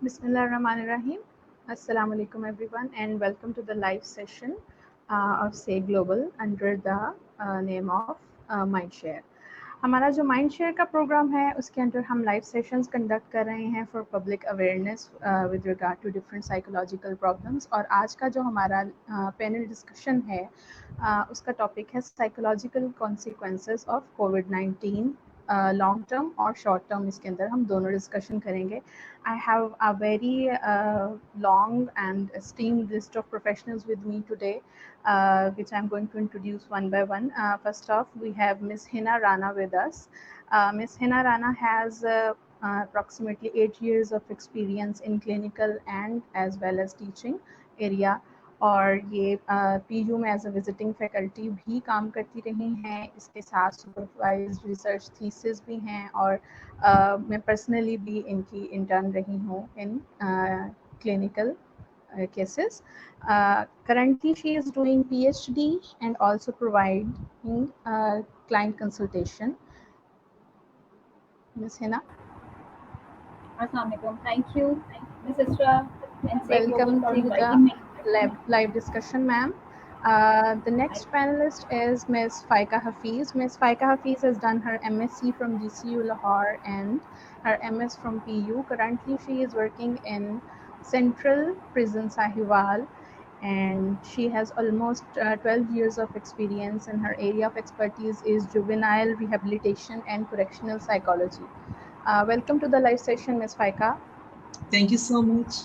Bismillahirrahmanirrahim. Assalamu alaikum everyone and welcome to the live session of Say Global under the name of Mindshare. हमारा जो Mindshare का programme है उसके अंदर हम लाइव सेशंस कंडक्ट कर रहे हैं for public awareness with regard to different psychological problems और आज का जो हमारा पैनल डिस्कशन है उसका टॉपिक है psychological consequences of covid long term और शॉर्ट टर्म इसके अंदर हम दोनों डिस्कशन करेंगे. I have a very long and esteemed list of professionals with me today, which I'm going to introduce one by one. First off, we have Ms. Hina Rana with us. Ms. Hina Rana has approximately 8 years of experience in clinical and as well as teaching area. और ये PU में as a visiting faculty भी काम करती रही हैं. इसके साथ सुपरवाइज रिसर्च थीसिस भी हैं और मैं पर्सनली भी इनकी इंटर्न रही हूँ in clinical cases. Currently, she is doing PhD and also providing client consultation. Ms. Hina. Assalamualaikum. Thank you, Ms. Isra. Welcome to the live discussion, ma'am. The next panelist is Ms. Faika Hafiz. Ms. Faika Hafiz has done her MSc from GCU Lahore and her MS from PU. Currently, she is working in Central Prison Sahiwal and she has almost 12 years of experience and her area of expertise is juvenile rehabilitation and correctional psychology. Welcome to the live session, Ms. Faika. Thank you so much.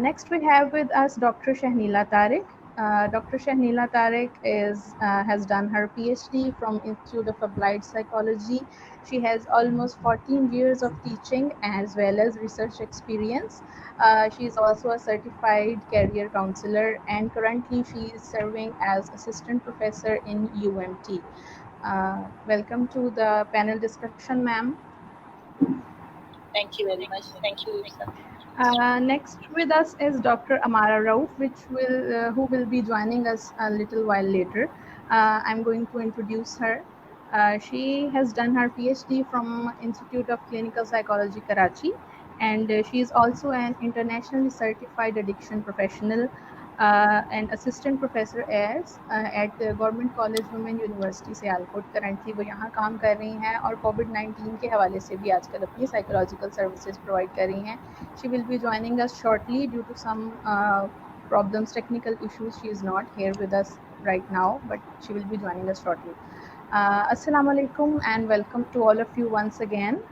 Next we have with us Dr. Shahnila Tariq. Dr. Shahnila Tariq has done her PhD from Institute of Applied Psychology. She has almost 14 years of teaching as well as research experience. She is also a certified career counselor and currently she is serving as assistant professor in UMT. Welcome to the panel discussion, ma'am. Thank you very much. Thank you, sir. Next with us is Dr. Amara Rauf, who will be joining us a little while later. I'm going to introduce her. She has done her PhD from Institute of Clinical Psychology, Karachi, and she is also an internationally certified addiction professional and assistant professor at the Government College Women University, Sialkot. Currently वो यहाँ काम कर रही हैं और COVID-19 के हवाले से भी आजकल अपनी psychological services provide कर रही हैं. She will be joining us shortly due to some problems, technical issues. She is not here with us right now, but she will be joining us shortly. Assalamu alaikum and welcome to all of you once again.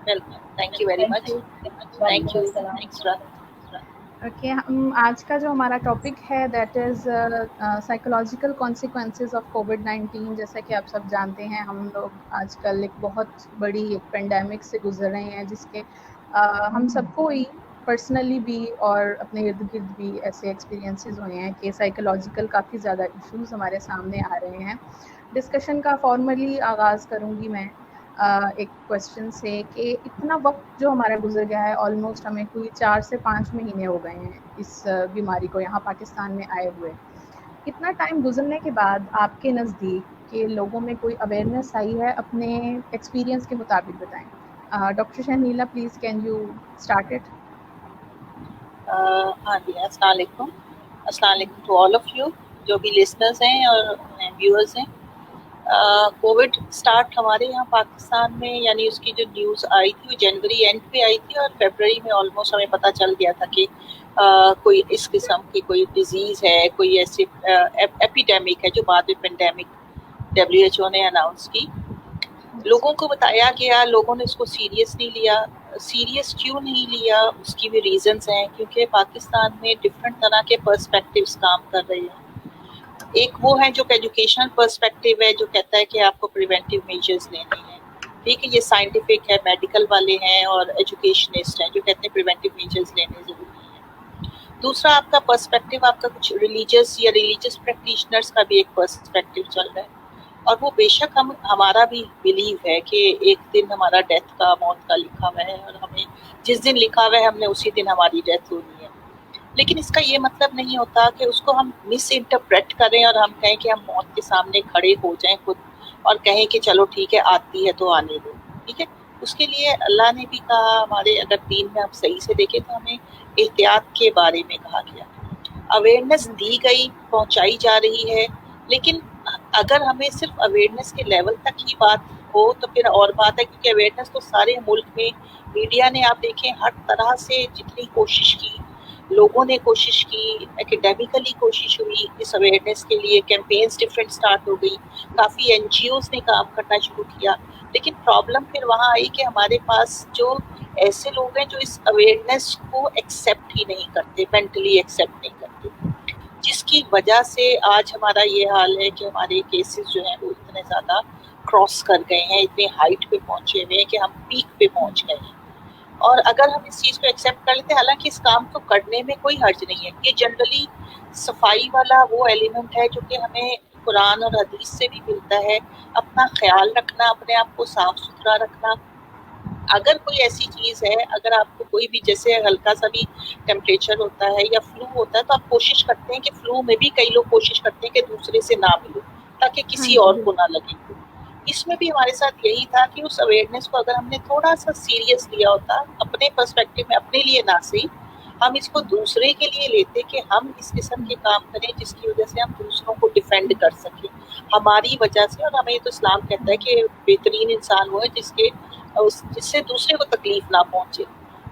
Welcome. Thank you very much. Thank you. Thanks, Ra. Okay, आज का जो हमारा topic है that is psychological consequences of कोविड-19. जैसा कि आप सब जानते हैं हम लोग आजकल एक बहुत बड़ी एक पेंडेमिक से गुजर रहे हैं जिसके हम सबको ही पर्सनली भी और अपने इर्द गिर्द भी ऐसे एक्सपीरियंसेस हुए हैं कि साइकोलॉजिकल काफ़ी ज़्यादा इश्यूज़ हमारे सामने आ रहे हैं. डिस्कशन का फॉर्मली आगाज़ करूँगी मैं एक क्वेश्चन से कि इतना वक्त जो हमारा गुजर गया है, ऑलमोस्ट हमें कोई 4 से 5 महीने हो गए हैं इस बीमारी को यहाँ पाकिस्तान में आए हुए. इतना टाइम गुजरने के बाद आपके नज़दीक के लोगों में कोई अवेयरनेस आई है? अपने एक्सपीरियंस के मुताबिक बताएं. Doctor Shahnila, please can you start it? हाँ जी, अस्सलाम वालेकुम टू ऑल ऑफ यू जो भी लिसनर्स हैं और व्यूअर्स हैं. कोविड स्टार्ट हमारे यहाँ पाकिस्तान में यानी उसकी जो न्यूज़ आई थी वो जनवरी एंड पे आई थी और फरवरी में ऑलमोस्ट हमें पता चल गया था कि कोई इस किस्म की कोई डिजीज़ है, कोई ऐसी एपिडेमिक है जो बाद में पेंडेमिक WHO ने अनाउंस की. लोगों को बताया गया, लोगों ने इसको सीरियस नहीं लिया. सीरियस क्यों नहीं लिया उसकी भी रीजंस हैं क्योंकि पाकिस्तान में डिफरेंट तरह के पर्सपेक्टिव्स काम कर रहे हैं. एक वो है जो एजुकेशनल पर्सपेक्टिव है जो कहता है कि आपको प्रिवेंटिव मेजर्स लेने हैं. ठीक है, ये साइंटिफिक है, मेडिकल वाले हैं और एजुकेशनिस्ट हैं जो कहते हैं प्रिवेंटिव मेजर्स लेने ज़रूरी हैं. दूसरा आपका पर्सपेक्टिव आपका कुछ रिलीजियस प्रैक्टिशनर्स का भी एक पर्सपेक्टिव चल रहा है और वो बेशक हमारा भी बिलीव है कि एक दिन हमारा डेथ का, मौत का लिखा हुआ है और हमें जिस दिन लिखा हुआ है हमने उसी दिन हमारी डेथ होनी है. लेकिन इसका ये मतलब नहीं होता कि उसको हम मिस इंटरप्रेट करें और हम कहें कि हम मौत के सामने खड़े हो जाएं खुद और कहें कि चलो ठीक है आती है तो आने दो. ठीक है। उसके लिए अल्लाह ने भी कहा, हमारे अगर दीन में आप सही से देखें तो हमें एहतियात के बारे में कहा गया, अवेयरनेस दी गई, पहुंचाई जा रही है, लेकिन अगर हमें सिर्फ अवेयरनेस के लेवल तक ही बात हो तो फिर और बात है, क्योंकि अवेयरनेस तो सारे मुल्क में मीडिया ने आप देखें हर तरह से जितनी कोशिश की, लोगों ने कोशिश की, एकेडमिकली कोशिश हुई इस अवेयरनेस के लिए, कैंपेन्स डिफरेंट स्टार्ट हो गई, काफ़ी एनजीओज ने काम करना शुरू किया, लेकिन प्रॉब्लम फिर वहाँ आई कि हमारे पास जो ऐसे लोग हैं जो इस अवेयरनेस को एक्सेप्ट ही नहीं करते, मेंटली एक्सेप्ट नहीं करते, जिसकी वजह से आज हमारा ये हाल है कि हमारे केसेस जो हैं वो इतने ज़्यादा क्रॉस कर गए हैं, इतने हाइट पे पहुंचे हुए हैं कि हम पीक पे पहुंच गए हैं। और अगर हम इस चीज़ को एक्सेप्ट कर लेते हैं, हालांकि इस काम को करने में कोई हर्ज नहीं है, ये जनरली सफाई वाला वो एलिमेंट है जो कि हमें कुरान और हदीस से भी मिलता है, अपना ख्याल रखना, अपने आप को साफ सुथरा रखना। अगर कोई ऐसी चीज़ है, अगर आपको कोई भी जैसे हल्का सा भी टेम्परेचर होता है या फ्लू होता है तो आप कोशिश करते हैं कि फ्लू में भी कई लोग कोशिश करते हैं कि दूसरे से ना मिलो ताकि किसी और को ना लगे। इसमें भी हमारे साथ यही था कि उस अवेयरनेस को अगर हमने थोड़ा सा सीरियस लिया होता, अपने पर्सपेक्टिव में, अपने लिए ना सही, हम इसको दूसरे के लिए लेते कि हम इस किस्म के काम करें जिसकी वजह से हम दूसरों को डिफेंड कर सकें हमारी वजह से। और हमें तो इस्लाम कहता है कि बेहतरीन इंसान वो है जिससे दूसरे को तकलीफ ना पहुंचे।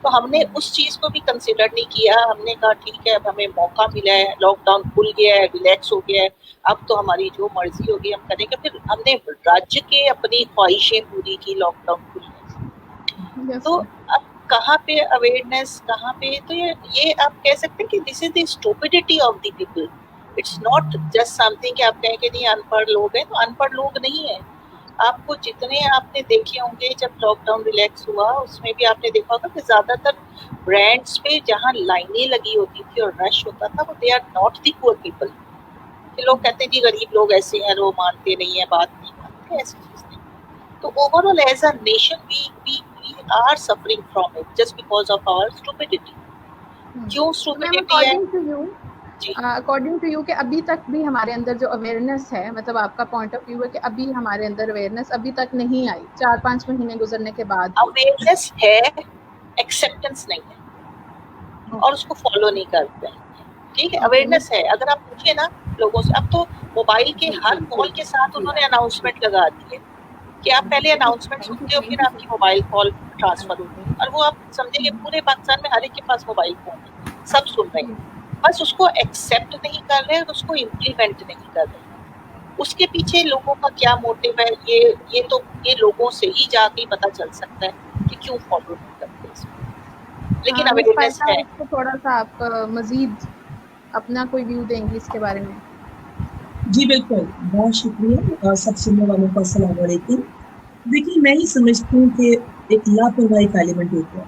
तो हमने उस चीज़ को भी कंसिडर नहीं किया, हमने कहा ठीक है अब हमें मौका मिला है, लॉकडाउन खुल गया है, रिलैक्स हो गया है, अब तो हमारी जो मर्जी होगी हम करेंगे। फिर हमने राज्य के अपनी ख्वाहिशें पूरी की, लॉकडाउन खुल गया। तो अब कहाँ पे अवेयरनेस, कहाँ पे, तो ये आप कह सकते हैं कि this is the stupidity of the people. It's not just something कि आप कहें कि नहीं अनपढ़ लोग हैं, तो अनपढ़ लोग नहीं है। आपको जितने आपने देखे होंगे जब लॉकडाउन रिलैक्स हुआ उसमें भी आपने देखा होगा कि ज्यादातर ब्रांड्स पे जहाँ लाइनें लगी होती थी और रश होता था वो they are not the poor people. कि लोग कहते हैं कि गरीब लोग ऐसे हैं, वो मानते नहीं है, बात नहीं मानते, ऐसी चीज नहीं। तो overall as a nation we are suffering from it just because of our stupidity. क्यों स्टूपिडिटी है? अकॉर्डिंग टू यू कि अभी तक भी हमारे अंदर जो अवेयरनेस है, मतलब आपका पॉइंट ऑफ व्यू है कि अभी हमारे अंदर अवेयरनेस अभी तक नहीं आई, 4-5 महीने गुजरने के बाद? अवेयरनेस है, एक्सेप्टेंस नहीं है और उसको फॉलो नहीं करते हैं। ठीक है, अवेयरनेस है। अगर आप पूछिए ना लोगों से, अब तो मोबाइल के हर कॉल के साथ उन्होंने अनाउंसमेंट लगा दी है कि आप पहले अनाउंसमेंट सुनते हो फिर आपकी मोबाइल कॉल ट्रांसफर होगी, और वो आप समझेंगे पूरे पाकिस्तान में हर एक के पास मोबाइल फोन है, सब सुन रहे हैं, बस उसको एक्सेप्ट नहीं कर रहे और उसको इम्प्लीमेंट नहीं कर रहे। उसके पीछे लोगों का क्या मोटिव है, ये लोगों से ही जाके पता चल सकता है कि क्यों फॉलो नहीं करते इसको। लेकिन अवेयरनेस है। तो थोड़ा सा आप मजीद अपना कोई व्यू देंगे इसके बारे में? जी बिल्कुल, बहुत शुक्रिया। सब सुनने वालों को अस्सलाम वालेकुम। देखिए, मैं ही समझती हूँ कि एक लापरवाही का एलिमेंट होता है।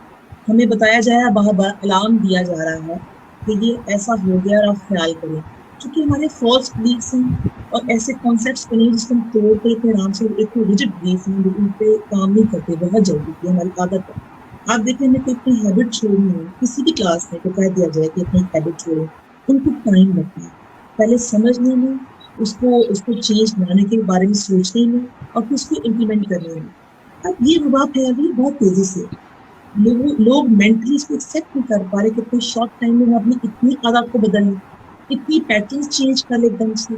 हमें बताया जाए, बार-बार अलार्म दिया जा रहा है कि ये ऐसा हो गया और आप ख्याल करें, क्योंकि हमारे फॉल्स बिलीफ्स हैं और ऐसे कॉन्सेप्ट्स बने जिसको हम तोड़ते थे आराम से, एक रिजिड बिलीफ हैं उन पे काम नहीं करते बहुत जल्दी की हमारी आदत है। आप देखिए, हमें कोई अपनी हैबिट छोड़नी है, किसी भी क्लास में तो कह दिया जाए कि अपनी हैबिट छोड़ें, उनको टाइम लगता है पहले समझने में, उसको चेंज लाने के बारे में सोचने में और फिर उसको इम्प्लीमेंट करने में। अब ये रुबाब है अभी बहुत तेजी से, लोग मेंटली इसको एक्सेप्ट नहीं कर पा रहे कि इतने शॉर्ट टाइम में हम अपनी इतनी आदत को बदल लें, इतनी पैटर्न्स चेंज कर ले एकदम से,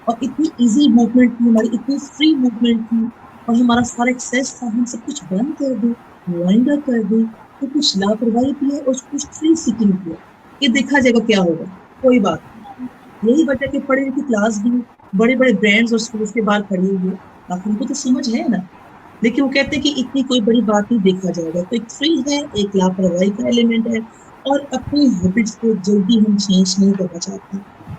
और इतनी इजी मूवमेंट थी हमारी, इतनी फ्री मूवमेंट थी, और हमारा सारा एक्सेस था, हम सब कुछ बंद कर दें, वाइंड अप कर दें, तो कुछ लापरवाही भी है और कुछ फ्री सीकिंग भी है। ये देखा जाएगा क्या होगा, कोई बात नहीं। यही वजह कि पढ़े लिखे क्लास भी बड़े बड़े ब्रांड्स और स्कूल्स के बाहर खड़ी हुई है, ताकि उनको तो समझ है ना, लेकिन वो कहते हैं कि इतनी कोई बड़ी बात नहीं देखा जाएगा। तो एक फ्री है, एक लापरवाही का एलिमेंट है, और अपनी हैबिट्स को जल्दी हम चेंज नहीं करना चाहते।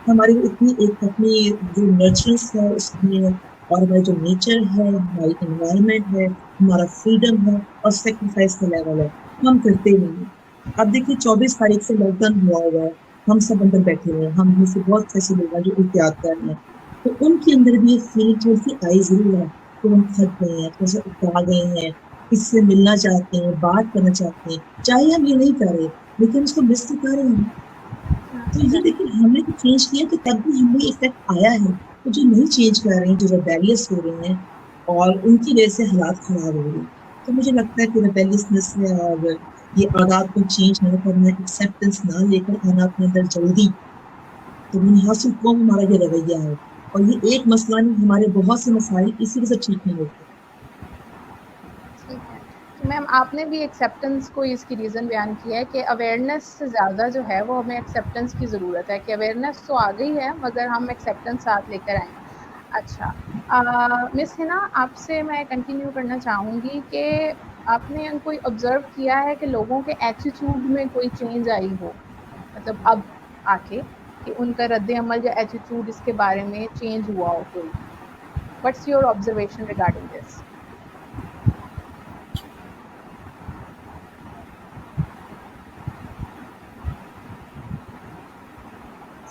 हमारी इतनी एक अपनी जो नर्चरेंस है उसमें, और हमारा जो नेचर है, हमारी एनवायरनमेंट है, हमारा फ्रीडम है और सेक्रीफाइस का लेवल है, हम करते नहीं। अब देखिए, 24 तारीख से लॉकडाउन हुआ है, हम सब अंदर बैठे हुए हैं, हम में से बहुत ऐसे लोग हैं जो एहतियात कर रहे हैं, तो उनके अंदर भी एक फीलिंग थोड़ी सी आई जरूर है कि हम थक गए हैं, थोड़ा सा उकता गए हैं, इससे मिलना चाहते हैं, बात करना चाहते हैं, चाहे हम ये नहीं कर रहे लेकिन उसको मिस तो कर रहे हैं। तो ये देखिए, हमने तो चेंज किया तो तब भी हमें इफेक्ट आया है। तो जो नहीं चेंज कर रहे हैं, जो रेबेलियस हो रहे हैं और उनकी वजह से हालात खराब हो रहे हैं, तो मुझे लगता है कि रिबेलियसनेस में और ये आदत को चेंज ना करना, एक्सेप्टेंस ना लेकर आना अपने अंदर जल्दी, तो मुनहासिर कौम हमारा ये रवैया है। और ये एक मसला नहीं, हमारे बहुत से मसाइल इसी वजह से ठीक नहीं होते। ठीक है, तो मैम आपने भी एक्सेप्टेंस को इसकी रीज़न बयान किया है कि अवेयरनेस से ज़्यादा जो है वो हमें एक्सेप्टेंस की ज़रूरत है, कि अवेयरनेस तो आ गई है मगर हम एक्सेप्टेंस साथ लेकर आएँ। अच्छा, मिस हिना, आपसे मैं कंटिन्यू करना चाहूँगी कि आपने कोई ऑब्ज़र्व किया है कि लोगों के एटीट्यूड में कोई चेंज आई हो? मतलब अब आके कि उनका रद्द-ए-अमल या एटीट्यूड इसके बारे में चेंज हुआ हो कोई? What's your observation regarding this?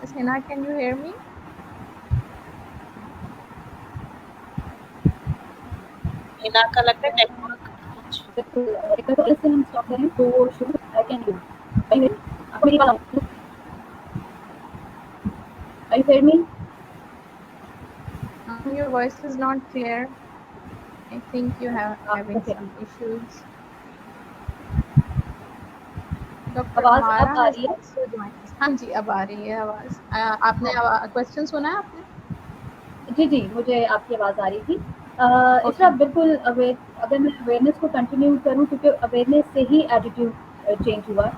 Miss Hina, can you hear me? Hina का लगता है नेटवर्क एक बार से हम स्टॉप करें तो शुरू आई कैन डू। आपको मेरी बात I hear me? Your voice is not clear. I think you have having okay. some issues. Doctor आवाज हमारा अब आ रही है? also joined. हाँ जी, अब आ रही है आवाज़। आपने क्वेश्चन सुना है आपने? जी जी, मुझे आपकी आवाज़ आ रही थी। इसका बिल्कुल अगर मैं अवेयरनेस को कंटिन्यू करूं, क्योंकि अवेयरनेस से ही एटीट्यूड चेंज हुआ।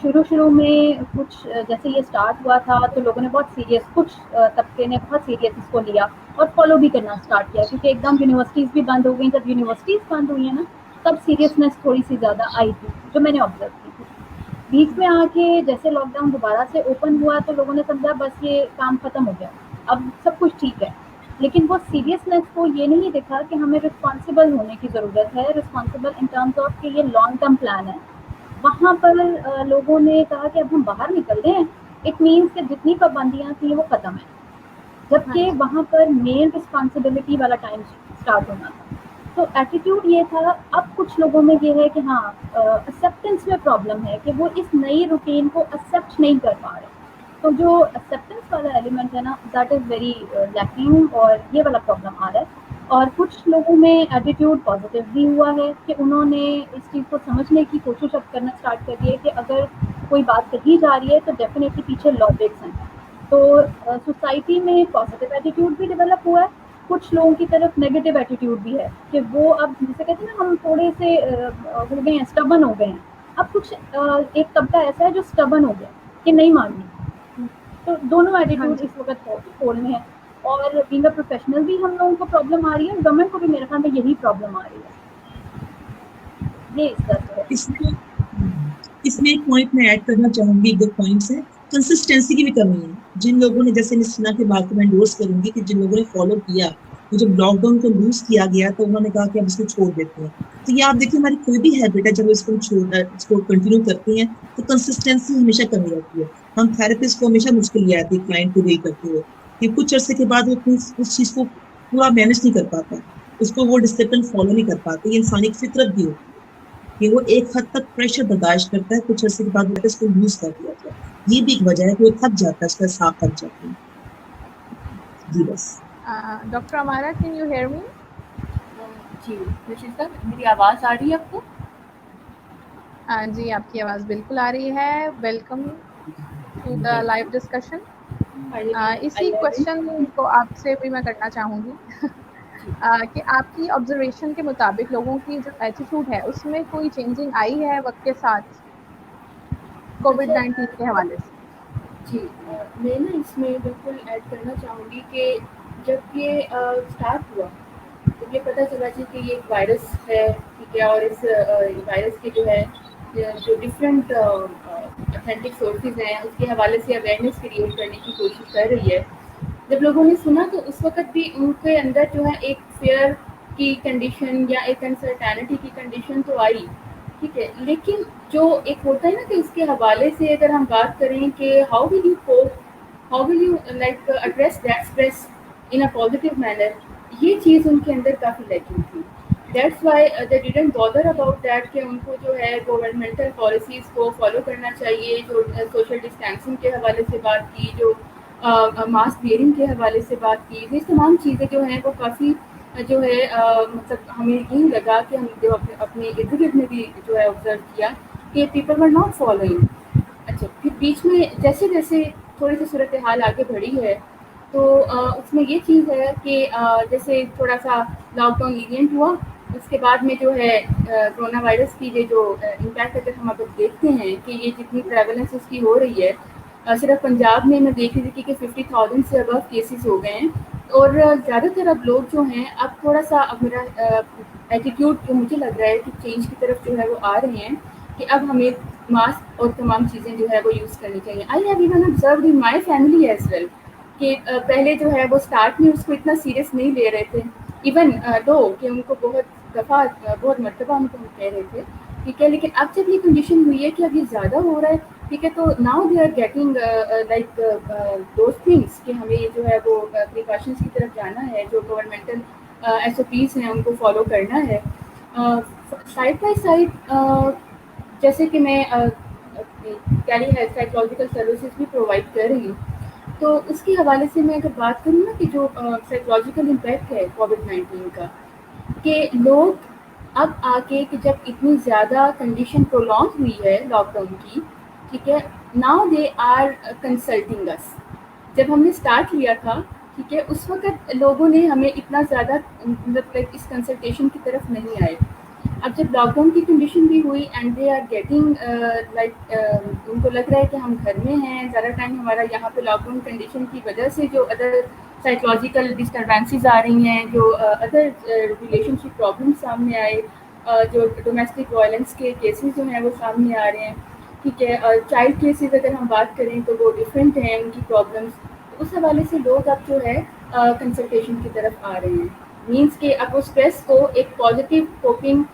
शुरू में कुछ जैसे ये स्टार्ट हुआ था तो लोगों ने बहुत सीरियस, कुछ तबके ने बहुत सीरियस इसको लिया और फॉलो भी करना स्टार्ट किया, क्योंकि एकदम यूनिवर्सिटीज़ भी बंद हो गई। जब यूनिवर्सिटीज़ बंद हुई है ना, तब सीरियसनेस थोड़ी सी ज़्यादा आई थी, जो मैंने ऑब्जर्व की थी। बीच में आके जैसे लॉकडाउन दोबारा से ओपन हुआ तो लोगों ने समझा बस ये काम ख़त्म हो गया, अब सब कुछ ठीक है। लेकिन वो सीरियसनेस को ये नहीं देखा कि हमें रिस्पॉन्सिबल होने की ज़रूरत है, रिस्पॉन्सिबल इन टर्म्स ऑफ कि ये लॉन्ग टर्म प्लान है। वहाँ पर लोगों ने कहा कि अब हम बाहर निकल रहे हैं, इट मीन्स कि जितनी पाबंदियाँ थी वो ख़त्म है, जबकि वहाँ पर मेन रिस्पॉन्सिबिलिटी वाला टाइम स्टार्ट होना था। तो एटीट्यूड ये था। अब कुछ लोगों में ये है कि हाँ, एक्सेप्टेंस में प्रॉब्लम है कि वो इस नई रूटीन को एक्सेप्ट नहीं कर पा रहे। तो जो एक्सेप्टेंस वाला एलिमेंट है ना, दैट इज़ वेरी लैकिंग, और ये वाला प्रॉब्लम आ रहा है। और कुछ लोगों में एटीट्यूड पॉजिटिव भी हुआ है कि उन्होंने इस चीज़ को समझने की कोशिश अब करना स्टार्ट कर दी है कि अगर कोई बात कही जा रही है तो डेफिनेटली पीछे लॉजिक्स हैं। तो सोसाइटी में पॉजिटिव एटीट्यूड भी डेवलप हुआ है, कुछ लोगों की तरफ नेगेटिव एटीट्यूड भी है कि वो अब जिसे कहते हैं ना, हम थोड़े से हो गए हैं, स्टबन हो गए हैं। अब कुछ एक तबका ऐसा है जो स्टबन हो गया कि नहीं माननी। तो दोनों एटीट्यूड इस वक्त पोल में है। और बीइंग अ प्रोफेशनल भी हम लोगों को प्रॉब्लम आ रही है, गवर्नमेंट को भी मेरे ख्याल में यही प्रॉब्लम आ रही है। ये इस तरह से है। इसमें एक पॉइंट मैं ऐड करना चाहूंगी, दो पॉइंट्स है। कंसिस्टेंसी की भी कमी है। जिन लोगों ने, जैसे निस्ना के बात को मैं एंडोर्स करूंगी कि जिन लोगों ने फॉलो किया, तो जब लॉकडाउन को लूज किया गया तो उन्होंने कहा कि अब इसको छोड़ देते हैं। तो ये आप देखिए, हमारी कोई भी हैबिट है, जब इसको कंटिन्यू करते हैं तो कंसिस्टेंसी हमेशा कमी रहती है। हम थेरेपिस्ट को हमेशा मुश्किल ये आती है क्लाइंट को डील करते हुए कि कुछ अर्से के बाद वो उस चीज को पूरा मैनेज नहीं कर पाता, उसको वो डिसिप्लिन फॉलो नहीं कर पाते। ये इंसानी फितरत भी होती है कि वो एक हद तक प्रेशर बर्दाश्त करता है, कुछ अर्से के बाद वो इसको यूज कर दिया जाए। ये भी एक वजह है कि वो थक जाता है, उसका साफ थक जाता है। जी बस। डॉक्टर अमारा, कैन यू हियर मी? जी निशिता, मेरी आवाज़ आ रही है आपको? जी, आपकी आवाज़ बिल्कुल आ रही है। Welcome to the live discussion. इसी क्वेश्चन को आपसे भी मैं करना चाहूँगी कि आपकी ऑब्जर्वेशन के मुताबिक लोगों की जो एटीट्यूड है उसमें कोई चेंजिंग आई है वक्त के साथ कोविड-19 के हवाले से? जी, मैं ना इसमें बिल्कुल ऐड करना चाहूँगी कि जब ये स्टार्ट हुआ तो ये पता चला जी कि ये एक वायरस है, ठीक है, और इस वायरस के जो है जो डिफरेंट ऑथेंटिक सोर्सेज हैं उसके हवाले से अवेयरनेस क्रिएट करने की कोशिश कर रही है। जब लोगों ने सुना तो उस वक्त भी उनके अंदर जो है एक फेयर की कंडीशन या एक अनसर्टेनिटी की कंडीशन तो आई, ठीक है। लेकिन जो एक होता है ना कि इसके हवाले से अगर हम बात करें कि how will you cope, how will you like address that stress in a positive manner, ये चीज़ उनके अंदर काफ़ी लैकिंग थी। That's why they didn't bother about that कि उनको जो है गवर्नमेंटल पॉलिसीज़ को फॉलो करना चाहिए, जो सोशल डिस्टेंसिंग के हवाले से बात की, जो मास्क वेयरिंग के हवाले से बात की, ये तमाम चीज़ें जो हैं वो काफ़ी जो है मतलब हमें यही लगा कि हम जो अपने इर्द गिर्द में भी जो है ऑब्जर्व किया कि पीपल वर नॉट फॉलोइंग। अच्छा, फिर बीच में जैसे जैसे थोड़ी सी सूरत हाल आगे बढ़ी है तो उसमें ये चीज़ है कि जैसे थोड़ा सा लॉकडाउन लीनियंट हुआ, उसके बाद में जो है कोरोना वायरस की ये जो इम्पैक्ट अगर हम अब देखते हैं कि ये जितनी प्रेवलेंस उसकी हो रही है, सिर्फ पंजाब में मैं देख रही थी कि 50,000 से अबव केसेस हो गए हैं। और ज़्यादातर अब लोग जो हैं अब थोड़ा सा अब मेरा एटीट्यूड जो मुझे लग रहा है कि चेंज की तरफ जो है वो आ रहे हैं कि अब हमें मास्क और तमाम चीज़ें जो है वो यूज़ करनी चाहिए। I have even observed in my family as well कि पहले जो है वो स्टार्ट में उसको इतना सीरियस नहीं ले रहे थे, इवन दो कि उनको बहुत मरतबा उनको हम कह रहे थे, ठीक है, लेकिन अब जब ये कंडीशन हुई है कि अब ये ज़्यादा हो रहा है, ठीक है, तो now they are getting like those things कि हमें ये जो है वो प्रिकॉशंस की तरफ जाना है, जो गवर्नमेंटल SOPs हैं उनको फॉलो करना है। साइड बाई साइड जैसे कि मैं टेली हेल्थ साइकोलॉजिकल सर्विसेज भी प्रोवाइड कर रही हूँ, तो उसके हवाले से मैं अगर बात करूँ ना कि जो साइकोलॉजिकल इम्पैक्ट है कोविड-19 का, कि लोग अब आके कि जब इतनी ज़्यादा कंडीशन प्रोलॉन्ग हुई है लॉकडाउन की, ठीक है, नाउ दे आर कंसल्टिंग अस। जब हमने स्टार्ट किया था, ठीक है, उस वक़्त लोगों ने हमें इतना ज़्यादा मतलब लाइक इस कंसल्टेशन की तरफ नहीं आए। अब जब लॉकडाउन की कंडीशन भी हुई and they are getting like उनको लग रहा है कि हम घर में हैं, ज़्यादा टाइम हमारा यहाँ पे लॉकडाउन कंडीशन की वजह से जो अदर साइकोलॉजिकल डिस्टर्बेंसेस आ रही हैं, जो अदर रिलेशनशिप प्रॉब्लम सामने आए, जो डोमेस्टिक वायलेंस के केसेस जो हैं वो सामने आ रहे हैं, ठीक है, चाइल्ड केसेस अगर हम बात करें तो वो डिफरेंट हैं उनकी प्रॉब्लम्स, तो उस हवाले से लोग अब जो है कंसल्टेशन की तरफ आ रहे हैं। मीन्स कि अब वो स्ट्रेस को एक पॉजिटिव कोपिंग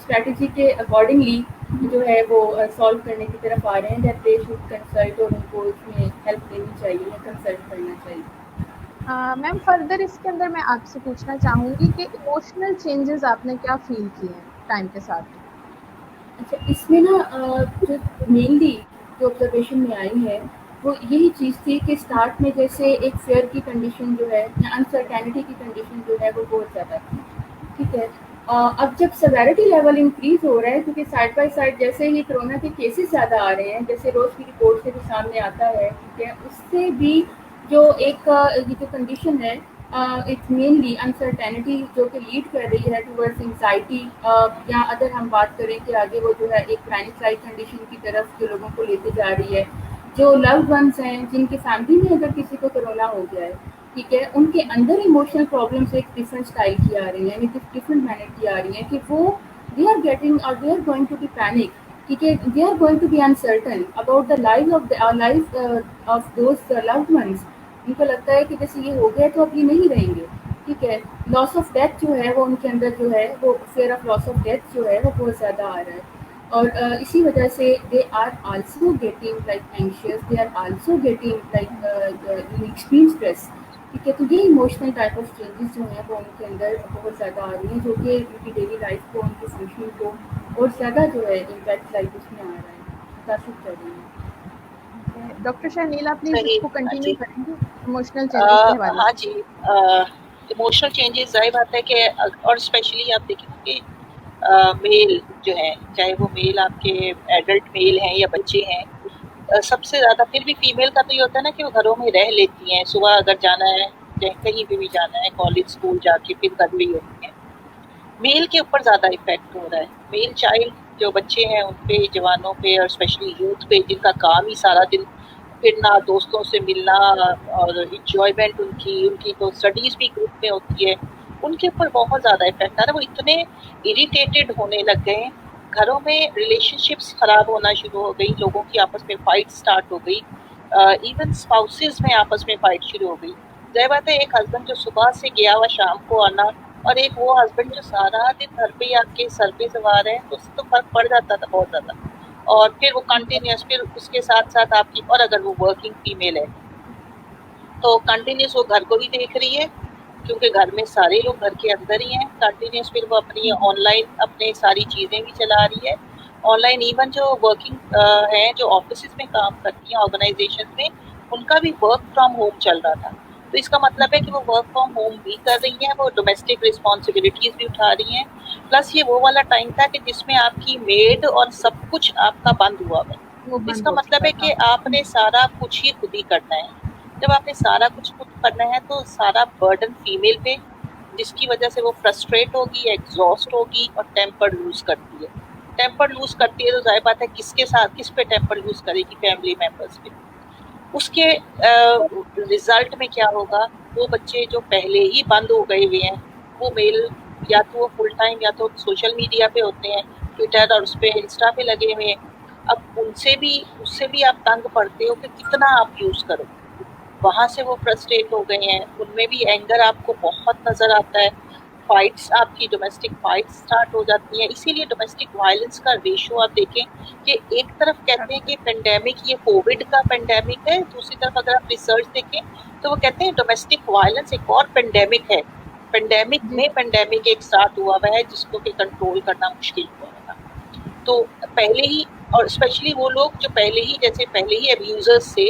स्ट्रैटेजी के अकॉर्डिंगली जो है वो सॉल्व करने की तरफ आ रहे हैं, दैट दे शुड कंसल्ट और उनको इसमें हेल्प लेनी चाहिए या कंसल्ट करना चाहिए। मैम फर्दर इसके अंदर मैं आपसे पूछना चाहूँगी कि इमोशनल चेंजेस आपने क्या फील किए हैं टाइम के साथ? अच्छा, इसमें ना जो मेनली जो ऑब्जर्वेशन में आई है वो यही चीज़ थी कि स्टार्ट में जैसे एक फेयर की कंडीशन जो है या अनसर्टेनिटी की कंडीशन जो है वो बहुत ज़्यादा थी, ठीक है। अब जब सेवेरिटी लेवल इंक्रीज हो रहा है, क्योंकि साइड बाय साइड जैसे ही कोरोना के केसेस ज़्यादा आ रहे हैं, जैसे रोज़ की रिपोर्ट से भी सामने आता है, ठीक है, उससे भी जो एक ये जो कंडीशन है इट्स मेनली अनसर्टेनिटी जो कि लीड कर रही है टूवर्ड्स एंग्जाइटी, या अगर हम बात करें कि आगे वो जो है एक पैनिक लाइक कंडीशन की तरफ जो लोगों को लेते जा रही है, जो लव्ड वंस हैं जिनकी फैमिली में अगर किसी को कोरोना हो गया है, ठीक है, उनके अंदर इमोशनल प्रॉब्लम्स एक डिफरेंट स्टाइल की आ रही हैं, डिफरेंट मैनर की आ रही हैं कि वो दे आर गेटिंग और they are going to be panic, ठीक है, they are going to be uncertain about the life of those loved ones. उनको लगता है कि जैसे ये हो गया तो अब ये नहीं रहेंगे, ठीक है। लॉस ऑफ डेथ जो है वो उनके अंदर जो है वो fear of loss of death जो है वो बहुत ज़्यादा आ रहा है, और इसी वजह से they are also getting like anxious, they are also getting like extreme stress, ठीक है। तो ये इमोशनल टाइप ऑफ चेंजेस जो हैं वो उनके अंदर बहुत ज़्यादा आ रही हैं, जो कि उनकी डेली लाइफ को, उनके फंक्शनिंग को और ज़्यादा जो है इम्पैक्ट लाइफ उसमें आ रहा है, मुतासिर कर रही है। डॉक्टर शर्नीला प्लीज सही, इसको हाँ कंटिन्यू जी। करेंगे इमोशनल चेंजेस के हवाले हाँ जी, इमोशनल चेंजेस जाहिर बात है कि और स्पेशली आप देखेंगे कि मेल जो है, चाहे वो मेल आपके एडल्ट मेल हैं या बच्चे हैं, सबसे ज़्यादा फिर भी फीमेल का तो ये होता है ना कि वो घरों में रह लेती हैं, सुबह अगर जाना है चाहे कहीं पे भी जाना है, कॉलेज स्कूल जाके फिर घर में ही होती हैं। मेल के ऊपर ज़्यादा इफेक्ट हो रहा है, मेल चाइल्ड जो बच्चे हैं उन पे, जवानों पे और स्पेशली यूथ पे, जिनका काम ही सारा दिन फिरना, दोस्तों से मिलना और इंजॉयमेंट उनकी तो स्टडीज़ भी ग्रुप में होती है, उनके ऊपर बहुत ज़्यादा इफेक्ट आ रहा है। वो इतने इरिटेटेड होने लग गए हैं, घरों में रिलेशनशिप्स खराब होना शुरू हो गई, लोगों की आपस में फाइट स्टार्ट हो गई, इवन स्पाउसेस में आपस में फाइट शुरू हो गई। जाहिर बात है, एक हस्बैंड जो सुबह से गया हुआ शाम को आना, और एक वो हस्बैंड जो सारा दिन घर पे आके सर पे सवार है, तो उससे तो फर्क पड़ जाता था बहुत ज़्यादा। और फिर वो कंटिन्यूस, फिर उसके साथ साथ आपकी, और अगर वो वर्किंग फीमेल है तो कंटिन्यूस वो घर को भी देख रही है, क्योंकि घर में सारे लोग घर के अंदर ही हैं, कंटिन्यूस फिर वो अपनी ऑनलाइन अपने सारी चीज़ें भी चला रही है ऑनलाइन। इवन जो वर्किंग हैं, जो ऑफिस में काम करती हैं ऑर्गेनाइजेशन में, उनका भी वर्क फ्रॉम होम चल रहा था। तो इसका मतलब है कि वो वर्क फ्रॉम होम भी कर रही हैं, वो डोमेस्टिक रिस्पॉन्सिबिलिटीज भी उठा रही हैं, प्लस ये वो वाला टाइम था कि जिसमें आपकी मेड और सब कुछ आपका बंद हुआ है। इसका मतलब है कि आपने सारा कुछ ही खुद ही करना है। जब आपने सारा कुछ खुद करना है तो सारा बर्डन फीमेल पे, जिसकी वजह से वो फ्रस्ट्रेट होगी, एग्जॉस्ट होगी और टेम्पर लूज करती है। टेम्पर लूज करती है तो जाहिर बात है किसके साथ, किस पे टेम्पर लूज करेगी? फैमिली मेंबर्स पे। उसके रिजल्ट में क्या होगा? वो बच्चे जो पहले ही बंद हो गए हुए हैं, वो मेल या तो वो फुल टाइम या तो सोशल मीडिया पे होते हैं, ट्विटर और उस पे इंस्टा पे लगे हुए हैं। अब उससे भी आप तंग पड़ते हो कि कितना आप यूज करो। वहां से वो फ्रस्ट्रेट हो गए हैं, उनमें भी एंगर आपको बहुत नजर आता है। फाइट्स, आपकी डोमेस्टिक फाइट्स स्टार्ट हो जाती हैं। इसीलिए डोमेस्टिक वायलेंस का रेशो आप देखें कि एक तरफ कहते हैं कि पेंडेमिक, ये कोविड का पेंडेमिक है, दूसरी तरफ अगर आप रिसर्च देखें तो वो कहते हैं डोमेस्टिक वायलेंस एक और पेंडेमिक है। पेंडेमिक में पेंडेमिक एक साथ हुआ हुआ है जिसको कि कंट्रोल करना मुश्किल हुआ है। तो पहले ही, और स्पेशली वो लोग जो पहले ही अब्यूजर्स से,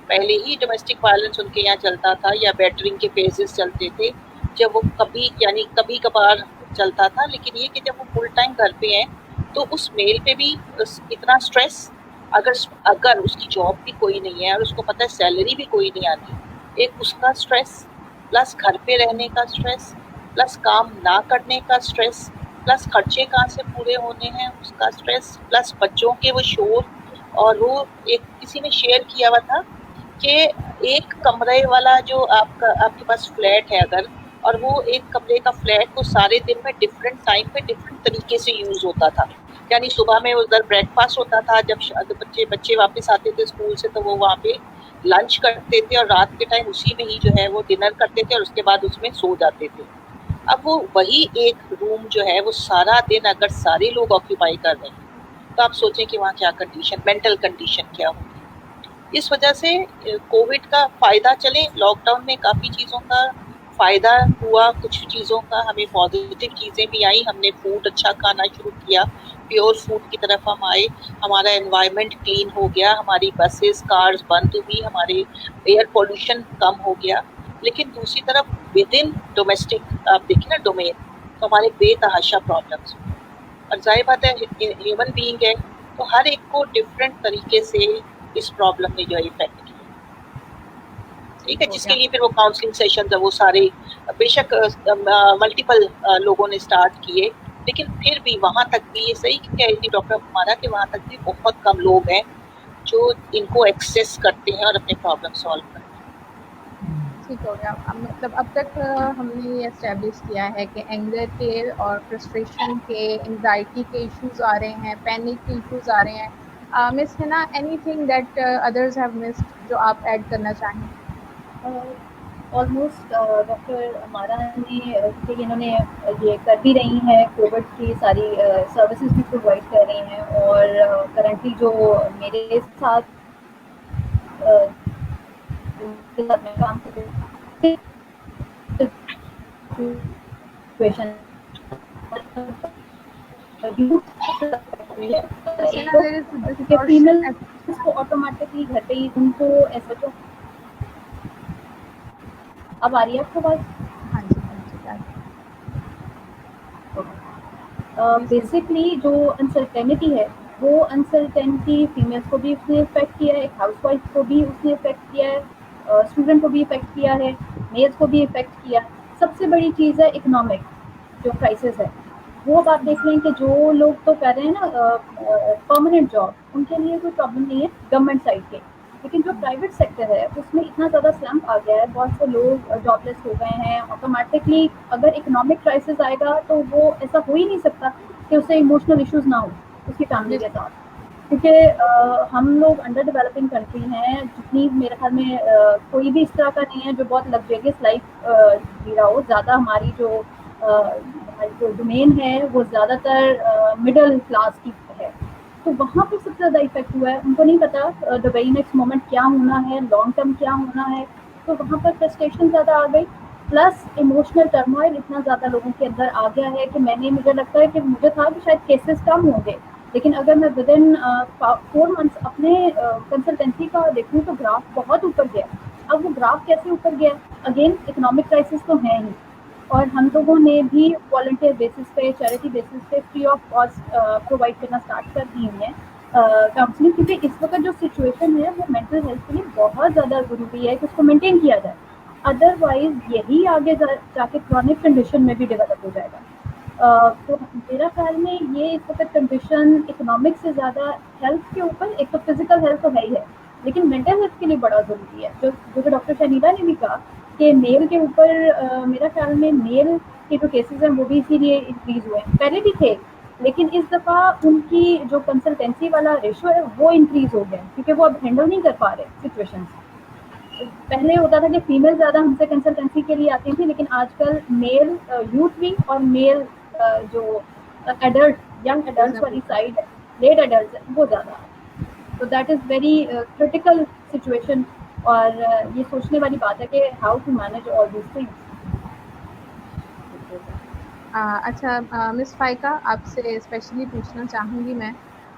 पहले ही डोमेस्टिक वायलेंस उनके यहाँ चलता था या बैटरिंग के फेजेस चलते थे, जब वो कभी कभार चलता था, लेकिन ये कि जब वो फुल टाइम घर पे हैं तो उस मेल पे भी इतना स्ट्रेस, अगर उसकी जॉब भी कोई नहीं है और उसको पता है सैलरी भी कोई नहीं आती, एक उसका स्ट्रेस, प्लस घर पे रहने का स्ट्रेस, प्लस काम ना करने का स्ट्रेस, प्लस खर्चे कहाँ से पूरे होने हैं उसका स्ट्रेस, प्लस बच्चों के वो शोर। और वो एक किसी ने शेयर किया हुआ था कि एक कमरे वाला जो आपके पास फ्लैट है अगर, और वो एक कमरे का फ्लैट वो सारे दिन में डिफरेंट टाइम पे डिफरेंट तरीके से यूज होता था। यानी सुबह में उधर ब्रेकफास्ट होता था, जब बच्चे वापस आते थे स्कूल से तो वो वहाँ पे लंच करते थे, और रात के टाइम उसी में ही जो है वो डिनर करते थे और उसके बाद उसमें सो जाते थे। अब वो वही एक रूम जो है वो सारा दिन अगर सारे लोग ऑक्यूपाई कर रहे हैं तो आप सोचें कि वहाँ क्या कंडीशन, मेंटल कंडीशन क्या होगी। इस वजह से कोविड का फायदा, चले लॉकडाउन में काफ़ी चीज़ों का फ़ायदा हुआ, कुछ चीज़ों का हमें पॉजिटिव चीज़ें भी आई। हमने फूड अच्छा खाना शुरू किया, प्योर फूड की तरफ हम आए, हमारा एनवायरनमेंट क्लीन हो गया, हमारी बसेस कार्स बंद हुई, हमारे एयर पोल्यूशन कम हो गया। लेकिन दूसरी तरफ विद इन डोमेस्टिक आप देखें ना डोमेन, तो हमारे बेतहाशा प्रॉब्लम्स, और जाहिर बात है ह्यूमन बीइंग है तो हर एक को डिफरेंट तरीके से इस प्रॉब्लम ने जो इफेक्ट किया। ठीक है, जिसके लिए फिर वो काउंसलिंग सेशन वो सारे बेशक मल्टीपल लोगों ने स्टार्ट किए, लेकिन फिर भी वहाँ तक भी ये सही कह रही थी डॉक्टर हमारा कि वहाँ तक भी बहुत कम लोग हैं जो इनको एक्सेस करते हैं और अपने प्रॉब्लम सॉल्व करते हैं। ठीक हो गया। मतलब अब तक हमने ये एस्टेब्लिश किया है कि एंगर के और फ्रस्ट्रेशन के, एंजाइटी के इश्यूज आ रहे हैं, पैनिक के इश्यूज आ रहे हैं। Miss Hina, anything that others have missed जो आप ऐड करना चाहें? ऑलमोस्ट डॉक्टर हमारा ने इन्होंने ये कर भी रही हैं, कोविड की सारी सर्विसेज भी प्रोवाइड कर रही हैं, और करंटली जो मेरे साथ मैं काम कर रही फीमेल को ऑटोमेटिकली घर पे ही उनको ऐसा तो अब आ रही है आपको बात? हाँ जी, बेसिकली जो अनसर्टेनिटी है, वो अनसर्टेनिटी फीमेल्स को भी उसने इफेक्ट किया है, एक हाउसवाइफ को भी उसने इफेक्ट किया है, स्टूडेंट को भी इफेक्ट किया है, मेल्स को भी इफेक्ट किया। सबसे बड़ी चीज़ है इकोनॉमिक जो क्राइसिस है। वो अब आप देख लें कि जो लोग तो कर रहे हैं ना परमानेंट जॉब, उनके लिए कोई प्रॉब्लम नहीं है गवर्नमेंट साइड के, लेकिन जो प्राइवेट सेक्टर है उसमें इतना ज़्यादा स्लम्प आ गया है, बहुत से लोग जॉबलेस हो गए हैं। ऑटोमेटिकली अगर इकोनॉमिक क्राइसिस आएगा तो वो ऐसा हो ही नहीं सकता कि उससे इमोशनल इश्यूज ना हो उसकी फैमिली के साथ, क्योंकि हम लोग अंडर डेवलपिंग कंट्री हैं। जितनी मेरे ख्याल में कोई भी इस तरह का नहीं है जो बहुत लग्जरियस लाइफ जी रहा हो। ज़्यादा हमारी जो डोमेन है वो ज़्यादातर मिडिल क्लास की है, तो वहाँ पर सबसे ज़्यादा इफेक्ट हुआ है। उनको नहीं पता द वेरी नेक्स्ट मोमेंट क्या होना है, लॉन्ग टर्म क्या होना है, तो वहाँ पर फ्रस्ट्रेशन ज़्यादा आ गई, प्लस इमोशनल टर्मोइल इतना ज़्यादा लोगों के अंदर आ गया है कि मुझे लगता है कि मुझे था कि शायद केसेस कम होंगे, लेकिन अगर मैं विद इन 4 मंथ्स अपने कंसल्टेंसी का देखूँ तो ग्राफ बहुत ऊपर गया। अब वो ग्राफ कैसे ऊपर गया? अगेन इकोनॉमिक क्राइसिस तो है ही, और हम लोगों ने भी वॉलंटियर बेसिस पे, चैरिटी बेसिस पे फ्री ऑफ कॉस्ट प्रोवाइड करना स्टार्ट कर दी है काउंसलिंग, क्योंकि इस वक्त जो सिचुएशन है वो मेंटल हेल्थ के लिए बहुत ज़्यादा ज़रूरी है कि उसको मेंटेन किया जाए, अदरवाइज यही आगे जाके क्रॉनिक कंडीशन में भी डेवलप हो जाएगा। तो मेरा ख्याल में ये इस वक्त कंडीशन इकोनॉमिक से ज़्यादा हेल्थ के ऊपर, एक तो फिजिकल हेल्थ तो है ही है, लेकिन मेंटल हेल्थ के लिए बड़ा ज़रूरी है। जो डॉक्टर शनीला ने भी कहा कि मेल के ऊपर मेरा ख्याल में मेल के जो केसेस हैं वो भी इसीलिए इंक्रीज हुए हैं, पहले भी थे, लेकिन इस दफ़ा उनकी जो कंसल्टेंसी वाला रेशो है वो इंक्रीज हो गया, क्योंकि वो अब हैंडल नहीं कर पा रहे सिचुएशंस। पहले होता था कि फीमेल ज़्यादा हमसे कंसल्टेंसी के लिए आती थी, लेकिन आजकल मेल यूथ भी और मेल जो एडल्ट, यंग एडल्ट वाली साइड है, लेट एडल्ट है, वो ज़्यादा। तो that is very critical situation, और ये सोचने वाली बात है कि how to manage all this things. अच्छा मिस फाइका, आपसे स्पेशली पूछना चाहूँगी मैं,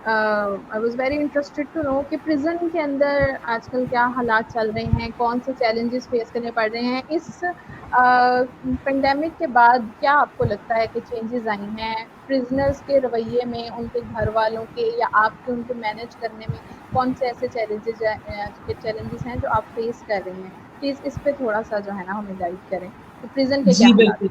I was very interested to know कि प्रिजन के अंदर आजकल क्या हालात चल रहे हैं, कौन से चैलेंजेस फेस करने पड़ रहे हैं इस पेंडेमिक के बाद। क्या आपको लगता है कि चेंजेस आई हैं प्रिजनर्स के रवैये में, उनके घर वालों के या आपके उनको मैनेज करने में? कौन से ऐसे चैलेंजेस हैं जो आप फेस कर रहे हैं? प्लीज़ इस पे थोड़ा सा जो है ना हमें गाइड करें कि प्रिजन के क्या हालात हैं।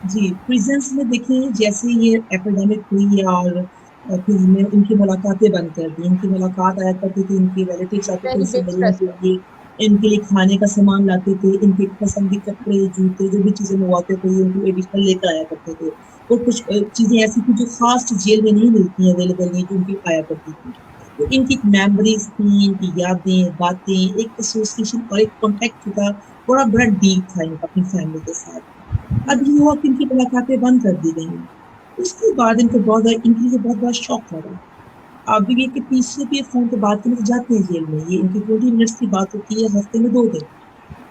जी, प्रिजन्स में देखिए जैसे ये एपिडेमिक हुई और फिर हमने उनकी मुलाकातें बंद कर दी। इनकी मुलाकात आया करती थी, इनके रिलेटिव्स आते थे इनसे मिलने के लिए, इनके लिए खाने का सामान लाते थे, इनके पसंद के कपड़े, जूते, जो भी चीज़ें मंगवाते थे उनको एडिशनल लेकर आया करते थे। और कुछ चीज़ें ऐसी थी जो खास जेल में नहीं मिलती हैं, अवेलेबल नहीं, जो उनकी आया करती थी। तो इनकी मेमोरीज थी, इनकी यादें, बातें, एक एसोसिएशन और एक कॉन्टैक्ट था, बड़ा डीप था इनका अपनी फैमिली के साथ। अब ये हुआ कि इनकी मुलाकातें बंद कर दी गई। उसके बाद इनको इनके लिए बहुत बड़ा शॉक लगा। अब ये कि 30 रुपये फ़ोन पे बात करने से जाते हैं जेल में, ये इनकी 20 मिनट्स की बात होती है हफ्ते में 2 दिन,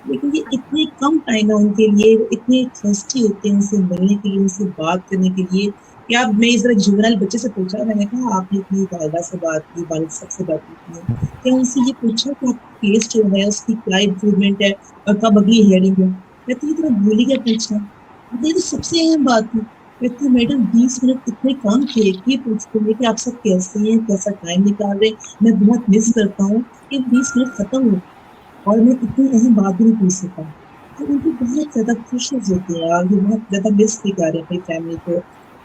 लेकिन ये इतने कम टाइम है उनके लिए, वो इतने थर्स्टी होते हैं उनसे मिलने के लिए, उनसे बात करने के लिए कि अब मैं इस तरह जुवेनाइल बच्चे से पूछा, मैंने कहा आपने अपनी वालिदा से बात की, वालिद साहब से बात की है, क्या उनसे ये पूछा कि आपका टेस्ट जो है उसकी क्या इम्प्रूवमेंट है और कब अगली हेयरिंग है? कहती ये तो भूल ही गया पूछना। ये तो सबसे अहम बात थी। कहती मैडम 20 मिनट इतने कम थे, ये पूछते हैं कि आप सब कैसे हैं, कैसा टाइम निकाल रहे हैं, मैं बहुत मिस करता हूँ कि 20 मिनट खत्म हो और मैं इतनी अहम बात भी नहीं पूछ सका। तो उनको बहुत ज़्यादा खुशनस होते हैं और ये बहुत ज़्यादा मिस भी कर रहे हैं अपनी फैमिली को।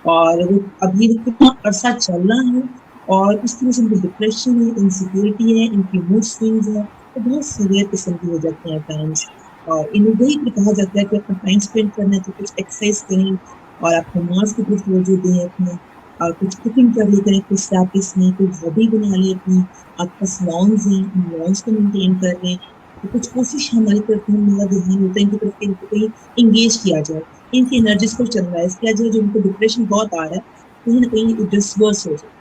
और वो अब ये कितना अरसा चल रहा है और इस तरह से उनको डिप्रेशन है, इनसिक्योरिटी है, इनकी मूड स्विंग्स है, तो बहुत सीवियर किस्म की हो जाते हैं टाइम्स। और इन्हें वही भी कहा जाता है कि अपना टाइम स्पेंड करना है तो कुछ एक्सरसाइज करें और आप नमाज के प्रति तवज्जो दें अपने, और कुछ कुकिंग कर लिया करें, कुछ प्रैक्टिस में कोई हॉबी बना लें अपनी, आपके पास लॉन्स हैं, उन लॉन्स को मेंटेन कर लें। तो कुछ कोशिश हमारी तरफ से मेरा ध्यान होता है इनकी तरफ इनको कहीं इंगेज किया जाए, इनकी एनर्जीज को चैनलाइज किया जाए, जो उनको डिप्रेशन बहुत आ रहा है कहीं ना कहीं डिस्वर्स हो जाए।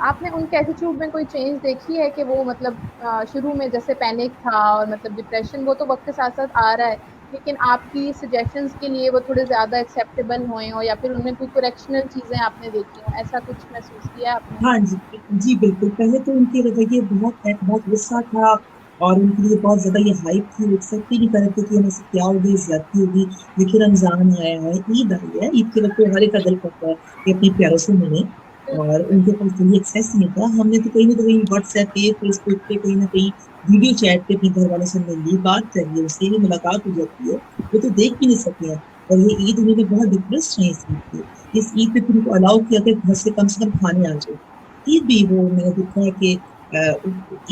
आपने उनके एटीट्यूड में कोई चेंज देखी है कि वो मतलब शुरू में जैसे पैनिक था और मतलब डिप्रेशन वो तो वक्त के साथ साथ आ रहा है, लेकिन आपकी सजेशंस के लिए वो थोड़े ज़्यादा एक्सेप्टेबल हुए हो या फिर उनमें कोई करेक्शनल चीज़ें आपने देखी हो, ऐसा कुछ महसूस किया आपने? हाँ जी बिल्कुल। पहले तो उनके रवैये बहुत गुस्सा था और उनके लिए बहुत ज़्यादा ये हाइप थी, एक्सेप्ट ही नहीं कर रहे थे कि हमसे क्या होगी, ज़्यादती होगी। देखिए रमज़ान आया है, ईद आई है, ईद के वक्त तो हर एक का दिल करता है कि अपने प्यारों से मिलें और उनके पास कोई एक्सेस नहीं था। हमने तो कहीं ना कहीं व्हाट्सएप पे, फेसबुक पे, कहीं ना कहीं वीडियो चैट पे अपने घर वालों से मिल ली, बात कर ली, उससे भी मुलाकात हो जाती है, वो तो देख भी नहीं सके हैं। और ये ईद उन्होंने बहुत डिप्रेस रहे इस ईद पे। इस ईद पे फिर उनको अलाउ किया कि घर से कम खाने आ जाए। ईद भी वो मैंने देखा है कि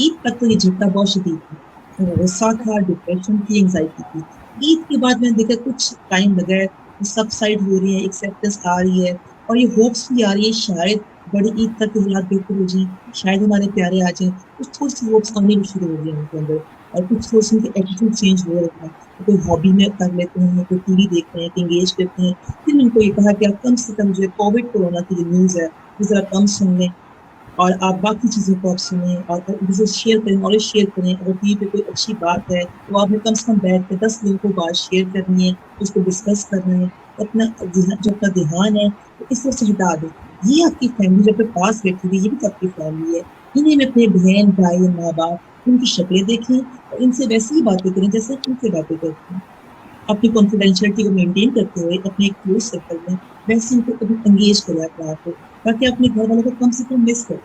ईद तक तो ये झटका बहुत शदीद थी, गुस्सा था, डिप्रेशन थी, एंग्जाइटी थी। ईद के बाद मैंने देखा कुछ टाइम लगा है, सबसाइड हो रही है, एक्सेप्टेंस आ रही है और ये होप्स भी आ रही है शायद बड़ी ईद तक हालात बेहतर हो जाए, शायद हमारे प्यारे आ जाए। कुछ थोड़ी सी होप्स आनी भी शुरू हो गई है उनके अंदर और कुछ थोड़ी सी उनकी एटीट्यूड चेंज हो रहा है। तो कोई हॉबी में कर लेते हैं, कोई टीवी देख रहे हैं, इंगेज करते हैं। फिर उनको ये कहा कि आप कम से कम जो है कोविड कोरोना की जो न्यूज़ है वो जरा कम सुन लें और आप बाकी चीज़ों को आप सुनें और उसे शेयर करें, नॉलेज शेयर करें। अगर टीवी पे कोई अच्छी बात है तो आपने कम से कम बैठ कर 10 लोगों को बात शेयर करनी है, उसको डिस्कस करना है, अपना जो अपना ध्यान है तो इस तरह से हटा दें। ये आपकी फैमिली जब पास बैठी हुई, ये भी तो आपकी फैमिली है। इन्हीं में अपने बहन, भाई, माँ बाप उनकी शक्लें देखें और इनसे वैसी ही बातें करें जैसे उनसे बातें करते हैं। अपनी कॉन्फिडेंशियलिटी को मेंटेन करते हुए अपने एक क्लोज सर्कल में वैसे उनको कभी एंगेज करें अपने आप को, ताकि अपने घर वालों को कम से कम मिस करें।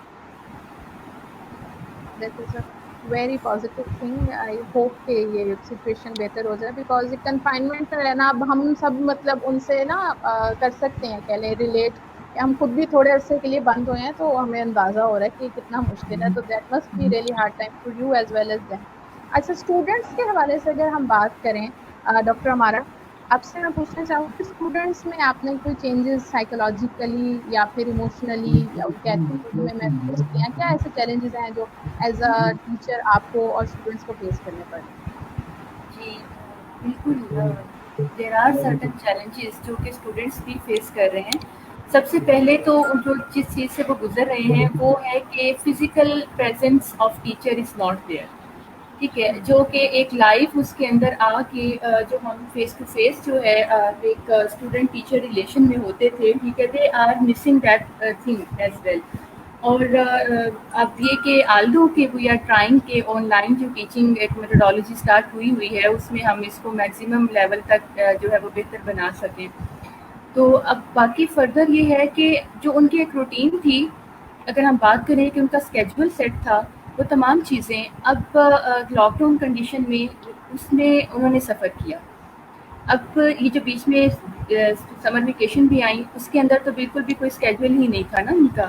That is a very positive thing. I hope कि ये सिचुएशन बेहतर हो जाए, बिकॉज कन्फाइनमेंट में रहना अब हम सब मतलब उनसे ना कर सकते हैं, कह लें रिलेट। हम खुद भी थोड़े अरसे के लिए बंद हुए हैं तो हमें अंदाजा हो रहा है कि कितना मुश्किल है, तो that must be really hard time for you as well as them. अच्छा, स्टूडेंट्स के हवाले से अगर हम बात करें डॉक्टर हमारा, आपसे मैं पूछना चाहूँगी स्टूडेंट्स में आपने कोई चेंजेस साइकोलॉजिकली या फिर इमोशनली या उनके एटीट्यूड में महसूस किया? क्या ऐसे चैलेंजेस हैं जो एज अ टीचर आपको और स्टूडेंट्स को फेस करने पड़े? जी बिल्कुल, देयर आर सर्टेन चैलेंजेस जो कि स्टूडेंट्स भी फेस कर रहे हैं। सबसे पहले तो जो जिस चीज़ से वो गुजर रहे हैं वो है कि physical presence of teacher is not there. ठीक है, जो कि एक लाइफ उसके अंदर आके जो हम फेस टू फेस जो है एक स्टूडेंट टीचर रिलेशन में होते थे, ठीक है, they are missing that thing as well. और अब ये कि आल्दो कि वी आर ट्राइंग के ऑनलाइन जो टीचिंग एक मेथोडोलॉजी स्टार्ट हुई है उसमें हम इसको मैक्सिमम लेवल तक जो है वो बेहतर बना सकें। तो अब बाकी फर्दर ये है कि जो उनकी एक रूटीन थी, अगर हम बात करें कि उनका स्केड्यूल सेट था, वो तमाम चीज़ें अब लॉकडाउन कंडीशन में उसमें उन्होंने सफ़र किया। अब ये जो बीच में समर वेकेशन भी आई, उसके अंदर तो बिल्कुल भी कोई स्केड्यूल ही नहीं था ना उनका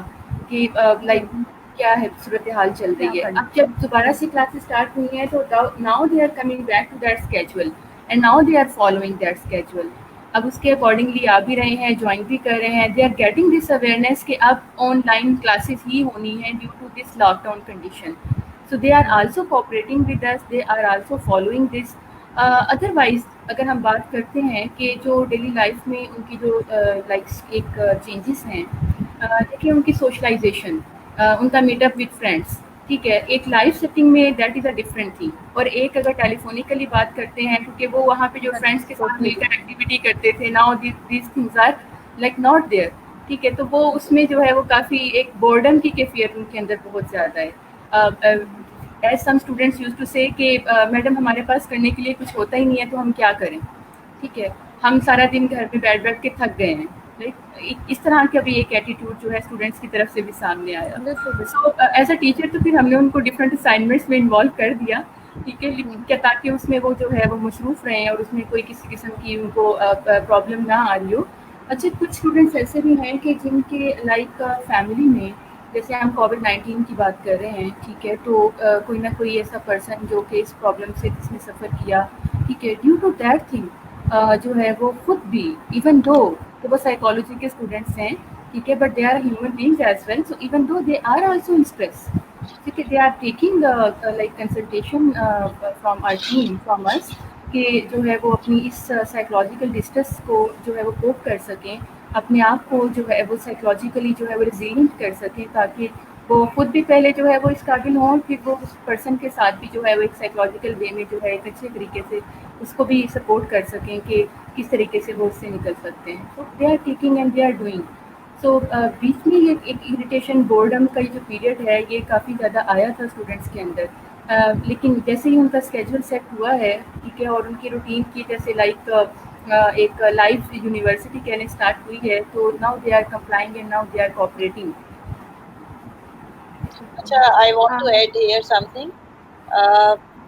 कि लाइक क्या है सूरत हाल चल रही है। अब जब दोबारा से क्लासेस स्टार्ट हुई हैं तो now they are coming back to that schedule and now they are following that schedule. अब उसके अकॉर्डिंगली आ भी रहे हैं, ज्वाइन भी कर रहे हैं। They are getting this awareness कि अब ऑनलाइन क्लासेस ही होनी है due to this lockdown condition. So they are also cooperating with us, they are also following this. Otherwise अगर हम बात करते हैं कि जो डेली लाइफ में उनकी जो एक चेंजेस हैं, देखिए उनकी सोशलाइजेशन, उनका मीटअप विद फ्रेंड्स, ठीक है, एक लाइव सेटिंग में that is a different thing. और एक अगर टेलीफोनिकली बात करते हैं, क्योंकि वो वहाँ पे जो फ्रेंड्स के साथ मिलकर एक्टिविटी करते थे, now these things are like not there. ठीक है, तो वो उसमें जो है वो काफ़ी एक बोर्डम की कैफियत उनके अंदर बहुत ज़्यादा है। As some students use to say कि मैडम हमारे पास करने के लिए कुछ होता ही नहीं है तो हम क्या करें। ठीक है, हम सारा दिन घर में बैठ के थक गए हैं। इस तरह का भी एक एटीट्यूड जो है स्टूडेंट्स की तरफ से भी सामने आया। सो एज अ टीचर तो फिर हमने उनको डिफरेंट असाइनमेंट्स में इन्वॉल्व कर दिया, ठीक है, क्या ताकि उसमें वो जो है वो मसरूफ़ रहें और उसमें कोई किसी किस्म की उनको प्रॉब्लम ना आ रही हो। अच्छा, कुछ स्टूडेंट्स ऐसे भी हैं कि जिनके लाइक फैमिली में, जैसे हम कोविड-19 की बात कर रहे हैं, ठीक है, तो कोई ना कोई ऐसा पर्सन जो कि इस प्रॉब्लम से जिसने सफ़र किया, ठीक है, ड्यू टू दैट थिंग जो है वो खुद भी, इवन दो तो वो साइकोलॉजी के स्टूडेंट्स हैं, ठीक है, but they are human beings as well. So even though they are also in stress, ठीक है, they are taking like consultation from our team, from us, कि जो है वो अपनी इस साइकोलॉजिकल डिस्ट्रेस को जो है वो कोप कर सकें, अपने आप को जो है वो साइकोलॉजिकली जो है वो रिजिलिएंट कर सकें, ताकि वो खुद भी पहले जो है वो इस काबिल हों, फिर वो उस पर्सन के साथ भी जो है वो एक साइकोलॉजिकल वे में जो है एक अच्छे तरीके से उसको भी सपोर्ट कर सकें कि किस तरीके से वो उससे निकल सकते हैं। तो they are taking and they are doing. So बीच में ये एक इरिटेशन, बोर्डम का जो पीरियड है ये काफ़ी ज़्यादा आया था स्टूडेंट्स के अंदर, लेकिन जैसे ही उनका स्केड्यूल सेट हुआ है, ठीक है, और उनकी रूटीन की जैसे लाइक एक लाइव यूनिवर्सिटी कहने स्टार्ट हुई है, तो now they are complaining and now they are cooperating. अच्छा, I want to add here something.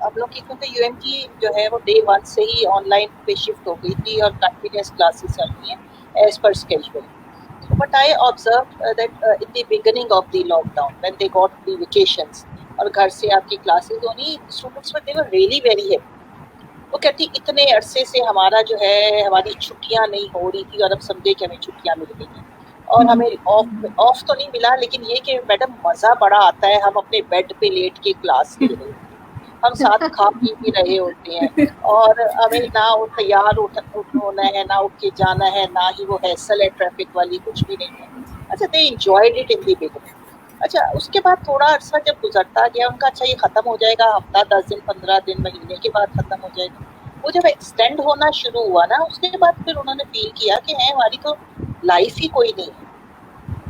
हम लोग की क्योंकि यूएमटी जो है वो डे 1 से ही ऑनलाइन पे शिफ्ट हो गई थी और कंटिन्यूअस क्लासेस चल रही हैं as per schedule. But I observe that in the beginning of the lockdown when they got the vacations और घर से आपकी क्लासेस होनी, स्टूडेंट्स में they were really very happy. वो कहती इतने अरसे से हमारा जो है हमारी छुट्टियां नहीं हो रही थी और अब समझे कि हमें छुट्टियां मिल गई हैं और हमें ऑफ तो नहीं मिला, लेकिन ये कि मैडम मज़ा बड़ा आता है, हम अपने बेड पे लेट के क्लास ले रहे हैं, हम साथ खा पी भी रहे होते हैं और हमें ना वो तैयार होना है, ना उठ के जाना है, ना ही वो हैसल है ट्रैफिक वाली, कुछ भी नहीं है। अच्छा, they enjoyed it in the beginning. अच्छा, उसके बाद थोड़ा अर्सा जब गुजरता गया उनका, अच्छा ये ख़त्म हो जाएगा, हफ्ता 10 दिन 15 दिन महीने के बाद ख़त्म हो जाएगा, वो जब एक्सटेंड होना शुरू हुआ ना, उसके बाद फिर उन्होंने फील किया कि है हमारी तो लाइफ ही कोई नहीं है।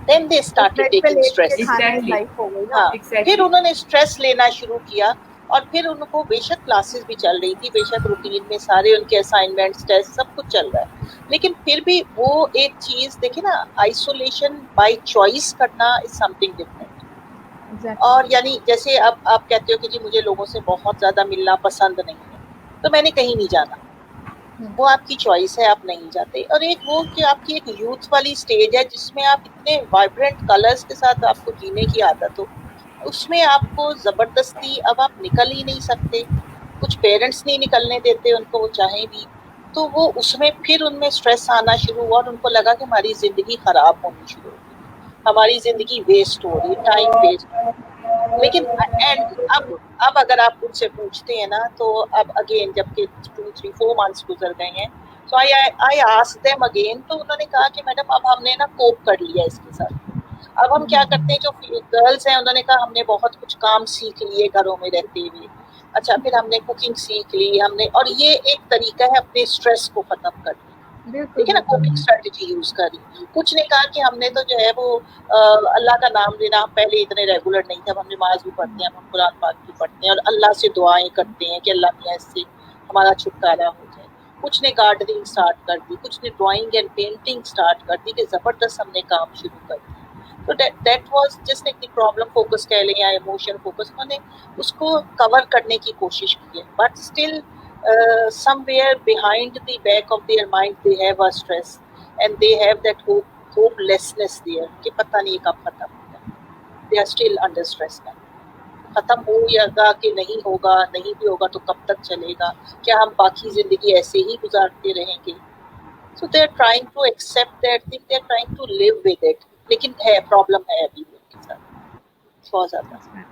Then they started taking stress. Exactly. हाँ, फिर उन्होंने स्ट्रेस लेना शुरू किया और फिर उनको बेशक क्लासेस भी चल रही थी, बेशक रूटीन में सारे उनके असाइनमेंट्स, टेस्ट सब कुछ चल रहा है, लेकिन फिर भी वो एक चीज देखिए ना, आइसोलेशन बाय चॉइस करना इज समथिंग डिफरेंट। और यानी जैसे अब आप कहते हो कि जी मुझे लोगों से बहुत ज्यादा मिलना पसंद नहीं है, तो मैंने कहीं नहीं जाना, वो आपकी चॉइस है, आप नहीं जाते। और एक वो कि आपकी एक यूथ वाली स्टेज है जिसमें आप इतने वाइब्रेंट कलर्स के साथ आपको जीने की आदत हो, उसमें आपको जबरदस्ती अब आप निकल ही नहीं सकते, कुछ पेरेंट्स नहीं निकलने देते उनको, वो चाहे भी, तो वो उसमें फिर उनमें स्ट्रेस आना शुरू हुआ और उनको लगा कि हमारी जिंदगी खराब होनी शुरू हो गई, हमारी जिंदगी वेस्ट हो रही, टाइम वेस्ट। लेकिन एंड अब अगर आप उनसे पूछते हैं ना, तो अब अगेन जबकि 2-3-4 मंथ्स गुजर गए हैं, तो आई आस्क्ड देम अगेन, तो उन्होंने कहा कि मैडम अब हमने ना कोप कर लिया इसके साथ। अब हम क्या करते हैं, जो गर्ल्स हैं उन्होंने कहा हमने बहुत कुछ काम सीख लिए घरों में रहते हुए, अच्छा फिर हमने कुकिंग सीख ली हमने, और ये एक तरीका है अपने स्ट्रेस को खत्म करने, ठीक है ना, कोपिंग स्ट्रेटजी यूज करी। कुछ ने कहा कि हमने तो जो है वो अल्लाह का नाम लेना, हम पहले इतने रेगुलर नहीं थे, अब हम नमाज भी पढ़ते हैं, हम कुरान पाक भी पढ़ते हैं और अल्लाह से दुआएं करते हैं कि अल्लाह मियां इससे हमारा छुटकारा हो जाए। कुछ ने गार्डनिंग स्टार्ट कर दी, कुछ ने ड्राइंग एंड पेंटिंग स्टार्ट कर दी, कि जबरदस्त हमने काम शुरू कर दिया। तो दैट वाज जस्ट एक प्रॉब्लम फोकस कह लें या इमोशन फोकस, उन्होंने उसको कवर करने की कोशिश की है, but still somewhere behind the back of their mind they have a stress and they have that hopelessness there कि पता नहीं कब खत्म होगा, they are still under stress now, खत्म होगा कि नहीं होगा, नहीं भी होगा तो कब तक चलेगा, क्या हम बाकी जिंदगी ऐसे ही गुजारते रहेंगे। so they are trying to accept that thing, they are trying to live with it, लेकिन है प्रॉब्लम है अभी उनके साथ बहुत ज्यादा।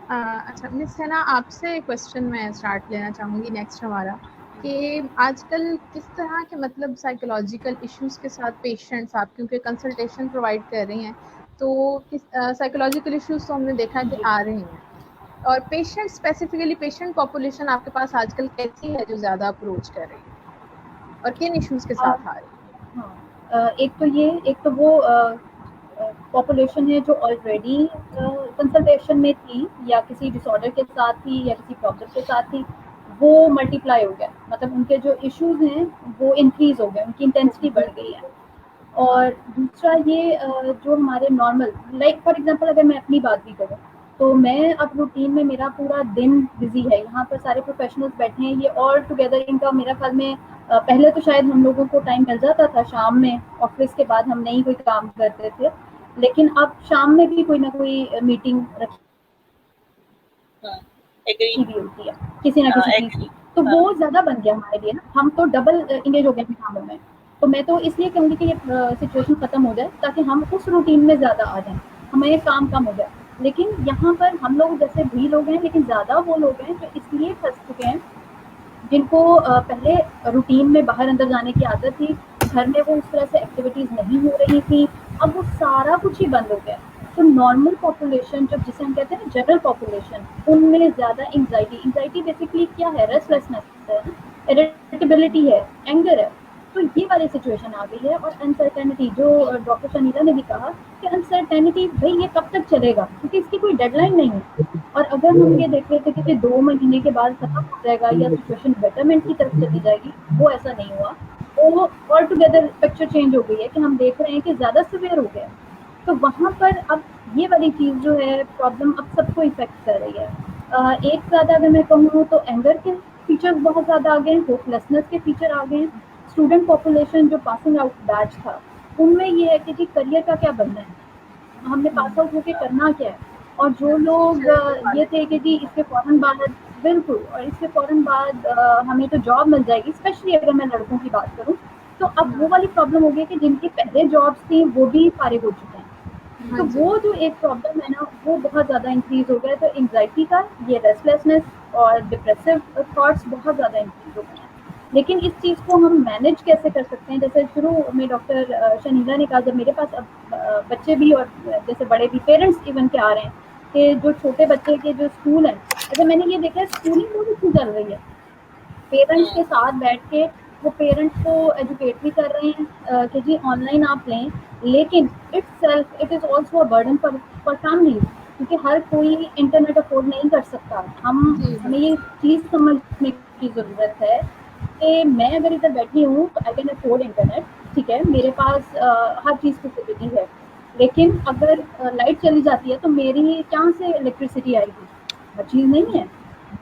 अच्छा मिस है ना, आपसे क्वेश्चन मैं स्टार्ट लेना चाहूँगी नेक्स्ट हमारा, कि आजकल किस तरह के मतलब साइकोलॉजिकल इश्यूज के साथ पेशेंट्स, आप क्योंकि कंसल्टेशन प्रोवाइड कर रही हैं, तो किस साइकोलॉजिकल इश्यूज तो हमने देखा कि आ रहे हैं, और पेशेंट स्पेसिफिकली पेशेंट पॉपुलेशन आपके पास आजकल कैसी है जो ज़्यादा अप्रोच कर रही है और किन इश्यूज के साथ आ रही है? एक तो वो पॉपुलेशन है जो ऑलरेडी कंसल्टेशन में थी या किसी डिसऑर्डर के साथ थी या किसी प्रॉब्लम के साथ थी, वो मल्टीप्लाई हो गया, मतलब उनके जो इश्यूज हैं वो इंक्रीज हो गए, उनकी इंटेंसिटी बढ़ गई है। और दूसरा ये जो हमारे नॉर्मल, लाइक फॉर एग्जांपल अगर मैं अपनी बात भी करूँ, तो मैं अब रूटीन में मेरा पूरा दिन बिजी है, यहाँ पर सारे प्रोफेशनल्स बैठे हैं, ये ऑल टुगेदर इनका मेरा ख्याल में पहले तो शायद हम लोगों को टाइम मिल जाता था शाम में, ऑफिस के बाद हम नहीं कोई काम करते थे, लेकिन अब शाम में भी कोई ना कोई मीटिंग रखी भी होती है किसी ना किसी चीज की, तो वो ज्यादा बन गया हमारे लिए ना, हम तो डबल इंगेज हो गए कामों में। तो मैं तो इसलिए कहूँगी कि ये सिचुएशन खत्म हो जाए ताकि हम उस रूटीन में ज्यादा आ जाएं, हमें काम कम हो जाए। लेकिन यहाँ पर हम लोग जैसे भी लोग हैं, लेकिन ज्यादा वो लोग हैं जो इसलिए फंस चुके हैं जिनको पहले रूटीन में बाहर अंदर जाने की आदत थी, घर में वो उस तरह से एक्टिविटीज नहीं हो रही थी, अब वो सारा कुछ ही बंद हो गया। तो नॉर्मल पॉपुलेशन जो जिसे हम कहते हैं ना जनरल पॉपुलेशन, उनमें ज़्यादा एंग्जाइटी बेसिकली क्या है, रेस्टलेसनेस है, इरिटेबिलिटी है, एंगर है, तो ये वाली सिचुएशन आ गई है। और अनसर्टेनिटी, जो डॉक्टर शनीला ने भी कहा कि अनसर्टेनिटी भाई ये कब तक चलेगा, क्योंकि इसकी कोई डेडलाइन नहीं है। और अगर हम ये देख लेते कि 2 महीने के बाद खत्म हो जाएगा या सिचुएशन बेटरमेंट की तरफ चली जाएगी, वो ऐसा नहीं हुआ, वो ऑल टुगेदर पिक्चर चेंज हो गई है कि हम देख रहे हैं कि ज़्यादा सिवियर हो गया। तो वहाँ पर अब ये वाली चीज़ जो है प्रॉब्लम अब सबको इफेक्ट कर रही है। एक ज़्यादा अगर मैं कहूँ तो एंगर के फीचर्स बहुत ज़्यादा आ गए, होपलेसनेस के फीचर आ गए। स्टूडेंट पॉपुलेशन जो पासिंग आउट बैच था, उनमें ये है कि जी करियर का क्या बनना है, हमने पास आउट होकर करना क्या है। और जो लोग ये थे कि जी इसके फ़ौरन बाद, बिल्कुल, और इसके फ़ौरन बाद हमें तो जॉब मिल जाएगी, स्पेशली अगर मैं लड़कों की बात करूँ, तो अब वो वाली प्रॉब्लम हो गई कि जिनकी पहले जॉब्स थी वो भी फारिग हो चुके हैं। तो वो जो एक प्रॉब्लम है ना, वो बहुत ज़्यादा इंक्रीज हो गया। तो एंग्जाइटी का ये रेस्टलेसनेस और डिप्रेसिव थॉट्स बहुत ज़्यादा इंक्रीज हो गए हैं। लेकिन इस चीज़ को हम मैनेज कैसे कर सकते हैं, जैसे शुरू में डॉक्टर शनीला ने कहा, जब मेरे पास अब बच्चे भी और जैसे बड़े भी पेरेंट्स इवन के आ रहे हैं, कि जो छोटे बच्चे के जो स्कूल हैं, जैसे मैंने ये देखा है स्कूलिंग बहुत अच्छी चल रही है, पेरेंट्स के साथ बैठ के वो पेरेंट्स को एजुकेट भी कर रहे हैं कि जी ऑनलाइन आप लें, लेकिन it is also a burden for families, क्योंकि हर कोई इंटरनेट अफोर्ड नहीं कर सकता। हमें ये चीज़ समझने की ज़रूरत है कि मैं अगर इधर बैठी हूँ तो आई कैन अफोर्ड इंटरनेट, ठीक है, मेरे पास हर चीज़ की फैसिलिटी है, लेकिन अगर लाइट चली जाती है तो मेरी कहाँ से इलेक्ट्रिसिटी आएगी? हर चीज़ नहीं है,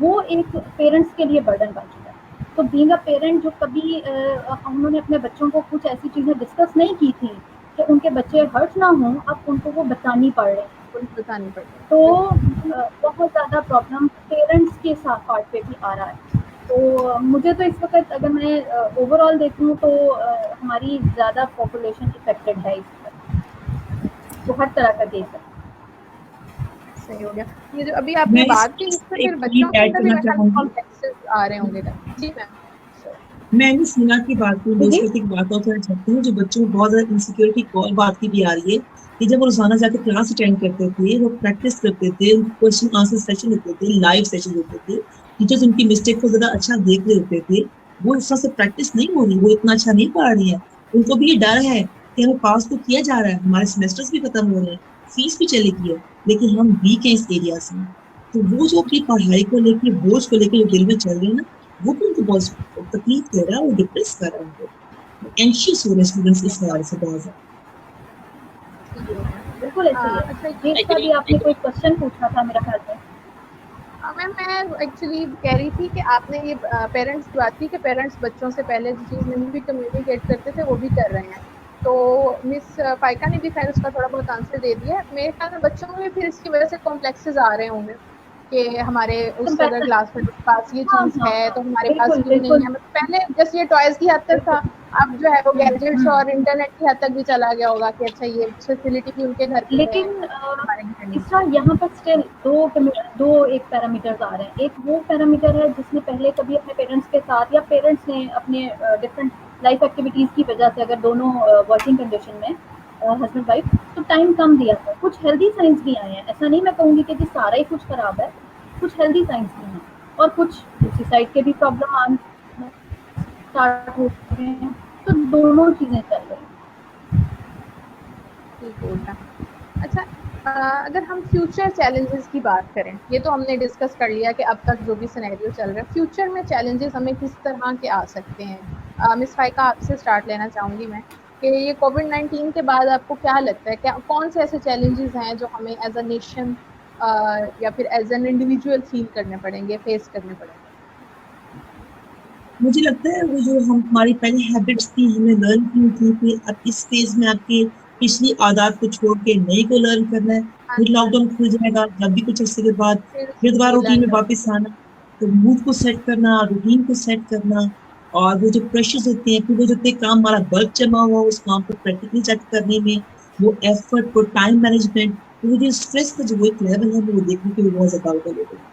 वो एक पेरेंट्स के लिए बर्डन बन चुका है। तो बीइंग अ पेरेंट जो कभी उन्होंने अपने बच्चों को कुछ ऐसी चीज़ें डिस्कस नहीं की थी कि उनके बच्चे हर्ट ना हों, अब उनको वो बतानी पड़ रही है, बतानी पड़ रही है। तो बहुत ज़्यादा प्रॉब्लम पेरेंट्स के साथ पार्ट पे भी आ रहा है। तो मुझे तो इस वक्त अगर मैं ओवरऑल देखूँ तो हमारी ज़्यादा पॉपुलेशन इफेक्टेड है इस पर, तो हर तरह का केस है। सही हो गया। ये जो अभी आपने बात की, इससे फिर बच्चों के अंदर भी कॉम्प्लेक्सेस आ रहे होंगे। जी मैम। मैंने सीना की बात की, की बात और करना चाहती हूँ, जो बच्चों में बहुत ज्यादा इनसिक्योरिटी कॉल बात की भी आ रही है कि जब वो रोजाना जाकर क्लास अटेंड करते थे, वो प्रैक्टिस करते थे, क्वेश्चन आंसर सेशन होते थे, लाइव सेशन होते थे, टीचर्स उनकी मिस्टेक को ज्यादा अच्छा देख रहे होते थे, वो इस तरह से प्रैक्टिस नहीं हो रही, वो इतना अच्छा नहीं पढ़ रही है। उनको भी ये डर है कि हमें पास तो किया जा रहा है, हमारे सेमेस्टर्स भी खत्म हो रहे हैं, फीस भी चली गई है, लेकिन हम वीक हैं इस एरिया से। तो वो जो अपनी पढ़ाई को लेके, बोझ को लेके जो दिल में चल रहे हैं ना, वो भी उनको बहुत तकलीफ दे रहा है और डिप्रेस कर रहा है उनको, एंशियस हो रहे स्टूडेंट्स इस हवाले से बहुत ज्यादा। बिल्कुल ऐसे ही है। ये भी आपने कोई क्वेश्चन पूछा था मेरा ख्याल से। मैम मैं एक्चुअली कह रही थी कि आपने ये पेरेंट्स की बात की कि पेरेंट्स बच्चों से पहले जो चीज़ नहीं भी कम्युनिकेट करते थे वो भी कर रहे हैं, तो मिस फाइका ने भी खैर उसका थोड़ा बहुत आंसर दे दिया है। मेरे ख्याल में बच्चों में भी फिर इसकी वजह से कॉम्प्लेक्सेस आ रहे होंगे कि हमारे उस अगर क्लासमेट के पास ये चीज़ है तो हमारे पास क्यों नहीं है। पहले जस्ट ये टॉयज की हद तक था, अब जो है वो गैजेट्स और इंटरनेट की हद तक भी चला गया होगा कि अच्छा ये फैसिलिटी भी उनके घर पे लेकिन इसका यहाँ पर स्टिल दो एक पैरामीटर्स आ रहे हैं। एक वो पैरामीटर है जिसने पहले कभी अपने पेरेंट्स के साथ या पेरेंट्स ने अपने डिफरेंट लाइफ एक्टिविटीज़ की वजह से, अगर दोनों वर्किंग कंडीशन में हस्बैंड वाइफ, तो टाइम कम दिया था। कुछ हेल्दी साइंस भी आए हैं, ऐसा नहीं मैं कहूँगी कि सारा ही कुछ खराब है, कुछ हेल्दी साइंस भी हैं और कुछ सुसाइड के भी प्रॉब्लम आने स्टार्ट हो चुके हैं, तो दोनों चीज़ें चल रही हैं। अच्छा, अगर हम फ्यूचर चैलेंजेस की बात करें, ये तो हमने डिस्कस कर लिया कि अब तक जो भी सिनेरियो चल रहा है, फ्यूचर में चैलेंजेस हमें किस तरह के आ सकते हैं। मिस फाइका आपसे स्टार्ट लेना चाहूँगी मैं कि ये कोविड-19 के बाद आपको क्या लगता है, क्या कौन से ऐसे चैलेंजेस हैं जो हमें एज अ नेशन या फिर एज एन इंडिविजुअल फील करने पड़ेंगे, फेस करने पड़ेंगे? मुझे लगता है वो जो हमारी पहली हैबिट्स थी, हमने लर्न की थी कि अब इस फेज में आपकी पिछली आदत को छोड़ के नई को लर्न करना है। फिर लॉकडाउन खुल जाएगा, जब भी कुछ अर्से के बाद फिर दोबारा रूटीन में वापस आना, तो मूड को सेट करना, रूटीन को सेट करना, और वो जो प्रेशर्स होते हैं, फिर वो जो काम हमारा बल्क जमा हुआ उस काम को प्रैक्टिकली चेक करने में, वो एफर्ट, वो टाइम मैनेजमेंट, वो जो स्ट्रेस का जो एक लेवल है वो देखने के लिए बहुत ज्यादा अवेलेबल है।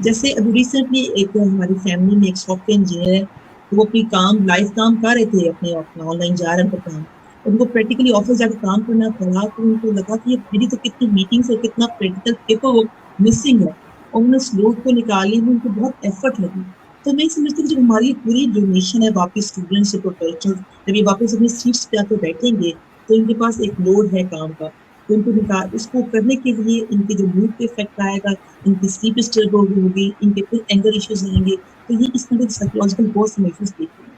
जैसे अभी रिसेंटली एक हमारी फैमिली में एक सॉफ्टवेयर इंजीनियर है, तो वो अपनी लाइफ काम कर रहे थे, अपने ऑनलाइन जा रहे थे काम, उनको प्रैक्टिकली ऑफिस जाकर काम करना पड़ा, तो उनको लगा कि मेरी तो कितनी मीटिंग्स और कितना प्रैक्टिकल पेपर वर्क मिसिंग है, और उन्होंने स्लोट को निकालने में उनको बहुत एफर्ट लगी। तो मैं समझती हूँ जब हमारी पूरी जनरेशन है वापस स्टूडेंट्स से प्रोफेशनल, जब ये वापस अपनी सीट्स पे आकर बैठेंगे तो इनके पास एक लोड है काम का, तो उनको इसको करने के लिए इनके जो मूड पे इफेक्ट आएगा, इनकी स्लीप डिस्टर्ब होगी, इनके कुछ एंगर इश्यूज आएंगे, तो ये इस तरह के साइकोलॉजिकल बहुत से इश्यूज देखेंगे।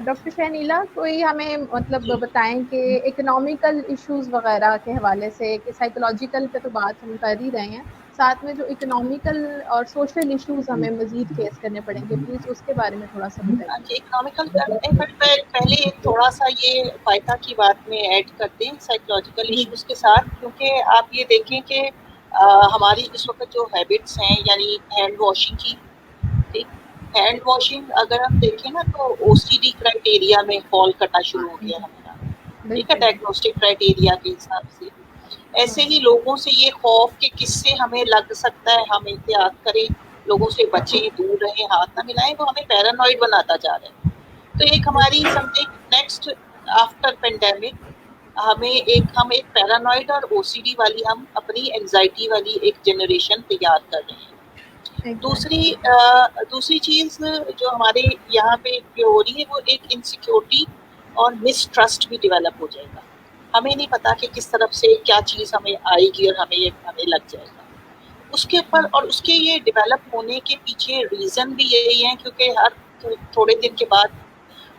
डॉक्टर शहनीला, कोई हमें मतलब बताएं कि इकोनॉमिकल इश्यूज वगैरह के हवाले से, कि साइकोलॉजिकल पे तो बात हम कर ही रहे हैं, साथ में जो इकोनॉमिकल और सोशल इश्यूज हमें मजीद फेस करने पड़ेंगे, प्लीज उसके बारे में थोड़ा सा बताइए। इकोनॉमिकल पहले एक थोड़ा सा ये फायदा की बात में ऐड करते हैं साइकोलॉजिकल इश्यूज के साथ, क्योंकि आप ये देखें कि हमारी इस वक्त जो हैबिट्स हैं, यानी हैंड वॉशिंग की, ठीक, हैंड वॉशिंग अगर हम देखें ना तो ओसीडी क्राइटेरिया में फॉल करना शुरू हो गया हमारा, ठीक है, डायग्नोस्टिक क्राइटेरिया के हिसाब से। ऐसे ही लोगों से ये खौफ कि किससे हमें लग सकता है, हम एहतियात करें, लोगों से बचें, दूर रहें, हाथ ना मिलाएं, वो हमें पैरानॉइड बनाता जा रहा है। तो एक हमारी समथिंग नेक्स्ट आफ्टर पेंडेमिक हम एक पैरानॉइड और ओसीडी वाली, हम अपनी एंजाइटी वाली एक जनरेशन तैयार कर रहे हैं। दूसरी चीज जो हमारे यहाँ पे हो रही है वो एक इनसिक्योरिटी और मिसट्रस्ट भी डेवलप हो जाएगा। हमें नहीं पता कि किस तरफ से क्या चीज़ हमें आएगी और हमें लग जाएगा उसके ऊपर। और उसके ये डेवलप होने के पीछे रीज़न भी यही है क्योंकि हर थोड़े दिन के बाद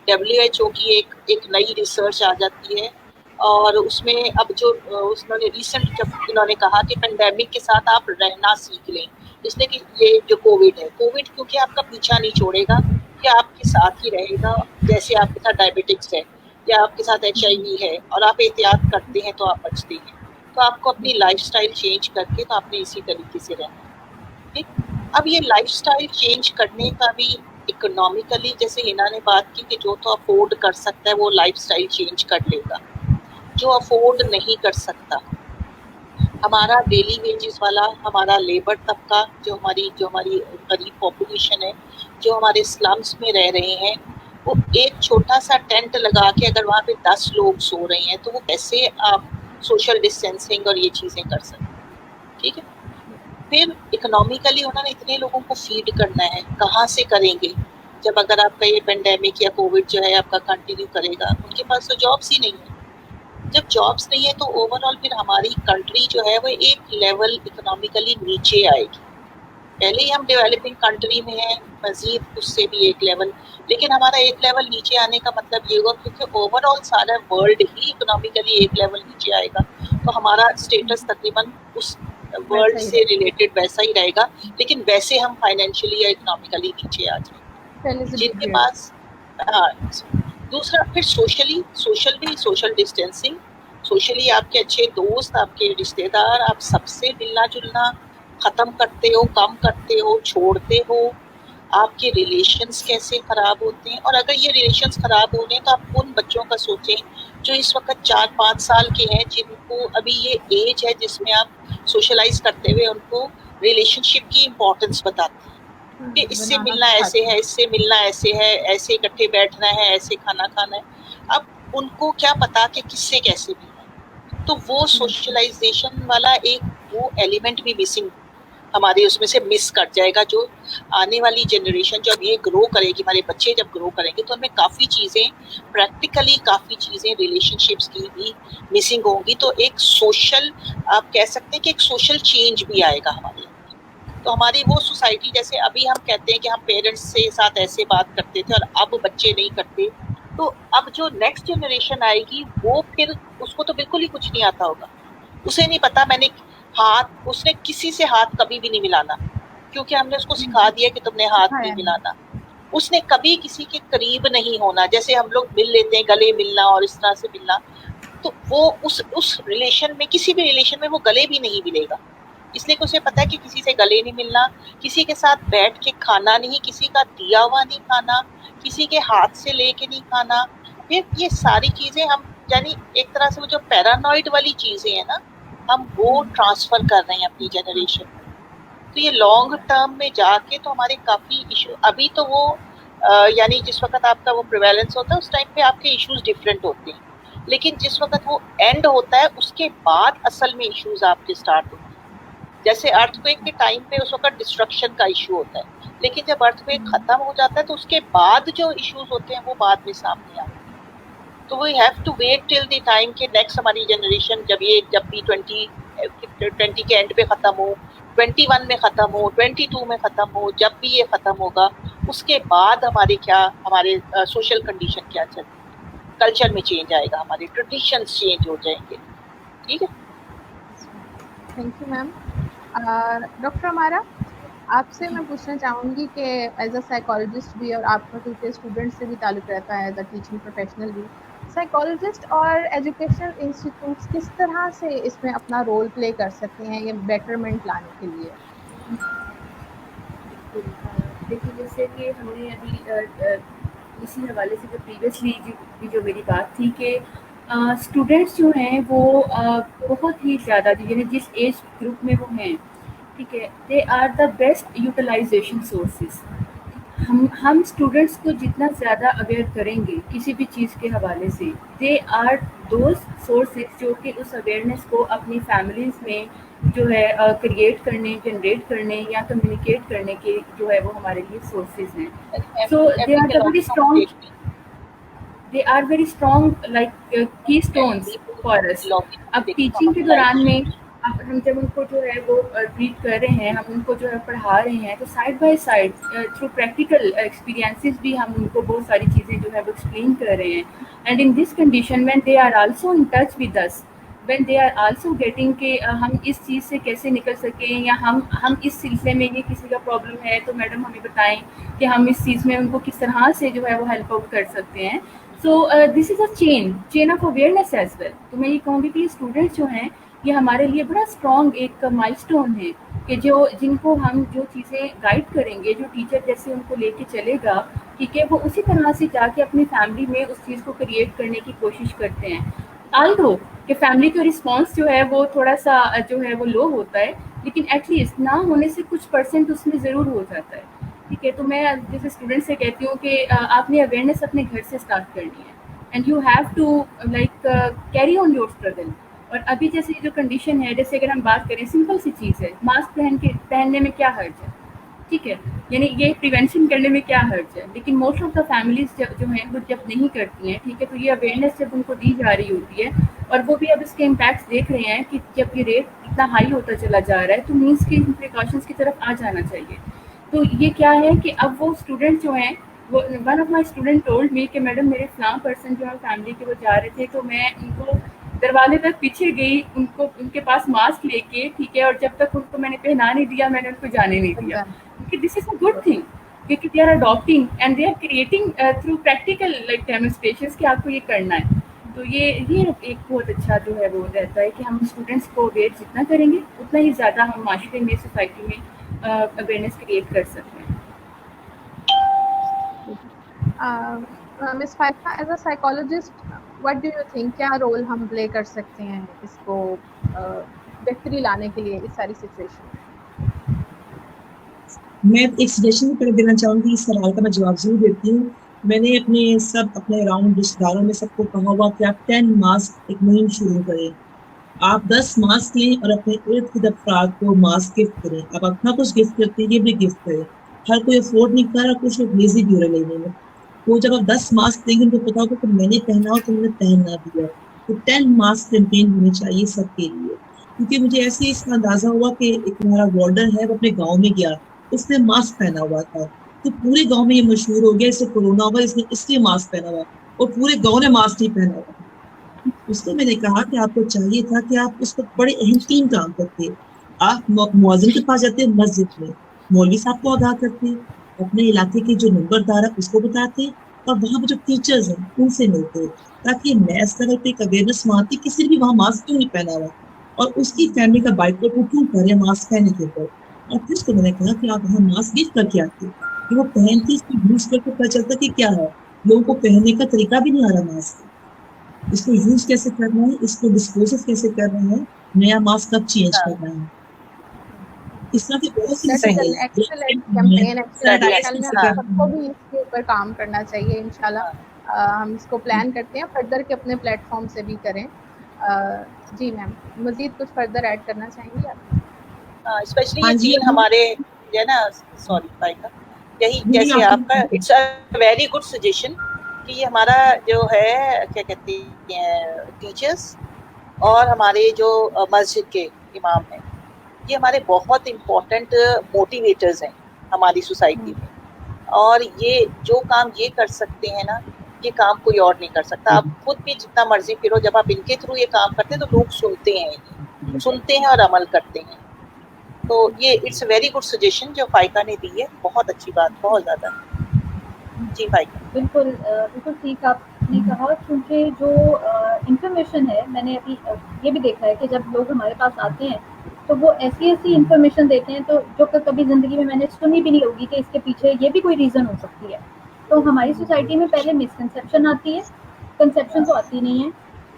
WHO की एक नई रिसर्च आ जाती है और उसमें अब जो उन्होंने रिसेंट जब इन्होंने कहा कि पेंडेमिक के साथ आप रहना सीख लें, इसलिए कि ये जो कोविड क्योंकि आपका पीछा नहीं छोड़ेगा, ये आपके साथ ही रहेगा। जैसे आपके साथ डायबिटिक्स है या आपके साथ HIV है और आप एहतियात करते हैं तो आप बचते हैं, तो आपको अपनी लाइफस्टाइल चेंज करके तो आपने इसी तरीके से रहना है। ठीक, अब ये लाइफस्टाइल चेंज करने का भी इकोनॉमिकली, जैसे हिना ने बात की कि जो तो अफोर्ड कर सकता है वो लाइफस्टाइल चेंज कर लेगा, जो अफोर्ड नहीं कर सकता, हमारा डेली वेजेस वाला, हमारा लेबर तबका, जो हमारी गरीब पॉपुलेशन है, जो हमारे स्लम्स में रह रहे हैं, वो एक छोटा सा टेंट लगा के अगर वहाँ पे 10 लोग सो रहे हैं तो वो कैसे आप सोशल डिस्टेंसिंग और ये चीज़ें कर सकते हैं। ठीक है, फिर इकोनॉमिकली उन्होंने इतने लोगों को फीड करना है, कहाँ से करेंगे जब अगर आपका ये पेंडेमिक या कोविड जो है आपका कंटिन्यू करेगा, उनके पास तो जॉब्स ही नहीं है। जब जॉब्स नहीं है तो ओवरऑल फिर हमारी कंट्री जो है वो एक लेवल इकोनॉमिकली नीचे आएगी। पहले ही हम डेवलपिंग कंट्री में हैं, मजीद उससे भी एक लेवल, लेकिन हमारा एक लेवल नीचे आने का मतलब ये होगा क्योंकि ओवरऑल सारा वर्ल्ड ही इकोनॉमिकली एक लेवल नीचे आएगा, तो हमारा स्टेटस तकरीबन उस वर्ल्ड से रिलेटेड वैसा ही रहेगा, लेकिन वैसे हम फाइनेंशियली या इकोनॉमिकली नीचे आ जाएंगे। जिनके पास दूसरा फिर सोशल डिस्टेंसिंग, सोशली आपके अच्छे दोस्त, आपके रिश्तेदार, आप सबसे मिलना जुलना खत्म करते हो, कम करते हो, छोड़ते हो, आपके रिलेशंस कैसे खराब होते हैं। और अगर ये रिलेशंस खराब हो रहे हैं तो आप उन बच्चों का सोचें जो इस वक्त 4-5 साल के हैं, जिनको अभी ये एज है जिसमें आप सोशलाइज करते हुए उनको रिलेशनशिप की इम्पोर्टेंस बताते हैं कि इससे मिलना ऐसे है, इससे मिलना ऐसे है, ऐसे इकट्ठे बैठना है, ऐसे खाना खाना है। अब उनको क्या पता कि किससे कैसे मिलना है, तो वो सोशलाइजेशन वाला एक वो एलिमेंट भी मिसिंग हमारे उसमें से मिस कर जाएगा। जो आने वाली जनरेशन जब ये ग्रो करेगी, हमारे बच्चे जब ग्रो करेंगे तो उनमें काफ़ी चीज़ें प्रैक्टिकली, काफ़ी चीज़ें रिलेशनशिप्स की भी मिसिंग होंगी। तो एक सोशल, आप कह सकते हैं कि एक सोशल चेंज भी आएगा हमारे। तो हमारी वो सोसाइटी, जैसे अभी हम कहते हैं कि हम पेरेंट्स से साथ ऐसे बात करते थे और अब बच्चे नहीं करते, तो अब जो नेक्स्ट जनरेशन आएगी वो फिर उसको तो बिल्कुल ही कुछ नहीं आता होगा। उसे नहीं पता उसने किसी से हाथ कभी भी नहीं मिलाना, क्योंकि हमने उसको सिखा दिया कि तुमने हाथ नहीं मिलाना। उसने कभी किसी के करीब नहीं होना, जैसे हम लोग मिल लेते हैं, गले मिलना और इस तरह से मिलना, तो वो उस रिलेशन में, किसी भी रिलेशन में वो गले भी नहीं मिलेगा, इसलिए कि उसे पता है कि किसी से गले नहीं मिलना, किसी के साथ बैठ के खाना नहीं, किसी का दिया हुआ नहीं खाना, किसी के हाथ से लेके नहीं खाना। फिर ये सारी चीज़ें हम, यानी एक तरह से वो जो पैरानॉइड वाली चीज़ें हैं ना, हम वो ट्रांसफ़र कर रहे हैं अपनी जनरेशन में। तो ये लॉन्ग टर्म में जाके तो हमारे काफ़ी इशू, अभी तो वो यानी जिस वक्त आपका वो प्रिवेलेंस होता है उस टाइम पे आपके इश्यूज डिफरेंट होते हैं, लेकिन जिस वक्त वो एंड होता है उसके बाद असल में इश्यूज आपके स्टार्ट होते हैं। जैसे अर्थक्वेक के टाइम पे उस वक्त डिस्ट्रक्शन का इशू होता है, लेकिन जब अर्थक्वेक खत्म हो जाता है तो उसके बाद जो इश्यूज होते हैं वो बाद में सामने आते हैं। तो we have to wait till the time के नेक्स्ट हमारी जनरेशन जब भी 20 के एंड पे ख़त्म हो, 21 में ख़त्म हो, 22 में ख़त्म हो, जब भी ये ख़त्म होगा उसके बाद हमारे सोशल कंडीशन क्या चलेगी, कल्चर में चेंज आएगा, हमारे ट्रेडिशंस चेंज हो जाएंगे। ठीक है, थैंक यू मैम। डॉक्टर हमारा, आपसे मैं पूछना चाहूँगी कि एज अ साइकोलॉजिस्ट भी, और आपका क्योंकि स्टूडेंट से भी ताल्लुक़ रहता है, एज अ टीचिंग प्रोफेशनल भी, साइकोलॉजिस्ट और एजुकेशनल इंस्टीट्यूट्स किस तरह से इसमें अपना रोल प्ले कर सकते हैं ये बेटरमेंट लाने के लिए? देखिए, जैसे कि हमने अभी इसी हवाले से जो प्रीवियसली जो मेरी बात थी कि स्टूडेंट्स जो हैं वो बहुत ही ज़्यादा, यानी जिस एज ग्रुप में वो हैं, ठीक है, they are the best utilization sources. हम स्टूडेंट्स को जितना ज़्यादा अवेयर करेंगे किसी भी चीज़ के हवाले से, दे आर दोज सोर्सेज जो कि उस अवेयरनेस को अपनी फैमिलीज़ में जो है क्रिएट करने, जनरेट करने या कम्युनिकेट करने के जो है वो हमारे लिए सोर्सेज हैं। So they are very strong, like keystones for us. अब टीचिंग के दौरान में हम जब उनको जो है वो ट्रीट कर रहे हैं, हम उनको जो है पढ़ा रहे हैं, तो side by side through practical experiences भी हम उनको बहुत सारी चीज़ें जो है वो एक्सप्लेन कर रहे हैं। And in this condition when they are also in touch with us, when they are also getting के हम इस चीज़ से कैसे निकल सकें, या हम इस सिलसिले में ये किसी का प्रॉब्लम है तो मैडम हमें बताएं कि हम इस चीज़ में उनको किस तरह से जो है वो हेल्प आउट कर सकते हैं। So this is a chain of awareness as well. तो मैं ये कहूँगी कि स्टूडेंट्स जो हैं ये हमारे लिए बड़ा स्ट्रॉन्ग एक माइलस्टोन है कि जिनको हम जो चीज़ें गाइड करेंगे, जो टीचर जैसे उनको लेके चलेगा, ठीक है, वो उसी तरह से जाके अपनी फैमिली में उस चीज़ को क्रिएट करने की कोशिश करते हैं। आल्दो कि फैमिली का रिस्पॉन्स जो है वो थोड़ा सा जो है वो लो होता है, लेकिन एटलीस्ट ना होने से कुछ % उसमें ज़रूर हो जाता है, ठीक है। तो मैं जैसे स्टूडेंट से कहती हूँ कि आपने अवेयरनेस अपने घर से स्टार्ट करनी है, and you have to like carry on your struggle. और अभी जैसे जो कंडीशन है, जैसे अगर हम बात करें, सिंपल सी चीज़ है, मास्क पहनने में क्या हर्ज है, ठीक है, यानी ये प्रिवेंशन करने में क्या हर्ज है। लेकिन मोस्ट ऑफ द फैमिलीज जो हैं वो जब नहीं करती हैं, ठीक है, तो ये अवेयरनेस जब उनको दी जा रही होती है, और वो भी अब इसके इम्पैक्ट्स देख रहे हैं कि जब ये रेट इतना हाई होता चला जा रहा है, तो मीन्स की प्रिकॉशंस की तरफ आ जाना चाहिए। तो ये क्या है कि अब वो स्टूडेंट जो हैं, वो one of my student told me कि मैडम मेरे फलां पर्सन जो है फैमिली के वो जा रहे थे, तो मैं उनको दरवाजे तक पीछे गई, उनको उनके पास मास्क लेके, ठीक है, और जब तक उनको मैंने पहना नहीं दिया, मैंने उनको जाने नहीं दिया, क्योंकि this is a good thing, क्योंकि they are adopting and they are creating through practical like demonstrations कि आपको ये करना है। तो ये एक बहुत अच्छा जो है वो रहता है कि हम स्टूडेंट्स को अवेयर जितना करेंगे उतना ही ज़्यादा हम माशरे में, सोसाइटी में अवेयरनेस क्रिएट कर सकते हैं। Miss Faika, as a psychologist what do you think, क्या रोल हम प्ले कर सकते हैं इसको बेहतरी लाने के लिए इस सारी सिचुएशन में? मैं एक सजेशन कर देना चाहूँगी, इस सवाल का मैं जवाब जरूर देती हूँ। मैंने अपने अराउंड रिश्तेदारों में सबको कहा हुआ कि आप 10 मास्क एक मुहिम शुरू करें। आप 10 मास्क लें और अपने इर्द गिर्द अफराद को मास्क गिफ्ट करें। आप अपना कुछ गिफ्ट करते हैं, ये भी गिफ्ट करें। हर कोई अफोर्ड नहीं कर रहा, कुछ लोग लेजी भी हो रहे लेने में। तो जब आप 10 मास्क देंगे, उनको पता होगा कि मैंने पहना हो तो मैंने पहनना दिया। तो 10 मास्क कैंपेन होनी चाहिए सबके लिए, क्योंकि मुझे ऐसे ही इसका अंदाजा हुआ कि एक हमारा वार्डन है, वो अपने गाँव में गया, उसने मास्क पहना हुआ था, तो पूरे गाँव में ये मशहूर हो गया इससे कोरोना हुआ, इसने इसलिए मास्क पहना हुआ, और पूरे गाँव ने मास्क नहीं पहना हुआ। उसको मैंने कहा कि आपको चाहिए था कि आप उस पर बड़े अहम 3 काम करते। आप मुअज्जिन के पास जाते मस्जिद में, मौलवी साहब को आगाह करते, अपने इलाके के जो नंबरदार है उसको बताते, और वहाँ पे जो टीचर्स हैं उनसे मिलते, ताकि मैथ्स का एक अवेयरनेस मारती किसी भी वहाँ मास्क क्यों नहीं पहना हुआ, और उसकी फैमिली का बाइकआउट वो क्यों करे मास्क पहनने के ऊपर। और फिर उसको मैंने कहा कि आप वहाँ मास्क गिफ्ट करके आते, कि वो पहनती, इसको यूज करके पता चलता कि क्या है, लोगों को पहनने का तरीका भी नहीं आ रहा मास्क, इसको यूज कैसे करना है, इसको डिस्पोज कैसे करना है, नया मास्क कब चेंज करना है। इस तरह के बहुत सी एक्सीलेंट कैंपेन, सबको भी इसके ऊपर काम करना चाहिए। इंशाल्लाह हम इसको प्लान करते हैं फर्दर के अपने प्लेटफॉर्म से भी करें। जी मैम, मजीद कुछ फर्दर ऐड करना चाहेंगी आप? स्पेशली ये 3 हमारे है ना, सॉरी फाइका, यही जैसे आपका, it's a very good suggestion कि ये हमारा जो है क्या कहते हैं टीचर्स और हमारे जो मस्जिद के इमाम हैं, ये हमारे बहुत इम्पोर्टेंट मोटिवेटर्स हैं हमारी सोसाइटी में, और ये जो काम ये कर सकते हैं ना, ये काम कोई और नहीं कर सकता। आप खुद भी जितना मर्जी फिरो, जब आप इनके थ्रू ये काम करते हैं तो लोग सुनते हैं और अमल करते हैं। तो ये it's a very good suggestion जो फाइका ने दी है, बहुत अच्छी बात, बहुत ज़्यादा। जी फाइका, बिल्कुल ठीक आपने कहा, क्योंकि जो इंफॉर्मेशन है, मैंने अभी ये भी देखा है कि जब लोग हमारे पास आते हैं तो वो ऐसी इंफॉर्मेशन देते हैं तो जो कभी ज़िंदगी में मैंने सुनी भी नहीं होगी कि इसके पीछे ये भी कोई रीज़न हो सकती है। तो हमारी सोसाइटी में पहले मिसकंसेप्शन आती है, कंसेप्शन तो आती नहीं है,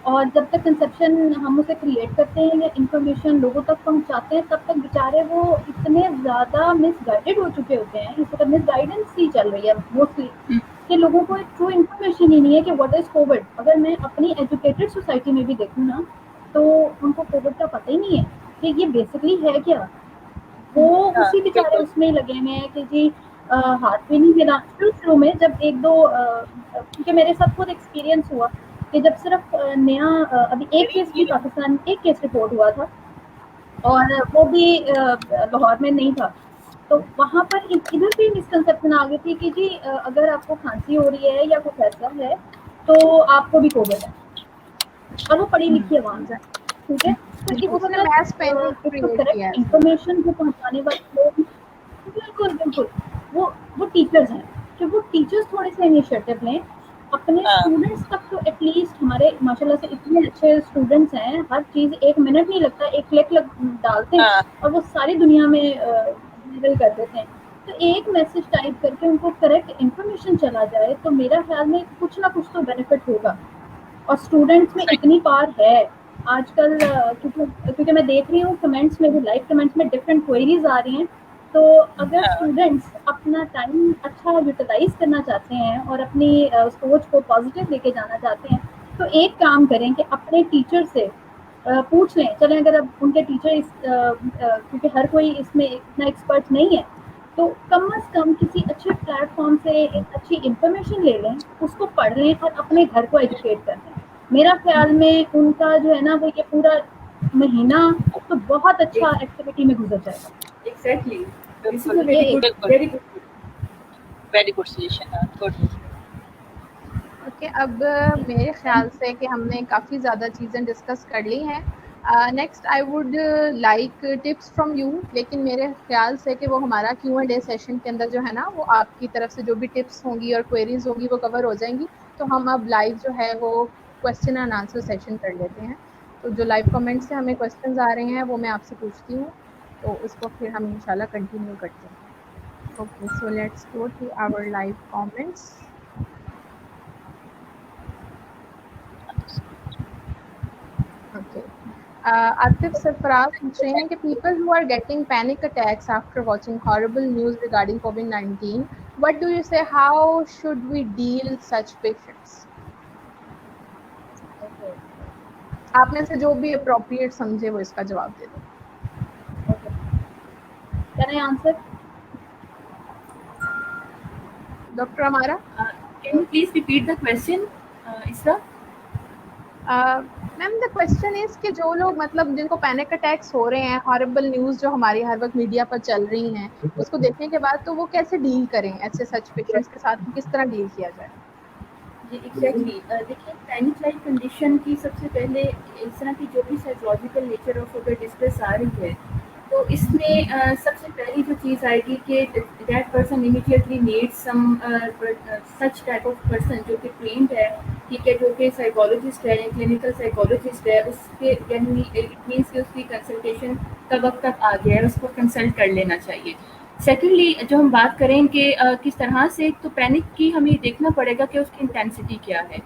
और जब तक कंसेप्शन हम उसे क्रिएट करते हैं या इन्फॉर्मेशन लोगों तक पहुंचाते हैं, तब तक बेचारे वो इतने ज़्यादा मिसगाइडेड हो चुके होते हैं, इस वक्त मिसगाइडेंस ही चल रही है मोस्टली, कि लोगों को एक ट्रू इन्फॉर्मेशन ही नहीं है कि व्हाट इज़ कोविड। अगर मैं अपनी एजुकेटेड सोसाइटी में भी देखूँ ना, तो उनको कोविड का पता ही नहीं है कि ये बेसिकली है क्या। वो उसी बेचारे उसमें लगे हुए हैं कि जी हाथ भी नहीं मिला। शुरू में जब 1-2, क्योंकि मेरे साथ खुद एक्सपीरियंस हुआ कि जब सिर्फ नया अभी एक केस भी पाकिस्तान, एक केस रिपोर्ट हुआ था और वो भी लाहौर में नहीं था, तो वहाँ पर इधर भी मिसकंसेप्शन आ गई थी कि जी अगर आपको खांसी हो रही है या कुछ ऐसा है तो आपको भी कोविड है, और वो पढ़ी लिखी आवाम है, ठीक है। तो इस वक्त करेक्ट इंफॉर्मेशन जो पहुँचाने वाले लोग, बिल्कुल बिल्कुल वो टीचर्स हैं, कि वो टीचर्स थोड़े से इनिशिएटिव लें अपने स्टूडेंट्स तक। तो एटलीस्ट हमारे माशाल्लाह से इतने अच्छे स्टूडेंट्स हैं, हर चीज़ 1 मिनट नहीं लगता, एक क्लिक डालते हैं और वो सारी दुनिया में वायरल कर देते हैं। तो एक मैसेज टाइप करके उनको करेक्ट इन्फॉर्मेशन चला जाए तो मेरा ख्याल में कुछ ना कुछ तो बेनिफिट होगा। और स्टूडेंट्स में इतनी पावर है आजकल, क्योंकि मैं देख रही हूँ कमेंट्स में भी, लाइव कमेंट्स में डिफरेंट क्वेरीज आ रही हैं। तो अगर स्टूडेंट्स अपना टाइम अच्छा यूटिलाइज करना चाहते हैं और अपनी सोच को पॉजिटिव लेके जाना चाहते हैं, तो एक काम करें कि अपने टीचर से पूछ लें। चलें अगर अब उनके टीचर क्योंकि हर कोई इसमें इतना एक्सपर्ट नहीं है, तो कम से कम किसी अच्छे प्लेटफॉर्म से एक अच्छी इंफॉर्मेशन ले लें, उसको पढ़ लें और अपने घर को एजुकेट कर लें। मेरा ख्याल में उनका जो है ना वो ये पूरा महीना तो बहुत अच्छा एक्टिविटी में गुजर जाएगा। Exactly, this is a very good suggestion. Good. Okay, अब मेरे ख्याल से कि हमने काफ़ी ज़्यादा चीज़ें डिस्कस कर ली हैं। Next I would like tips from you, लेकिन मेरे ख्याल से कि वो हमारा Q&A सेशन के अंदर जो है ना, वो आपकी तरफ से जो भी टिप्स होंगी और क्वेरीज होंगी वो कवर हो जाएंगी। तो हम अब लाइव जो है वो क्वेश्चन एंड आंसर सेशन कर लेते हैं। तो जो लाइव कमेंट से हमें क्वेश्चंस आ रहे हैं वो मैं आपसे पूछती हूँ, तो उसको फिर हम इंशाल्लाह कंटिन्यू करते हैं। Okay, so let's go to our live comments. Okay. Atif Sarfaraz saying that people who are getting panic attacks after watching horrible news regarding COVID-19, what do you say? How should we deal such patients? आप में से जो भी appropriate समझे वो इसका जवाब दे दो। Can I answer? Dr. Amara? Can you please repeat the question, Isra? Ma'am the question is कि जो लोग मतलब जिनको पैनिक अटैक्स हो रहे हैं, हॉरिबल न्यूज़ जो हमारी हर वक्त मीडिया पर चल रही हैं, उसको देखने के बाद तो वो कैसे डील करें ऐसे सच पेशेंट्स के साथ, किस तरह डील किया जाए? जी एग्जैक्टली, देखिए पैनिक लाइक कंडीशन की सबसे पहले इस तरह की जो भी साइकोलॉजिकल नेचर ऑफ अगर डिस्ट्रेस आ रही है तो इसमें सबसे पहली जो चीज़ आएगी कि that person immediately needs some such type of person जो कि ट्रेंड है, ठीक है, जो कि साइकोलॉजिस्ट है, क्लिनिकल साइकोलॉजिस्ट है, उसके यानी इट मीन्स कि उसकी कंसल्टेशन का वक्त तक आ गया है, उसको कंसल्ट कर लेना चाहिए। सेकेंडली जो हम बात करें कि किस तरह से, तो पैनिक की हमें देखना पड़ेगा कि उसकी इंटेंसिटी क्या है,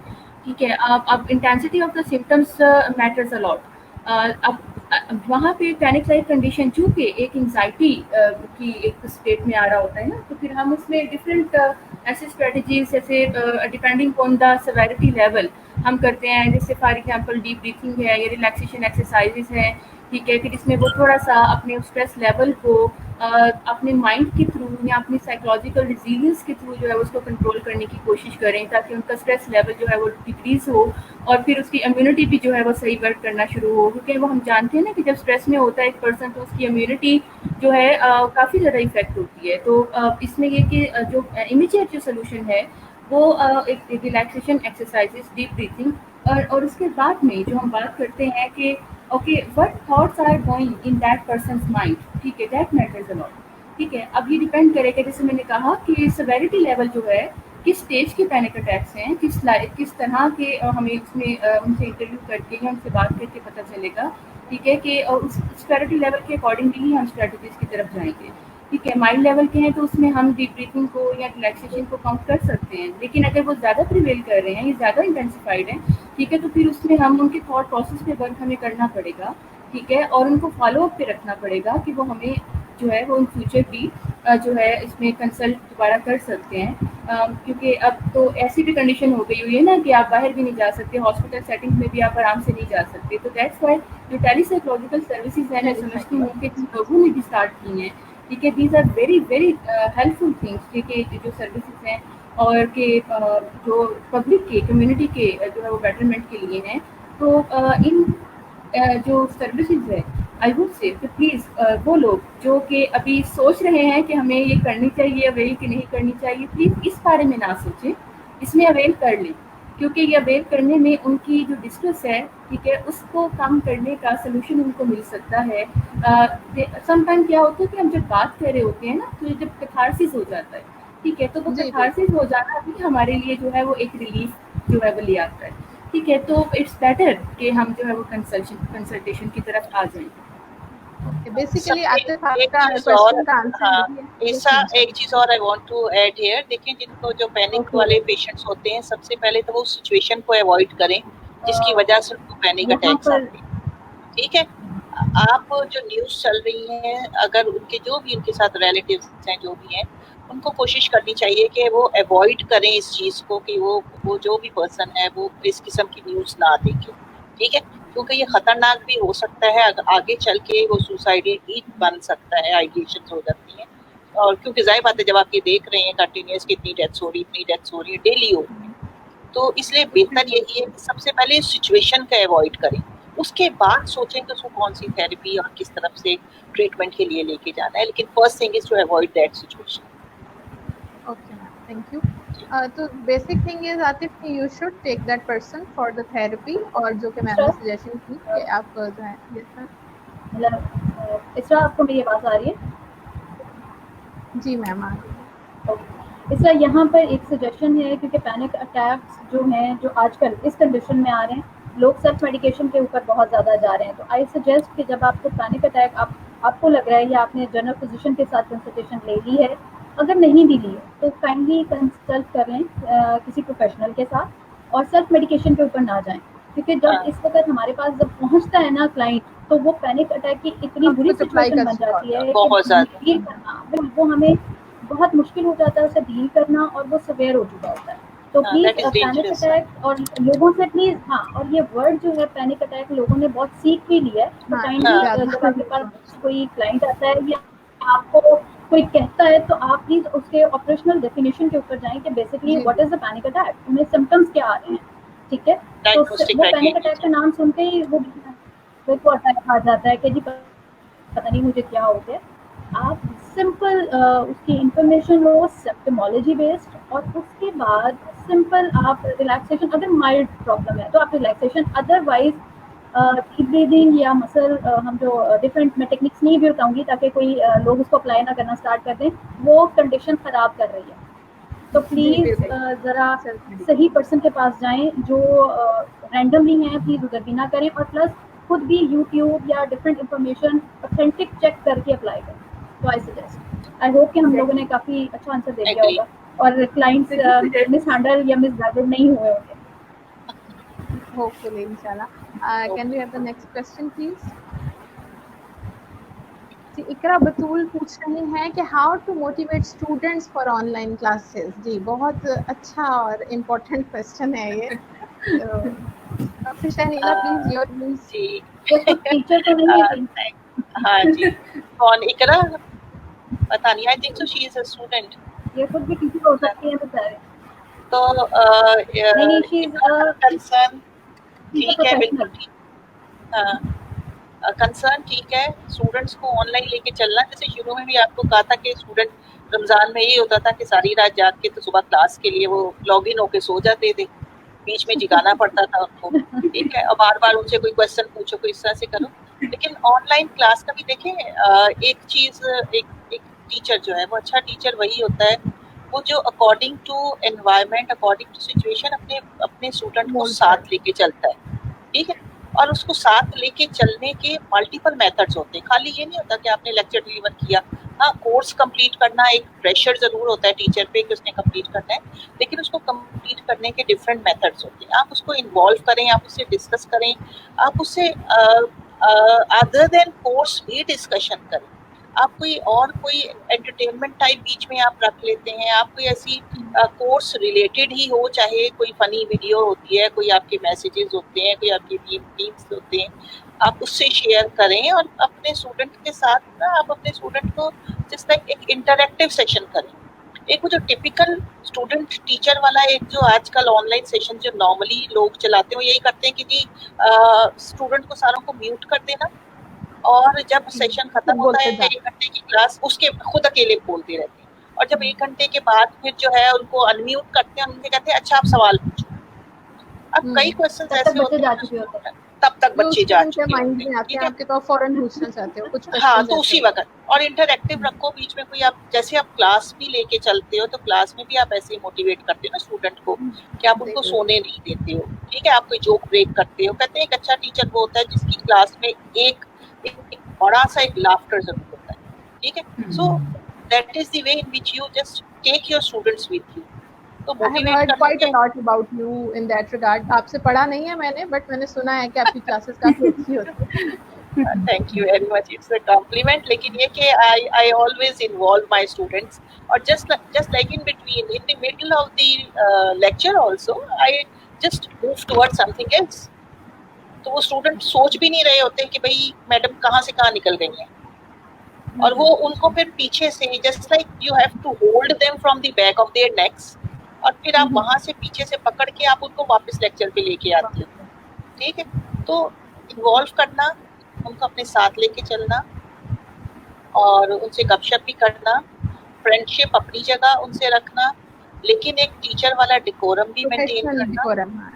ठीक है। अब intensity of the symptoms matters a lot. अब वहाँ पे पैनिक लाइक कंडीशन चूँकि एक एंजाइटी की एक स्टेट में आ रहा होता है ना, तो फिर हम उसमें डिफरेंट ऐसे स्ट्रेटजीज जैसे depending on the severity level हम करते हैं, जैसे फॉर एग्जांपल डीप ब्रीथिंग है या रिलैक्सेशन एक्सरसाइजेज हैं, ठीक है, कि जिसमें वो थोड़ा सा अपने स्ट्रेस लेवल को अपने माइंड के थ्रू या अपनी साइकोलॉजिकल रिजिलियंस के थ्रू जो है उसको कंट्रोल करने की कोशिश करें, ताकि उनका स्ट्रेस लेवल जो है वो डिक्रीज हो और फिर उसकी इम्यूनिटी भी जो है वो सही वर्क करना शुरू हो। क्योंकि वो हम जानते हैं ना कि जब स्ट्रेस में होता है एक पर्सन तो उसकी इम्यूनिटी जो है काफ़ी ज़्यादा इफेक्ट होती है। तो इसमें ये कि जो इमीडिएट जो सोल्यूशन है वो एक रिलैक्सेशन एक्सरसाइजेज, डीप ब्रीथिंग, और उसके बाद में जो हम बात करते हैं कि okay what thoughts are going in that person's mind, ठीक है, दैट मैटर्स अ लॉट, ठीक है। अब ये डिपेंड करेगा, जैसे मैंने कहा कि सेवेरिटी लेवल जो है, किस स्टेज के पैनिक अटैक्स हैं, किस तरह के हमें उसमें उनसे इंटरव्यू करके या उनसे बात करके पता चलेगा, ठीक है, कि उस सेवेरिटी लेवल के अकॉर्डिंगली ही हम स्ट्रेटजीज की तरफ जाएंगे, ठीक है। माइल्ड लेवल के हैं तो उसमें हम डीप ब्रीथिंग को या रिलैक्सेशन को काउंट कर सकते हैं, लेकिन अगर वो ज़्यादा प्रिवेल कर रहे हैं, ये ज़्यादा इंटेंसिफाइड है, ठीक है, तो फिर उसमें हम उनके थॉट प्रोसेस पे वर्क हमें करना पड़ेगा, ठीक है, और उनको फॉलो अप पे रखना पड़ेगा कि वो हमें जो है वो इन फ्यूचर भी जो है इसमें कंसल्ट दोबारा कर सकते हैं, क्योंकि अब तो ऐसी भी कंडीशन हो गई हुई है ना कि आप बाहर भी नहीं जा सकते, हॉस्पिटल सेटिंग में भी आप आराम से नहीं जा सकते। तो दैट्स वाई जो टेलीसाइकोलॉजिकल सर्विसेज है, मैं समझती हूँ कि जिन लोगों ने भी स्टार्ट की हैं, ठीक है, these are very very helpful things, ठीक है, जो सर्विसेज हैं और के जो पब्लिक के कम्युनिटी के जो है वो बेटरमेंट के लिए हैं। तो इन जो सर्विसेज है आई वुड से प्लीज़ वो लोग जो कि अभी सोच रहे हैं कि हमें ये करनी चाहिए अवेल कि नहीं करनी चाहिए, प्लीज़ इस बारे में ना सोचें, इसमें अवेल कर लें, क्योंकि ये अवेल करने में उनकी जो डिस्ट्रेस है, ठीक है, उसको कम करने का सलूशन उनको मिल सकता है। समटाइम क्या होता है कि हम जब बात कर रहे होते हैं ना, तो जब कैथारसिस हो जाता है, ठीक है, तो वो कैथारसिस हो जाना भी हमारे लिए जो है वो एक रिलीफ जो है वो ले आता है, ठीक है। तो इट्स बेटर कि हम जो है वो कंसल्टेशन की तरफ आ जाएं। बेसिकली आतिफ एक आपका चीज क्वेश्चन और, का आंसर हाँ, यही है। ऐसा एक चीज और I want to add here. देखिए, जिनको जो पैनिक वाले पेशेंट्स होते हैं, सबसे पहले तो वो सिचुएशन को अवॉइड करें जिसकी वजह से उनको पैनिक अटैक्स आते हैं, ठीक है। आप जो न्यूज़ चल रही है, अगर उनके जो भी उनके साथ रिलेटिव्स हैं, जो भी हैं, उनको कोशिश करनी चाहिए कि वो अवॉइड करें इस चीज़ को, कि वो जो भी पर्सन है वो इस किस्म की न्यूज़ ना देखे, ठीक है, क्योंकि ये खतरनाक भी हो सकता है। आगे चल के वो सुसाइडल भी बन सकता है, आइडिएशन हो जाती है। और क्योंकि जाहिर बात है, जब आप ये देख रहे हैं कंटिन्यूस कितनी डेथ्स हो रही है, डेली हो रही है, तो इसलिए बेहतर यही है कि सबसे पहले सिचुएशन का अवॉइड करें, उसके बाद सोचें कि उसको कौन सी थेरेपी और किस तरफ से ट्रीटमेंट के लिए लेके जाना है। लेकिन first thing is to avoid that situation. Okay ma'am, thank you. तो बेसिक थिंग इज आतिफ कि you should take that person for the therapy, और जो कि मैंने सजेशन की कि आप जो है, यस सर, मतलब इस तरह आपको मेरी आवाज़ आ रही है? जी मैम आ रही है। इसलिए यहाँ पर एक सजेशन है, क्योंकि पैनिक अटैक्स जो हैं, जो आजकल इस कंडीशन में आ रहे हैं, लोग सेल्फ मेडिकेशन के ऊपर बहुत ज़्यादा जा रहे हैं। तो आई सजेस्ट कि जब आपको पैनिक अटैक आपको लग रहा है या आपने जनरल फिजिशियन के साथ कंसल्टेशन ले ली है, अगर नहीं भी ली है तो काइंडली कंसल्ट कर लें किसी प्रोफेशनल के साथ, और सेल्फ मेडिकेशन के ऊपर ना जाएं, क्योंकि जब इस वक्त हमारे पास जब पहुँचता है ना क्लाइंट, तो वो पैनिक अटैक की इतनी बुरी सिचुएशन बन जाती है कि डील करना वो हमें बहुत मुश्किल हो जाता है, उसे डील करना, और वो सवेयर हो चुका होता है। तो प्लीज पैनिक अटैक, और लोगों से प्लीज, हाँ, और ये वर्ड जो है पैनिक अटैक लोगों ने बहुत सीख भी लिया है। तो काइंडली जब आपके पास कोई क्लाइंट आता है या आपको कोई कहता है, तो आप प्लीज उसके ऑपरेशनल डेफिनेशन के ऊपर जाएं कि basically what is the panic attack, उन्हें सिम्टम्स क्या आ रहे हैं, ठीक है। तो वो पैनिक अटैक का नाम सुनते ही वो अटैक आ जाता है कि जी पता नहीं मुझे क्या हो गया। आप सिंपल उसकी इंफॉर्मेशन लो, सिम्प्टोमोलॉजी बेस्ड, और उसके बाद सिंपल आप रिलैक्सेशन, अगर माइल्ड प्रॉब्लम है तो आप रिलैक्सेशन, अदरवाइज डीप ब्रीदिंग या मसल, हम जो डिफरेंट, मैं टेक्निक्स नहीं भी बताऊंगी ताकि कोई लोग उसको अप्लाई ना करना स्टार्ट कर दें, वो कंडीशन ख़राब कर रही है। तो प्लीज़ ज़रा सही पर्सन के पास जाएं, जो रैंडमली हैं, प्लीज़ उधर भी ना करें, और प्लस खुद भी यूट्यूब या डिफरेंट इंफॉर्मेशन ऑथेंटिक चेक करके अप्लाई करें। तो आई सजेस्ट, आई होप कि हम लोगों ने काफ़ी अच्छा आंसर दे दिया होगा, और क्लाइंट्स मिस हैंडल या मिस गाइडेड नहीं हुए होंगे। Hopefully, inshallah. Can we have the next question, please? जी, इकरा बतूल पूछ रही हैं कि how to motivate students for online classes. जी, बहुत अच्छा और इम्पोर्टेंट क्वेश्चन है ये। Shanila, please your views. जी, टीचर तो नहीं है। हाँ जी, कौन इकरा? पता नहीं, I think so she is a student. ये खुद भी टीचर हो सकती है बेचारे। तो नहीं, शी इज कंसर्न ठीक है, बिल्कुल ठीक। कंसर्न ठीक है, स्टूडेंट्स को ऑनलाइन लेके चलना। जैसे शुरू में भी आपको कहा था कि स्टूडेंट रमजान में ये होता था कि सारी रात जाग के तो सुबह क्लास के लिए वो लॉग इन होके सो जाते थे, बीच में जगाना पड़ता था उनको, ठीक है, और बार बार उनसे कोई क्वेश्चन पूछो, कोई इस तरह से करो। लेकिन ऑनलाइन क्लास का भी देखें, एक चीज, एक टीचर जो है वो अच्छा टीचर वही होता है वो जो according to environment, according to situation अपने स्टूडेंट को साथ लेके चलता है, ठीक है। और उसको साथ लेके चलने के मल्टीपल मेथड्स होते हैं, खाली ये नहीं होता कि आपने लेक्चर डिलीवर किया। हाँ, कोर्स कंप्लीट करना एक प्रेशर जरूर होता है टीचर पे कि उसने कंप्लीट करना है, लेकिन उसको कंप्लीट करने के डिफरेंट मेथड्स होते हैं। आप उसको इन्वॉल्व करें, आप उससे डिस्कस करें, आप उससे अदर देन कोर्स भी डिस्कशन करें। आप कोई एंटरटेनमेंट टाइप बीच में आप रख लेते हैं, आप कोई ऐसी कोर्स रिलेटेड ही हो, चाहे कोई फनी वीडियो होती है, कोई आपके मैसेजेस होते हैं, कोई आपके मीम्स होते हैं, आप उससे शेयर करें। और अपने स्टूडेंट के साथ ना, आप अपने स्टूडेंट को जिस लाइक एक इंटरैक्टिव सेशन करें, एक वो जो टिपिकल स्टूडेंट टीचर वाला एक जो आजकल ऑनलाइन सेशन जो नॉर्मली लोग चलाते हैं, यही करते हैं कि जी स्टूडेंट को सारों को म्यूट कर देना, और जब सेशन खत्म होता है 1 घंटे की क्लास, उसके खुद अकेले बोलते रहते हैं, और जब 1 घंटे के बाद फिर जो है उनको अनम्यूट करते हैं, उनसे कहते हैं अच्छा आप सवाल पूछो। अब कई क्वेश्चन ऐसे होते हैं तब तक बच्चे जा चुके होते हैं, ठीक है, आपके तो फौरन पूछना चाहते हो कुछ हाँ, तो उसी वक्त। और इंटरैक्टिव रखो बीच में कोई, आप जैसे आप क्लास भी लेके चलते हो तो क्लास में भी आप ऐसे ही मोटिवेट करते हो ना स्टूडेंट को कि आप उनको सोने नहीं देते हो, ठीक है, आप कोई जोक ब्रेक करते हो। कहते हैं एक अच्छा टीचर वो होता है जिसकी क्लास में एक बड़ा सा एक लाफ्टर जरूर होता है, ठीक है। So that is the way in which you just take your students with you. तो I have heard quite a lot about you in that regard. आपसे पढ़ा नहीं है मैंने, बट मैंने सुना है कि आपकी क्लासेस काफी अच्छी होती है। Thank you very much, it's a compliment. लेकिन ये कि I always involve my students, और just like in between, in the middle of the lecture also I just move toward something else. तो वो स्टूडेंट सोच भी नहीं रहे होते कि भाई मैडम कहाँ से कहाँ निकल गई हैं, और वो उनको फिर पीछे से just like you have to hold them from the back of their necks, और फिर आप वहां से पीछे से पकड़ के आप उनको वापस लेक्चर पे लेके आते हो, ठीक है। तो इन्वॉल्व करना, उनको अपने साथ लेके चलना, और उनसे गपशप भी करना, फ्रेंडशिप अपनी जगह उनसे रखना, लेकिन एक टीचर वाला डिकोरम भी मेंटेन करना,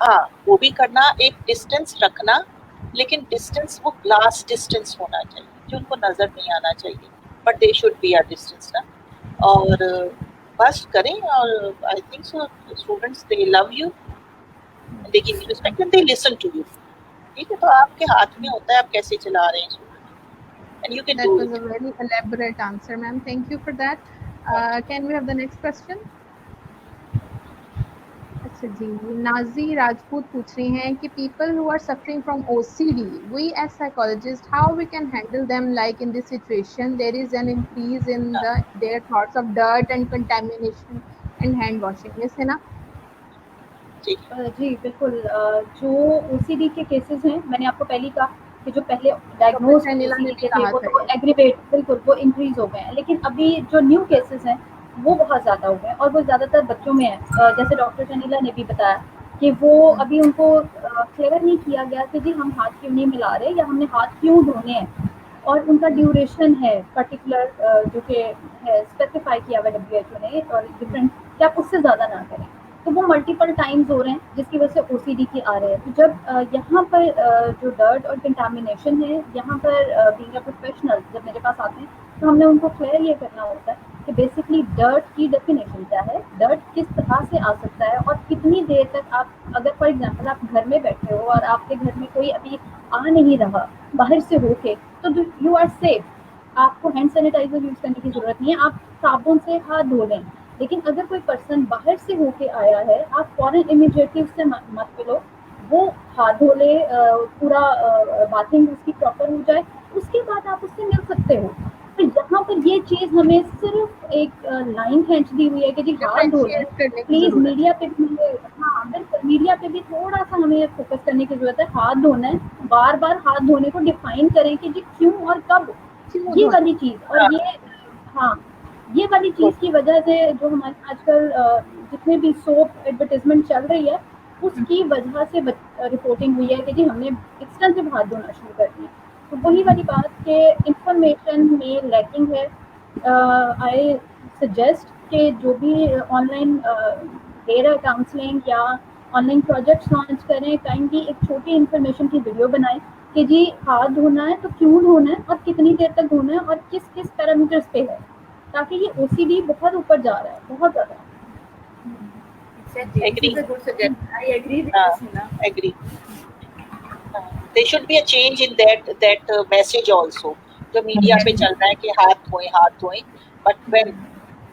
हाँ वो भी करना, एक डिस्टेंस रखना, लेकिन डिस्टेंस वो ग्लास डिस्टेंस होना चाहिए जो उनको नजर नहीं आना चाहिए, but they should be a distance ना। और बस करें, और I think so students they love you, they give you respect and they listen to you, ठीक है। तो आपके हाथ में होता है आप कैसे चला रहे हैं student, and you can do it. That was a very elaborate answer, ma'am. Thank you for that. Can we have the next question? अच्छा जी, नाजी राजपूत पूछ रही हैं कि people who are suffering from OCD, we as psychologists, how we can handle them like in this situation there is an increase in their thoughts of dirt and contamination and hand washing. Yes है ना? जी बिल्कुल। जो OCD के cases हैं, मैंने आपको पहले ही कहा कि जो पहले डायग्नोज OCD के थे वो तो एग्रीवेट, बिल्कुल वो इंक्रीज हो गए हैं, लेकिन अभी जो न्यू केसेस हैं वो बहुत ज़्यादा हो गए, और वो ज़्यादातर बच्चों में है। जैसे डॉक्टर शनीला ने भी बताया कि वो अभी उनको क्लियर नहीं किया गया कि जी हम हाथ क्यों नहीं मिला रहे या हमने हाथ क्यों धोने हैं, और उनका ड्यूरेशन है पर्टिकुलर जो कि है स्पेसिफाई किया हुआ WHO ने, और डिफरेंट कि आप उससे ज़्यादा ना करें। तो वो मल्टीपल टाइम्स हो रहे हैं जिसकी वजह से OCD की आ रहे हैं। तो जब यहाँ पर जो डर्ट और कंटामिनेशन है, यहाँ पर बीइंग अ प्रोफेशनल जब मेरे पास आते हैं तो हमने उनको क्लियर ये करना होता है कि बेसिकली डर्ट की डेफिनेशन क्या है, डर्ट किस तरह से आ सकता है, और कितनी देर तक आप, अगर फॉर एग्जांपल आप घर में बैठे हो और आपके घर में कोई अभी आ नहीं रहा बाहर से होके, तो यू आर सेफ, आपको हैंड सैनिटाइजर यूज़ करने की ज़रूरत नहीं है, आप साबुन से हाथ धो लें। लेकिन अगर कोई पर्सन बाहर से होके आया है, आप फॉरन इमीडिएटली उससे मत मिलो, वो हाथ धो ले, पूरा बाथिंग उसकी प्रॉपर हो जाए, उसके बाद आप उससे मिल सकते हो। तो यहाँ पर ये चीज़ हमें सिर्फ एक लाइन खींच दी हुई है कि जी हाथ धो लें। प्लीज़ मीडिया पे भी, हाँ बिल्कुल, मीडिया पे भी थोड़ा सा हमें फोकस करने की जरूरत है। हाथ धोना है, बार बार हाथ धोने को डिफाइन करें कि जी क्यों और कब, ये वाली चीज़। और ये, हाँ, ये वाली चीज़ की वजह से जो हमारे आजकल जितने भी सोप एडवर्टाइजमेंट चल रही है, उसकी वजह से रिपोर्टिंग हुई है कि जी हमने एक्सटेंसिव हाथ धोना शुरू कर दिया। तो वही वाली बात कि इंफॉर्मेशन में लैकिंग है। आई सजेस्ट कि जो भी ऑनलाइन दे रहे काउंसलिंग या ऑनलाइन प्रोजेक्ट्स लॉन्च करें, काइंडली एक छोटी इंफॉर्मेशन की वीडियो बनाएं कि जी हाथ धोना है तो क्यों धोना है और कितनी देर तक धोना है और किस किस पैरामीटर्स पे है, ताकि ये OCD बहुत ऊपर जा रहा है, बहुत ज़्यादा। Agree. I agree with this, Hina. Agree. There should be a change in that message also, जो मीडिया पे चल रहा है कि हाथ धोएं, बट when,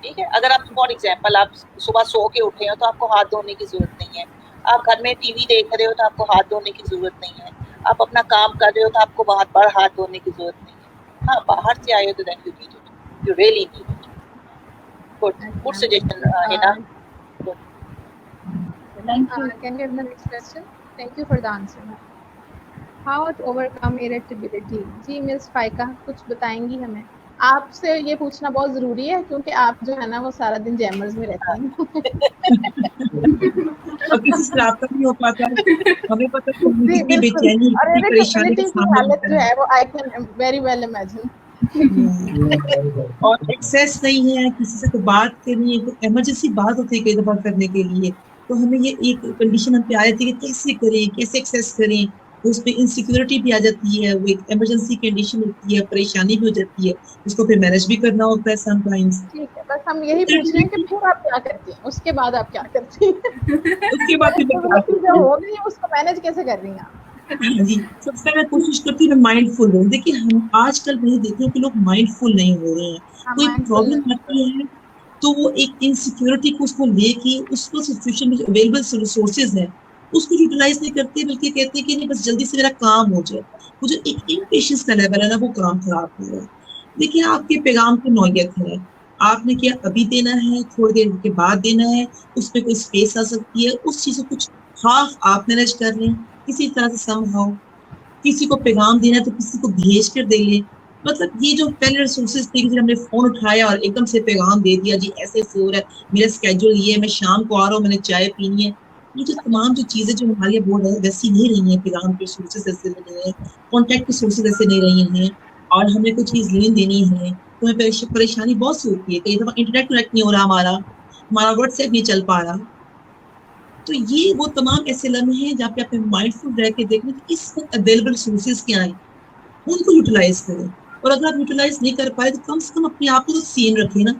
ठीक है, अगर आप फॉर एग्जांपल आप सुबह सो के उठे हो तो आपको हाथ धोने की जरूरत नहीं है, आप घर में टीवी देख रहे हो तो आपको हाथ धोने की जरूरत नहीं है, आप अपना काम कर रहे हो तो आपको बहुत बार हाथ धोने की जरूरत नहीं है। हाँ, बाहर से आए हो तो then you need it, you really need it. Good suggestion, Hina. Good. Thank you. Can we have the next question? Thank you for the answer. How to overcome irritability? जी मिस फाइका कुछ बताएंगी हमें? आपसे ये पूछना बहुत जरूरी है क्योंकि आप जो है ना वो सारा दिन जैमर्स में रहते हैं। और किसी से रब्ता नहीं हो पाता, हमें पता है कि जी कितनी बिल्कुल, बेचैनी, और कितनी परेशानी का इरिटेबिलिटी की सामना हालत होता जो है। है वो I can very well imagine. और एक्सेस नहीं है, किसी से कोई बात करनी है, कोई इमरजेंसी बात होती है कई दफा करने के लिए, तो हमें ये एक कंडीशन हम पे आ जाती है कि कैसे करें, कैसे एक्सेस करें, तो उसमें इनसिक्योरिटी भी आ जाती है, वो एक इमरजेंसी कंडीशन होती है, परेशानी भी हो जाती है, उसको फिर मैनेज भी करना होता है समटाइम्स। ठीक है, बस हम यही पूछ रहे हैं कि फिर आप क्या करती हैं, उसके बाद आप क्या करती हैं? उसके बाद फिर मैं तो क्या वो चीजें करती हूँ? हो गई, उसको मैनेज कैसे कर रही हैं आप? हाँ जी, सबसे पहले कोशिश करती हूँ मैं माइंडफुल रहूँ। देखिए हम आजकल मैंने देखा है कि लोग माइंडफुल नहीं हो रहे हैं, हाँ, कोई माइंडफुलनेस प्रॉब्लम आती है तो वो एक इनसिक्योरिटी को उसको लेके उसको सिचुएशन में जो अवेलेबल रिसोर्सेज है उसको यूटिलाइज नहीं करते, बल्कि कहते हैं कि नहीं बस जल्दी से मेरा काम हो जाए। वो जो एक इम्पेशंस का लेवल है ना, वो काम खराब हो रहा है। देखिए आपके पैगाम की नौयत है, आपने क्या अभी देना है, थोड़ी देर के बाद देना है, उसमें कोई स्पेस आ सकती है, उस चीज को कुछ हाफ आप मैनेज कर लें किसी तरह से समहाउ, किसी को पैगाम देना है तो किसी को भेज कर दे ले। मतलब ये जो पहले रिसोर्सेज थे कि हमने फोन उठाया और एकदम से पैगाम दे दिया, जी ऐसे ऐसे हो रहा है, मेरा स्केड्यूल ये है, मैं शाम को आ रहा हूँ, मैंने चाय पीनी है। ये जो तमाम जो चीजें जो हमारे बोल रहे हैं वैसी नहीं रही है, पैगाम के सोर्सेज ऐसे नहीं है, कॉन्टेक्ट के सोर्सेज ऐसे नहीं रही हैं, और हमें कोई चीज लेन देनी है तो हमें परेशानी बहुत सी होती है, कई दफा इंटरनेट कनेक्ट नहीं हो रहा, हमारा व्हाट्सएप नहीं चल पा रहा। तो ये वो तमाम ऐसे लम्हे हैं जहाँ पे अपने माइंडफुल रह के देखना कि इस वक्त अवेलेबल रिसोर्सेज क्या है, उनको यूटिलाइज करें। और अगर आप यूटिलाइज नहीं कर पाए तो कम से कम अपने आप को तो सेम रखें ना,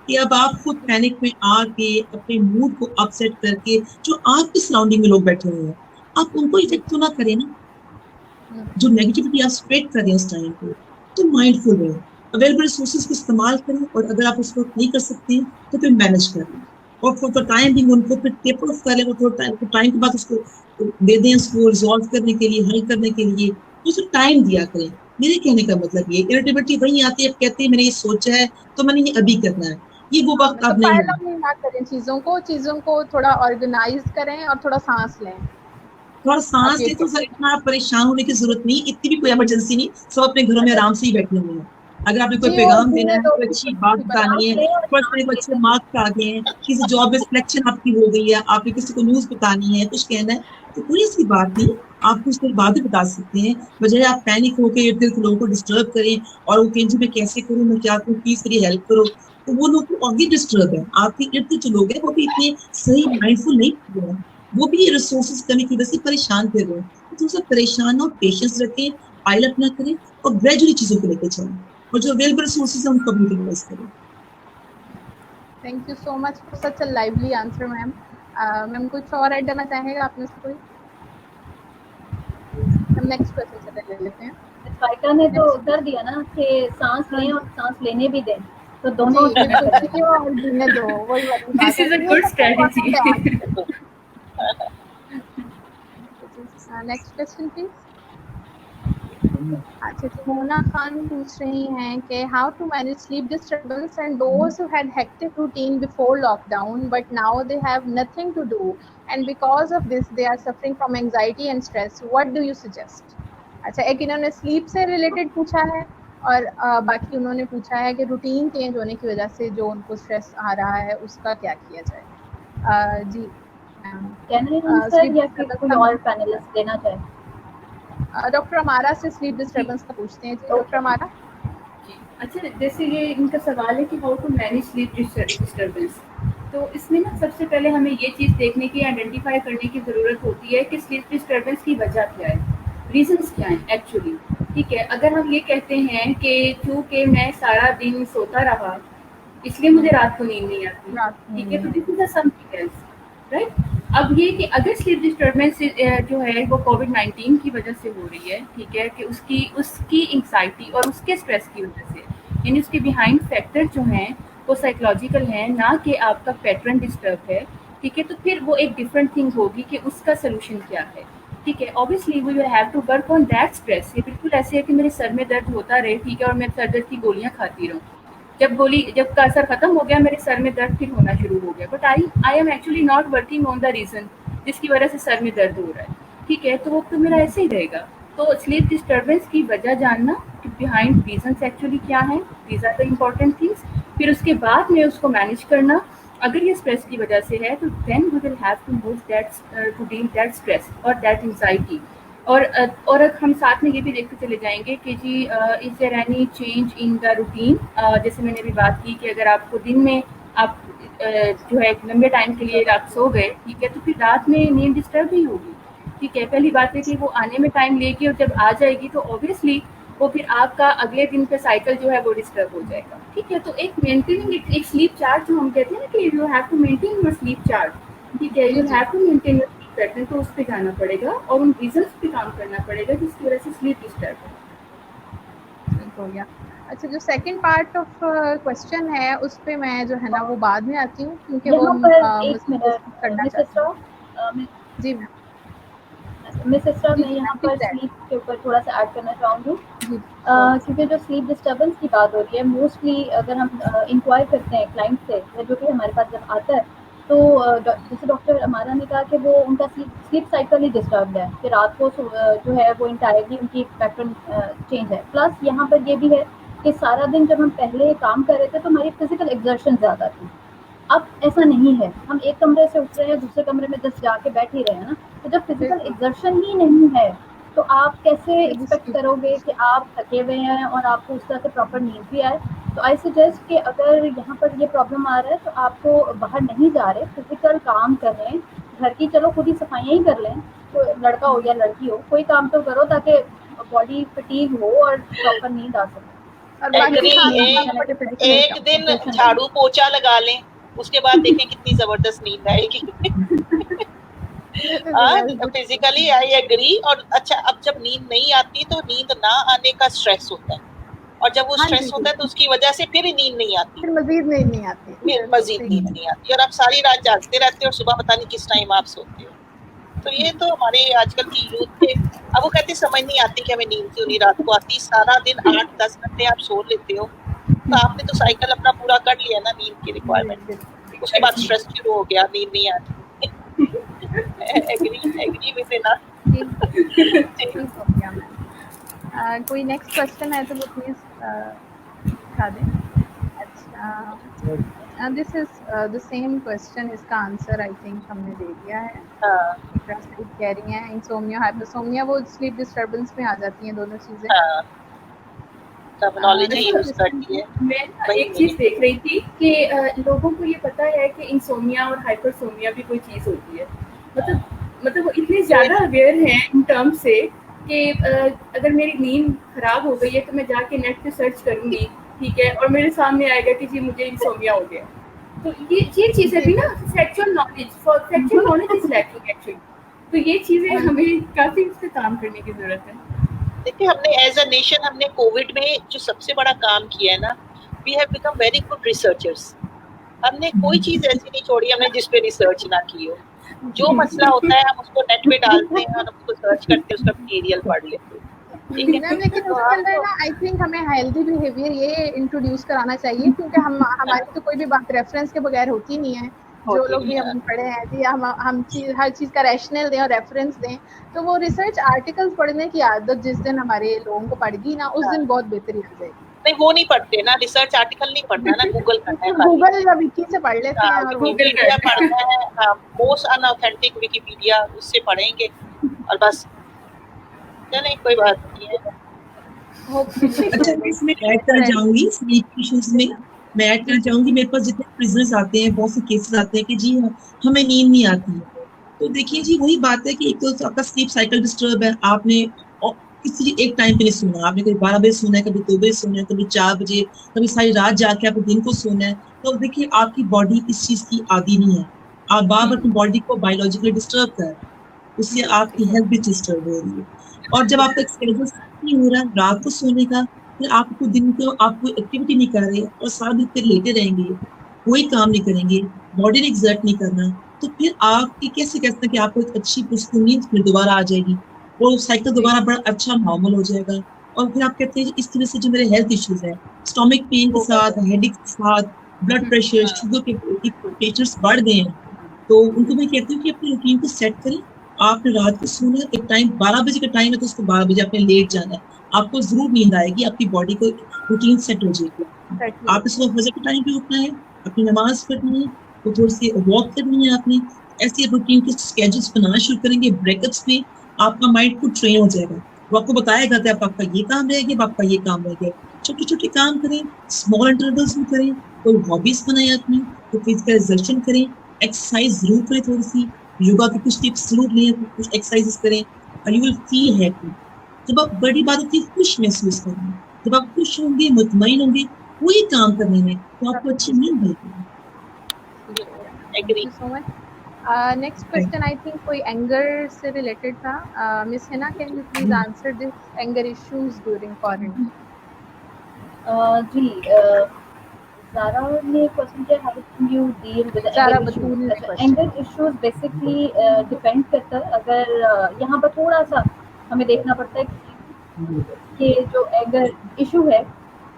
कि अब आप खुद पैनिक में आके अपने मूड को अपसेट करके जो आपकी सराउंडिंग में लोग बैठे हुए हैं आप उनको इफेक्ट तो ना करें ना, जो नेगेटिविटी आप स्प्रेड कर रहे हैं उस टाइम पे। तो माइंडफुल रहें, अवेलेबल रिसोर्सेज को इस्तेमाल करें, और अगर आप उसको नहीं कर सकते हैं तो फिर मैनेज करें, और फॉर टाइम भी उनको फिर टेपर ऑफ कर लें, थोड़ा टाइम के बाद उसको दे दें, उसको रिजॉल्व करने के लिए, हल करने के लिए उसको टाइम दिया करें। मेरे कहने का मतलब ये इरिटेबिलिटी वही आती है, कहते हैं मैंने ये सोचा है तो मैंने ये अभी करना है, ये वो हाँ, वक्त मतलब अब नहीं है। पायलअप ना करें चीजों को थोड़ा ऑर्गेनाइज करें और थोड़ा सांस लें। थोड़ा आप सांस ये ले तो सर, कहते इतना परेशान होने की जरूरत नहीं, इतनी भी कोई इमरजेंसी नहीं, सब अपने घरों में अच्छा, आराम से ही बैठे हुए हैं। अगर आपने कोई जी वो पैगाम देना जीने है, दो, कोई अच्छी बात अच्छी बात है। बतानी है, ले और पर्सनली सांस कोई अच्छे लेते मार्क्स आ गए हैं, किसी जॉब में सिलेक्शन आपकी हो गई है, आपने किसी को न्यूज बतानी है, कुछ कहना है, तो कोई इसकी बात नहीं, आप कुछ देर बाद भी बता सकते हैं, बजाय आप पैनिक होकर इर्द गिर्द लोगों को डिस्टर्ब करें और वो कहें जी मैं कैसे करूँ, मैं क्या करूँ, प्लीज मेरी हेल्प करो, तो वो लोग तो और भी डिस्टर्ब है। आपके इर्द गिर्द जो लोग हैं वो भी इतने सही माइंडफुल नहीं है, वो भी रिसोर्सेज कमी की वजह से परेशान कर रहे हैं। तो थोड़ा सा परेशान हो, पेशेंस रखें, पायलअप ना करें, और ग्रेजुअली चीजों को लेकर चलें, और जो अवेलेबल रिसोर्सेज है उनको यूटिलाइज करें। Thank you so much for such a lively answer ma'am. Ma'am कुछ और ऐड करना चाहेंगे आप में से कोई? हम नेक्स्ट क्वेश्चन से ले लेते हैं। स्पाइका ने तो उत्तर दिया ना कि सांस लें और सांस लेने भी दें, तो दोनों जी बिल्कुल, जियो और जीने दो, वही वाली बात दिस है। इज अ तो ये गुड सबसे इम्पोर्टेंट है आज। स्ट्रेटेजी। Next question please. अच्छा, तो मोना खान पूछ रही हैं कि how to manage sleep disturbance and those who had hectic routine before lockdown but now they have nothing to do and because of this they are suffering from anxiety and stress, what do you suggest? अच्छा, एक इन्होंने sleep से related पूछा है और बाकी उन्होंने पूछा है कि रूटीन चेंज होने की वजह से जो उनको स्ट्रेस आ रहा है उसका क्या किया जाए। जी कैन आंसर या फिर कोई और पैनलिस्ट देना चाहे? डॉक्टर अमारा से स्लीप डिस्टर्बेंस का पूछते हैं। जी डॉक्टर अमारा। अच्छा, जैसे ये इनका सवाल है कि how to manage sleep disturbance, तो इसमें ना सबसे पहले हमें ये चीज़ देखने की, आइडेंटिफाई करने की ज़रूरत होती है कि स्लीप डिस्टर्बेंस की वजह क्या है, रीजंस क्या हैं एक्चुअली। ठीक है, अगर हम ये कहते हैं कि चूँकि मैं सारा दिन सोता रहा इसलिए मुझे रात को नींद नहीं आती, ठीक है, तो this is a something else, right. अब ये कि अगर स्लीप डिस्टर्बेंस जो है वो कोविड-19 की वजह से हो रही है, ठीक है, कि उसकी एंग्जाइटी और उसके स्ट्रेस की वजह से, यानी उसके बिहाइंड फैक्टर जो हैं वो साइकोलॉजिकल हैं, ना कि आपका पैटर्न डिस्टर्ब है, ठीक है, तो फिर वो एक डिफरेंट थिंग होगी कि उसका सोल्यूशन क्या है। ठीक है, obviously we will have to work on that stress. ये बिल्कुल ऐसे है कि मेरे सर में दर्द होता रहे, ठीक है, और मैं सर दर्द की गोलियां खाती रहूँ, जब का असर खत्म हो गया मेरे सर में दर्द फिर होना शुरू हो गया, but I am actually not working on the reason जिसकी वजह से सर में दर्द हो रहा है, ठीक है, तो वो तो मेरा ऐसे ही रहेगा। तो स्लीप डिस्टर्बेंस की वजह जानना बिहाइंड रीजंस एक्चुअली क्या हैं, these are the important things. फिर उसके बाद में उसको मैनेज करना। अगर ये स्ट्रेस की वजह से है तो then we will have to move that to deal that stress और दैट एंजाइटी। और हम साथ में ये भी देखते चले जाएंगे कि जी is there any change in the routine. जैसे मैंने अभी बात की कि अगर आपको दिन में आप जो है लंबे टाइम के लिए रात सो गए, ठीक है, तो फिर रात में नींद डिस्टर्ब ही होगी, ठीक है। पहली बात है कि वो आने में टाइम लेगी और जब आ जाएगी तो ऑब्वियसली वो फिर आपका अगले दिन का साइकिल जो है वो डिस्टर्ब हो जाएगा, ठीक है। तो एक मेंटेनिंग एक स्लीप चार्ट जो हम कहते हैं ना कि you have to maintain your sleep chart, ठीक है, you have to maintain your sleep pattern, तो उस पर जाना पड़ेगा और उन रीजंस पे काम करना पड़ेगा जिसकी वजह से स्लीप डिस्टर्ब हो गया। अच्छा, जो सेकंड पार्ट ऑफ क्वेश्चन है उस पे मैं जो है ना वो बाद में आती हूँ क्योंकि वो करना चाहती हूँ। जी मैम। मैं सिस्टर मैं यहाँ पर स्लीप के ऊपर थोड़ा सा ऐड करना चाहूँगी, क्योंकि जो स्लीप डिस्टर्बेंस की बात हो रही है, मोस्टली अगर हम इंक्वायर करते हैं क्लाइंट से जो कि हमारे पास जब आता है, तो जैसे डॉक्टर अमारा ने कहा कि वो उनका स्लीप साइकिल ही डिस्टर्ब है, कि रात को जो है वो इंटायरली उनकी पैटर्न चेंज है। प्लस यहाँ पर ये भी है कि सारा दिन जब हम पहले काम कर रहे थे तो हमारी फिजिकल एग्जर्शन ज़्यादा थी, अब ऐसा नहीं है। हम एक कमरे से उठ रहे हैं, दूसरे कमरे में जस्ट जाके बैठ ही रहे हैं ना, तो जब फिजिकल एग्जर्शन ही नहीं है तो आप कैसे एक्सपेक्ट करोगे कि आप थके हुए हैं और आपको उस तरह से प्रॉपर नींद भी आए। तो आई सजेस्ट कि अगर यहाँ पर ये प्रॉब्लम आ रहा है तो आपको बाहर नहीं जा रहे, फिजिकल काम कर रहे हैं, घर की चलो खुद ही सफाइयाँ ही कर लें, तो लड़का हो या लड़की हो, कोई काम तो करो ताकि बॉडी फटीग हो और प्रॉपर नींद आ सके। एक दिन झाड़ू पोछा लगा लें, उसके बाद देखें कितनी जबरदस्त नींद आएगी। Physically I agree. और अच्छा, अब जब नींद नहीं आती तो नींद ना आने का स्ट्रेस होता है, और जब वो स्ट्रेस होता है तो उसकी वजह से फिर नींद नहीं आती, फिर मजीद नींद नहीं आती, और आप सारी रात जागते रहते हो और सुबह पता नहीं किस टाइम आप सोते हो। तो ये तो हमारे आजकल की यूथ के, अब वो कहते समझ नहीं आती कि हमें नींद क्यों नहीं रात को आती। सारा दिन 8-10 घंटे आप सो लेते हो, तो आपने तो साइकिल अपना पूरा कर लिया ना नींद की रिक्वायरमेंट। उसके बाद स्ट्रेस शुरू हो गया, नींद नहीं आती। एग्री विद ना। कोई नेक्स्ट क्वेश्चन है तो वो प्लीज दिखा दें। अच्छा, this is the same question, इसका आंसर आई थिंक हमने दे दिया है। कह रही हैं इंसोम्निया हाइपरसोम्निया वो स्लीप डिस्टर्बेंस में आ जाती हैं दोनों चीजें। टर्मिनोलॉजी यूज करती है। मैं एक चीज देख रही थी कि लोगों को ये पता है कि इंसोम्निया और हाइपरसोम्निया भी कोई चीज होती है, मतलब वो इतने ज्यादा अवेयर हैं इन टर्म से कि अगर मेरी नींद खराब हो गई है तो मैं जाके नेट पे सर्च करूंगी, ठीक है, और मेरे सामने आएगा कि जी मुझे इंसोम्निया हो गया। तो ये चीजें भी ना factual knowledge is lacking actually. तो ये चीजें हमें काफी इस पे काम करने की जरूरत है। देखिए, हमने एज अ नेशन हमने कोविड में जो सबसे बड़ा काम किया है ना, we have become very good researchers. हमने कोई चीज ऐसी नहीं छोड़ी हमने जिस पे रिसर्च ना की हो। जो मसला होता है हम उसको नेट पे डालते हैं और उसको सर्च करके उसका मटेरियल पढ़ लेते हैं। लेकिन उसके अंदर ना आई थिंक हमें हेल्दी बिहेवियर ये इंट्रोड्यूस कराना चाहिए, क्योंकि हमारी तो कोई भी बात रेफरेंस के बगैर होती नहीं है। जो लोग भी हम पढ़े हैं जी, हम हर चीज का रैशनल दें और रेफरेंस दें, तो वो रिसर्च आर्टिकल्स पढ़ने की आदत जिस दिन हमारे लोगों को पड़ेगी ना, उस दिन बहुत बेहतरी आ जाएगी। नहीं, वो नहीं पढ़ते ना, रिसर्च आर्टिकल नहीं पढ़ना ना, गूगल करना है, गूगल या विकी से पढ़ लेते हैं और विकिपीडिया पढ़ना है, मोस्ट अनऑथेंटिक विकिपीडिया, उससे पढ़ेंगे और बस। चलिए, कोई बात नहीं है। अच्छा, मैं इसमें ऐड करना चाहूंगी स्लीप इश्यूज में, मैं ऐड करना चाहूंगी, मेरे पास जितने प्रिजनर्स आते हैं, बहुत से केसेस आते हैं कि जी हमें नींद नहीं आती है। तो देखिए जी, वही बात है कि एक तो आपका स्लीप साइकिल डिस्टर्ब है, आपने किसी एक टाइम पे नहीं सोना, आपने कभी 12 बजे सोना है, कभी 2 बजे सोना है, कभी 4 बजे, कभी सारी रात जाके आपको दिन को सोना है। तो देखिए, आपकी बॉडी इस चीज की आदी नहीं है, आप बार बार अपनी बॉडी को बायोलॉजिकली डिस्टर्ब कर रहे हैं, उससे आपकी हेल्थ भी डिस्टर्ब हो रही है। और जब आपका स्केड्यूल नहीं हो रहा रात को सोने का, फिर आपको दिन को आपको एक्टिविटी नहीं कर रहे और सारा दिन फिर लेटे रहेंगे, कोई काम नहीं करेंगे, बॉडी ने एक्सर्ट नहीं करना, तो फिर आपकी कैसे कहते हैं कि आपको एक अच्छी पुष्ट नींद फिर दोबारा आ जाएगी, वो साइकिल दोबारा बड़ा अच्छा नॉर्मल हो जाएगा। और फिर आप कहते हैं इस तरह से जो मेरे हेल्थ इश्यूज है, स्टोमिक पेन के साथ, हेडेक के साथ, ब्लड प्रेशर, शुगर के पेशेंट्स बढ़ गए हैं, तो उनको मैं कहती हूँ कि अपनी रूटीन को सेट करें आपने रात को सोना, एक टाइम 12 बजे का टाइम है तो उसको 12 बजे आपने लेट जाना है, आपको जरूर नींद आएगी, आपकी बॉडी को रूटीन सेट हो जाएगी। आपने सुबह फजर के टाइम पे उठना है, अपनी नमाज पढ़नी है, तो थोड़ी सी वॉक करनी है आपने, ऐसे रूटीन के स्केड्यूल्स बनाना शुरू करेंगे ब्रेकअप्स में, आपका माइंड खुद ट्रेन हो जाएगा। वो आपको बताएगा कि आपका ये काम रह गया, आपका ये काम रह गया। छोटे छोटे काम करें, स्मॉल इंटरवल्स में करें, कोई हॉबीज बनाए अपनी, तो फिजिकल एक्सरसाइज करें, एक्सरसाइज जरूर करें, थोड़ी सी योगा की कुछ टिप्स जरूर लें, कुछ एक्सरसाइजेस करें, और यू विल फील हैप्पी। जब आप बड़ी बात होती है खुश महसूस करना, जब आप खुश होंगे, मुतमईन होंगे कोई काम करने में, तो आपको अच्छी नींद आएगी। Agree. So much. Next question I think कोई एंगर से रिलेटेड था। Miss Hina, can you please answer this anger issues during quarantine? जी, Zara ने क्वेश्चन किया how can you deal with anger issues. Basically depend करता है, अगर यहाँ पर थोड़ा सा हमें देखना पड़ता है कि जो एंगर इशू है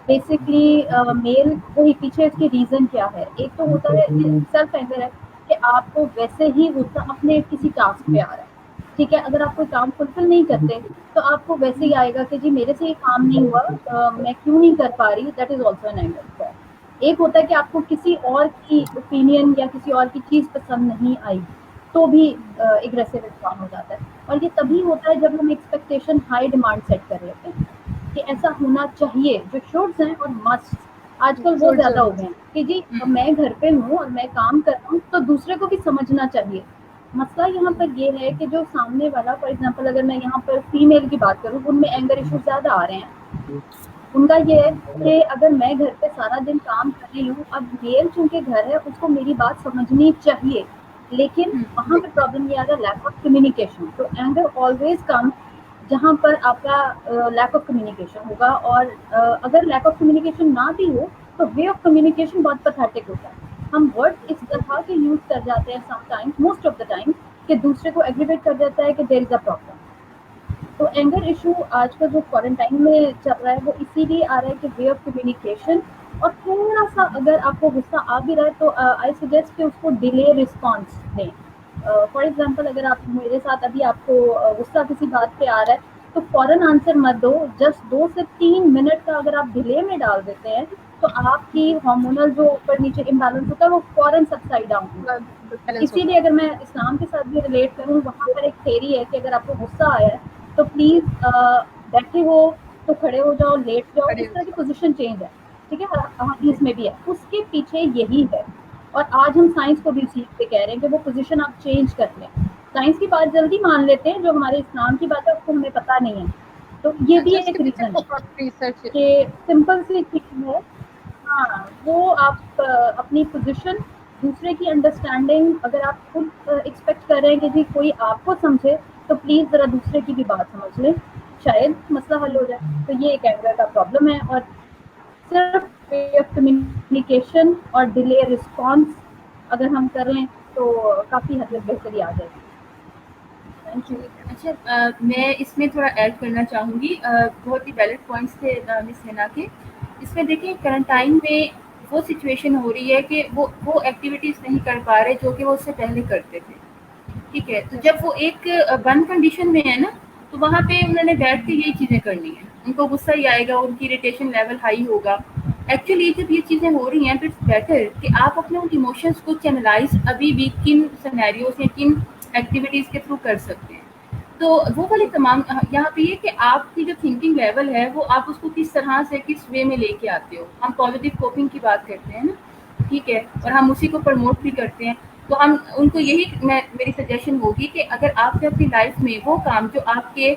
बेसिकली मेल वही पीछे इसके रीजन क्या है। एक तो होता है सेल्फ एंगर है कि आपको वैसे ही गुस्सा अपने किसी टास्क पे आ रहा है, ठीक है, अगर आप कोई काम फुलफिल नहीं करते तो आपको वैसे ही आएगा कि जी मेरे से ये काम नहीं हुआ, मैं क्यों नहीं कर पा रही, that is also an anger. एक होता है कि आपको किसी और की ओपिनियन या किसी और की चीज़ पसंद नहीं आई तो भी एग्रेसिव रिस्पॉन्ड हो जाता है। और ये तभी होता है जब हम एक्सपेक्टेशन हाई डिमांड सेट कर लेते हैं कि ऐसा होना चाहिए, जो शुड्स हैं और मस्ट आजकल वो ज़्यादा हो गए हैं कि जी मैं घर पे हूँ और मैं काम कर रहा हूँ तो दूसरे को भी समझना चाहिए। मसला यहाँ पर ये है कि जो सामने वाला, फॉर एग्जांपल अगर मैं यहाँ पर फीमेल की बात करूँ, उनमें एंगर इश्यूज ज़्यादा आ रहे हैं। उनका ये है कि अगर मैं घर पे सारा दिन काम कर रही हूँ, अब मेल चूंकि घर है उसको मेरी बात समझनी चाहिए, लेकिन वहाँ पे प्रॉब्लम ये आ रहा है लैक ऑफ कम्युनिकेशन। तो एंगर ऑलवेज कम जहाँ पर आपका लैक ऑफ कम्युनिकेशन होगा, और अगर लैक ऑफ कम्युनिकेशन ना भी हो तो वे ऑफ कम्युनिकेशन बहुत पैथेटिक होता है। हम वर्ड इस तरह के यूज कर जाते हैं sometimes, most of the time, कि दूसरे को एग्रीवेट कर देता है कि देयर इज अ प्रॉब्लम। तो एंगर इशू आजकल जो क्वारंटाइन में चल रहा है वो इसीलिए आ रहा है कि वे ऑफ कम्युनिकेशन, और थोड़ा सा अगर आपको गुस्सा आ भी रहा है तो आई सजेस्ट कि उसको डिले रिस्पॉन्स दें। फॉर एग्जांपल अगर आप मेरे साथ अभी आपको गुस्सा किसी बात पे आ रहा है तो फौरन आंसर मत दो, जस्ट 2 से 3 मिनट का अगर आप डिले में डाल देते हैं तो आपकी हार्मोनल जो ऊपर नीचे इम्बैलेंस होता है वो फौरन सबसाइड डाउन होगा। इसीलिए अगर मैं इस्लाम के साथ भी रिलेट करूँ, वहाँ पर एक थ्योरी है कि अगर आपको गुस्सा आया है तो प्लीज बैठे हो तो खड़े हो जाओ, लेट जाओ, इस तरह की पोजीशन चेंज है, ठीक है, हदीस में भी है। उसके पीछे यही है, और आज हम साइंस को भी सीख के कह रहे हैं कि वो पोजीशन आप चेंज कर लें। साइंस की बात जल्दी मान लेते हैं, जो हमारे इस्लाम की बात है उसको हमें पता नहीं है। तो ये भी एक रीजन है कि सिंपल सी चीज है। हाँ, वो आप अपनी पोजीशन, दूसरे की अंडरस्टैंडिंग, अगर आप खुद एक्सपेक्ट कर रहे हैं कि जी कोई आपको समझे तो प्लीज जरा दूसरे की भी बात समझ लें, शायद मसला हल हो जाए। तो ये एक एंगर का प्रॉब्लम है, और सिर्फ वे ऑफ कम्युनिकेशन और डिले रिस्पॉन्स अगर हम करें तो काफ़ी हद तक बेहतरी आ जाएगी। Thank you. अच्छा, मैं इसमें थोड़ा ऐड करना चाहूँगी। बहुत ही वैलिड पॉइंट्स थे मिस हिना के। इसमें देखिए क्वारंटाइन में वो सिचुएशन हो रही है कि वो एक्टिविटीज़ नहीं कर पा रहे जो कि वो उससे पहले करते थे, ठीक है। तो जब वो एक बंद कंडीशन में है ना, तो वहाँ पे उन्होंने बैठ के यही चीज़ें करनी है, उनको गुस्सा ही आएगा, उनकी इरिटेशन लेवल हाई होगा। एक्चुअली जब ये चीज़ें हो रही हैं तो इट्स बेटर कि आप अपने उन इमोशंस को चैनलाइज अभी भी किन सिनेरियोज या किन एक्टिविटीज़ के थ्रू कर सकते हैं। तो वो वाले तमाम यहाँ पे ये कि आपकी जो थिंकिंग लेवल है वो आप उसको किस तरह से, किस वे में लेके आते हो। हम पॉजिटिव कोपिंग की बात करते हैं ना, ठीक है, और हम उसी को प्रमोट भी करते हैं। तो हम उनको यही मेरी सजेशन होगी कि अगर आपने अपनी लाइफ में वो काम जो आपके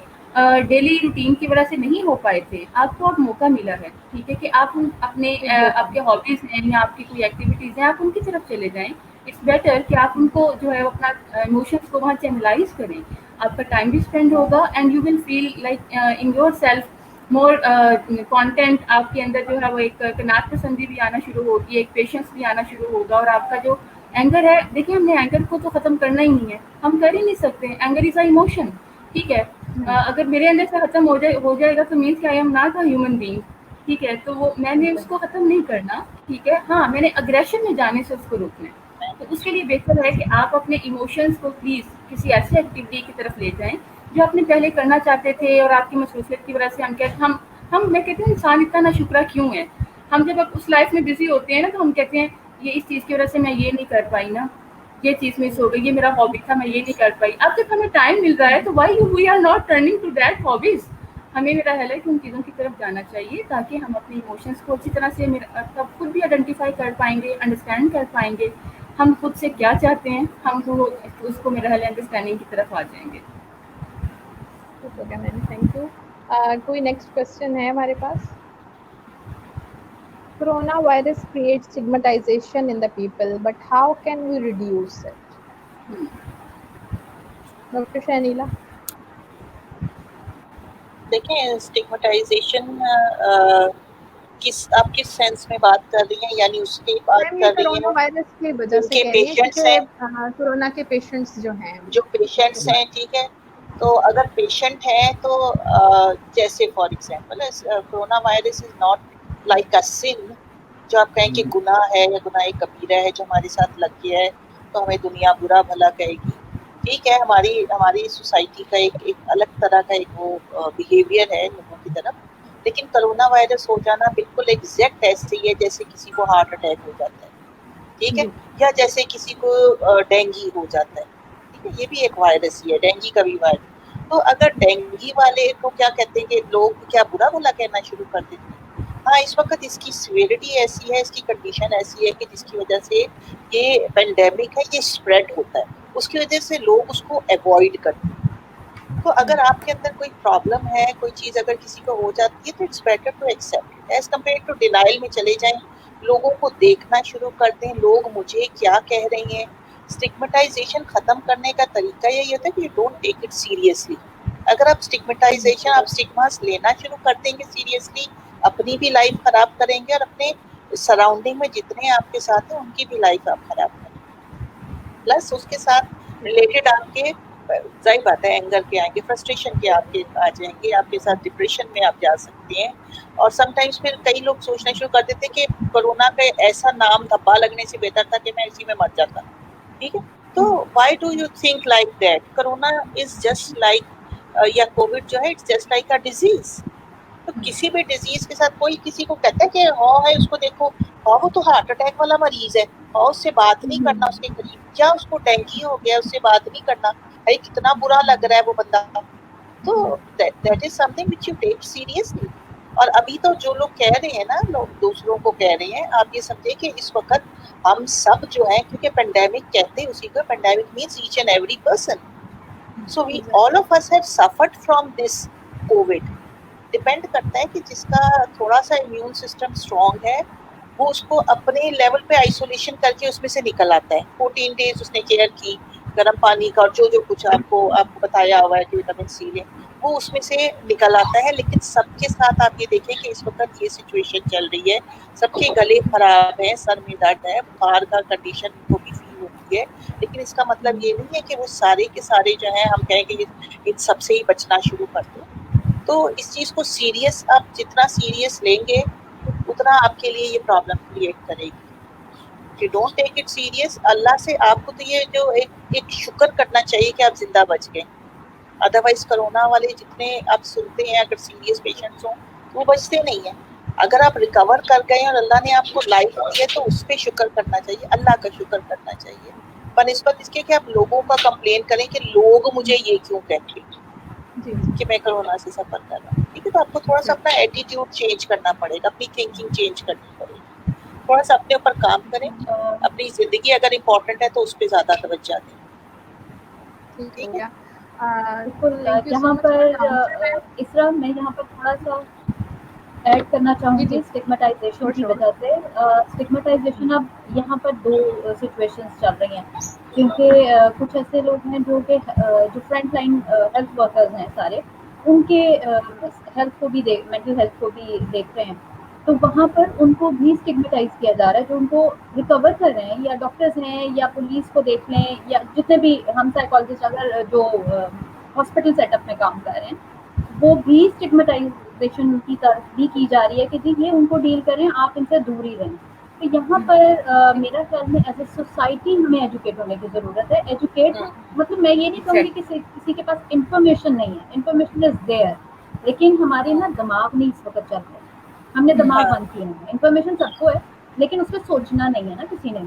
डेली रूटीन की वजह से नहीं हो पाए थे, आपको अब मौका मिला है, ठीक है, कि आप अपने आपके हॉबीज़ हैं या आपकी कोई एक्टिविटीज़ हैं, आप उनकी तरफ चले जाएं। इट्स बेटर कि आप उनको जो है अपना इमोशंस को वहाँ चैनलाइज करें, आपका टाइम भी स्पेंड होगा and you will feel like in your self more content. आपके अंदर जो है वो एक कनात पसंदी भी आना शुरू होगी, एक पेशेंस भी आना शुरू होगा, और आपका जो एंगर है, देखिए हमने एंगर को तो ख़त्म करना ही नहीं है, हम कर ही नहीं सकते। एंगर इज़ अ इमोशन, ठीक है। अगर मेरे अंदर से ख़त्म हो जाएगा तो मीन्स कि I am not a human being, ठीक है। तो वो मैंने उसको ख़त्म नहीं करना, ठीक है। हाँ, मैंने अग्रेशन में जाने से उसको रोकना है। तो उसके लिए बेहतर है कि आप अपने इमोशंस को प्लीज़ किसी ऐसी एक्टिविटी की तरफ ले जाएँ जो आपने पहले करना चाहते थे और आपकी मसरूफियत की वजह से हम मैं कहती हूँ इंसान इतना नाशुक्रा क्यों है। हम जब उस लाइफ में बिजी होते हैं ना, तो हम कहते हैं ये इस चीज़ की वजह से मैं ये नहीं कर पाई ना, ये चीज़ मिस हो गई, ये मेरा हॉबी था मैं ये नहीं कर पाई। अब जब हमें टाइम मिल रहा है तो why we are not turning to that hobbies. हमें मेरा ख्याल है कि उन चीज़ों की तरफ जाना चाहिए ताकि हम अपने इमोशंस को अच्छी तरह से तब खुद भी आइडेंटिफाई कर पाएंगे, अंडरस्टैंड कर पाएंगे हम खुद से क्या चाहते हैं, हम वो उसको मेरा ख्याल है अंडरस्टैंडिंग की तरफ आ जाएंगे। Okay ma'am, thank you. कोई नेक्स्ट क्वेश्चन है हमारे पास? Corona virus creates stigmatization in the people, but how can we reduce it? Dr. Shanila. देखें, स्टिग्मेटाइजेशन आप किस सेंस में बात कर रही हैं, यानी उसकी बात कर रही हैं कोरोना वायरस की वजह से उनके पेशेंट्स हैं, कोरोना के पेशेंट्स जो पेशेंट्स हैं, ठीक है। तो अगर पेशेंट है तो जैसे for example corona virus is not like a sin, जो आप कहें कि गुनाह है या गुनाह कबीरा है जो हमारे साथ लग गया है तो हमें दुनिया बुरा भला कहेगी, ठीक है। हमारी सोसाइटी का एक अलग तरह का एक वो बिहेवियर है लोगों की तरफ। लेकिन कोरोना वायरस हो जाना बिल्कुल एग्जैक्ट ऐसे ही है जैसे किसी को हार्ट अटैक हो जाता है, ठीक है, या जैसे किसी को डेंगू हो जाता है, ठीक है। ये भी एक वायरस ही है, डेंगू का भी वायरस। तो अगर डेंगू वाले को क्या कहते हैं कि लोग क्या बुरा भला कहना शुरू कर देते हैं। हाँ, इस वक्त इसकी सिवियरिटी ऐसी है, इसकी कंडीशन ऐसी है कि जिसकी वजह से ये पेंडेमिक है, ये स्प्रेड होता है, उसकी वजह से लोग उसको अवॉइड करते हैं। तो अगर आपके अंदर कोई प्रॉब्लम है, कोई चीज़ अगर किसी को हो जाती है तो it's better to accept as compare to denial में चले जाएं, लोगों को देखना शुरू कर दें, लोग मुझे क्या कह रहे हैं। स्टिग्मेटाइजेशन खत्म करने का तरीका यही होता है कि you don't take it seriously. अगर आप स्टिग्मास लेना शुरू कर देंगे सीरियसली, अपनी भी लाइफ खराब करेंगे और अपने सराउंडिंग में जितने आपके साथ हैं उनकी भी लाइफ आप खराब करेंगे। प्लस उसके साथ रिलेटेड आपके जाहिर बात है एंगर के आएंगे, फ्रस्ट्रेशन के आपके आ जाएंगे, आपके साथ डिप्रेशन में आप जा सकते हैं। और समटाइम्स फिर कई लोग सोचना शुरू कर देते हैं कि कोरोना का ऐसा नाम धब्बा लगने से बेहतर था कि मैं इसी में मर जाता, ठीक है। तो why do you think like that? Corona is just like या कोविड जो है it's just like a disease. तो किसी भी डिजीज के साथ कोई किसी को कहता है कि हाँ है उसको देखो, हाँ वो तो हार्ट अटैक वाला मरीज है और उससे बात नहीं करना उसके करीब, क्या उसको डेंगू हो गया उससे बात नहीं करना, अरे कितना बुरा लग रहा है वो बंदा। तो that is something which you take seriously. और अभी तो जो लोग कह रहे हैं ना, लोग दूसरों को कह रहे हैं, आप ये समझे कि इस वक्त हम सब जो है, क्योंकि पेंडेमिक कहते हैं उसी को, pandemic means each and every person, so we all of us have suffered from this Covid. Depend करता है कि जिसका थोड़ा सा इम्यून सिस्टम स्ट्रॉन्ग है वो उसको अपने लेवल पे आइसोलेशन करके उसमें से निकल आता है। 14 डेज उसने केयर की गर्म पानी का और जो कुछ आपको बताया हुआ है कि विटामिन सी लें, वो उसमें से निकल आता है। लेकिन सबके साथ आप ये देखें कि इस वक्त ये सिचुएशन चल रही है, सबके गले खराब है, सर में दर्द है, बुखार का कंडीशन को भी फील होती है। लेकिन इसका मतलब ये नहीं है कि वो सारे के सारे जो है हम कहें कि इन सबसे ही बचना शुरू कर दो। तो इस चीज़ को सीरियस, आप जितना सीरियस लेंगे उतना आपके लिए ये प्रॉब्लम क्रिएट करेगी। Don't take it serious. Allah से आपको तो ये जो एक शुक्र करना चाहिए कि आप जिंदा बच गए। अदरवाइज कोरोना वाले जितने आप सुनते हैं, अगर सीरियस पेशेंट्स हों तो वो बचते नहीं है। अगर आप रिकवर कर गए और अल्लाह ने आपको लाइफ दी है तो उस पर शुक्र करना चाहिए, अल्लाह का शुक्र करना चाहिए, बनिस्बत इसके कि आप लोगों का कंप्लेन करें कि लोग मुझे ये क्यों कहते हैं कि मैं कोरोना से सफर कर रहा हूँ। ठीक है, तो आपको थोड़ा सा अपना एटीट्यूड चेंज करना पड़ेगा, अपनी थिंकिंग चेंज करनी पड़ेगी, थोड़ा सा अपने ऊपर काम करें, अपनी जिंदगी अगर इम्पोर्टेंट है तो उस पर ज्यादा तवज्जो दें। ठीक है, यहाँ पर इसरा मैं यहाँ पर थोड़ा सा ऐड करना चाहूँगी स्टिग्मेटाइजेशन की वजह से। स्टिग्मेटाइजेशन अब यहाँ पर दो सिचुएशंस चल रही हैं, क्योंकि कुछ ऐसे लोग हैं जो फ्रंट लाइन हेल्थ वर्कर्स हैं सारे, उनके हेल्थ को भी मेंटल हेल्थ को भी देख रहे हैं, तो वहाँ पर उनको भी स्टिग्मेटाइज किया जा रहा है। जो उनको रिकवर कर रहे हैं, या डॉक्टर्स हैं या पुलिस को देख लें, या जितने भी हम साइकोलॉजिस्ट अगर जो हॉस्पिटल सेटअप में काम कर रहे हैं, वो भी स्टिग्मेटाइजेशन की तरफ भी की जा रही है कि जी ये उनको डील करें, आप इनसे दूर ही रहें। तो यहाँ पर मेरा ख्याल में एज ए सोसाइटी हमें एजुकेट होने की ज़रूरत है। एजुकेट मतलब मैं ये नहीं कहूँगी कि किसी के पास इंफॉर्मेशन नहीं है, इंफॉर्मेशन इज देयर, लेकिन हमारे ना दिमाग नहीं इस वक्त चल रहे, हमने दिमाग बंद किए हैं। इंफॉर्मेशन सबको है लेकिन उस पर सोचना नहीं है ना, किसी ने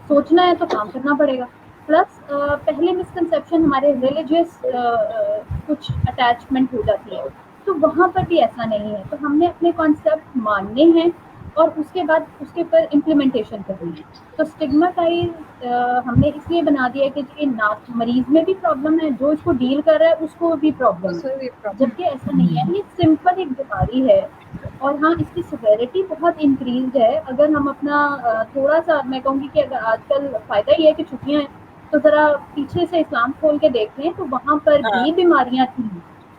सोचना है तो काम करना पड़ेगा। प्लस पहले मिसकंसेप्शन हमारे रिलीजियस कुछ अटैचमेंट हो जाती है, तो वहाँ पर भी ऐसा नहीं है। तो हमने अपने कॉन्सेप्ट मानने हैं और उसके बाद उसके ऊपर इम्प्लीमेंटेशन करनी है। तो स्टिग्माटाइज हमने इसलिए बना दिया कि ये ना मरीज में भी प्रॉब्लम है, जो इसको डील कर रहा है उसको भी प्रॉब्लम है, जबकि ऐसा नहीं है। ये सिंपल एक बीमारी है और हाँ इसकी सिवेरिटी बहुत इंक्रीज है। अगर हम अपना थोड़ा सा, मैं कहूँगी कि अगर आजकल फ़ायदा ये है कि छुट्टियाँ हैं, तो ज़रा पीछे से इस्लाम खोल के देख लें तो वहाँ पर भी बीमारियाँ थी,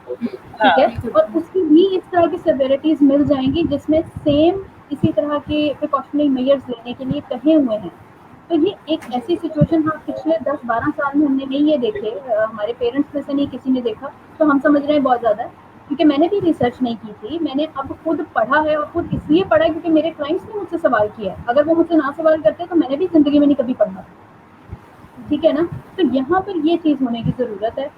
ठीक है, और उसकी भी इस तरह की सिवेरिटीज मिल जाएंगी जिसमें सेम इसी तरह के प्रिकॉशनरी मेजर्स लेने के लिए कहे हुए हैं। तो ये एक ऐसी सिचुएशन हाँ पिछले 10-12 साल में हमने नहीं ये देखे, हमारे पेरेंट्स में से नहीं किसी ने देखा, तो हम समझ रहे हैं बहुत ज़्यादा है, क्योंकि मैंने भी रिसर्च नहीं की थी। मैंने अब खुद पढ़ा है और खुद इसलिए पढ़ा है क्योंकि मेरे क्लाइंट्स ने मुझसे सवाल किया है। अगर वो मुझसे ना सवाल करते तो मैंने भी ज़िंदगी में नहीं कभी पढ़ा, ठीक है ना। तो यहाँ पर ये चीज़ होने की ज़रूरत है।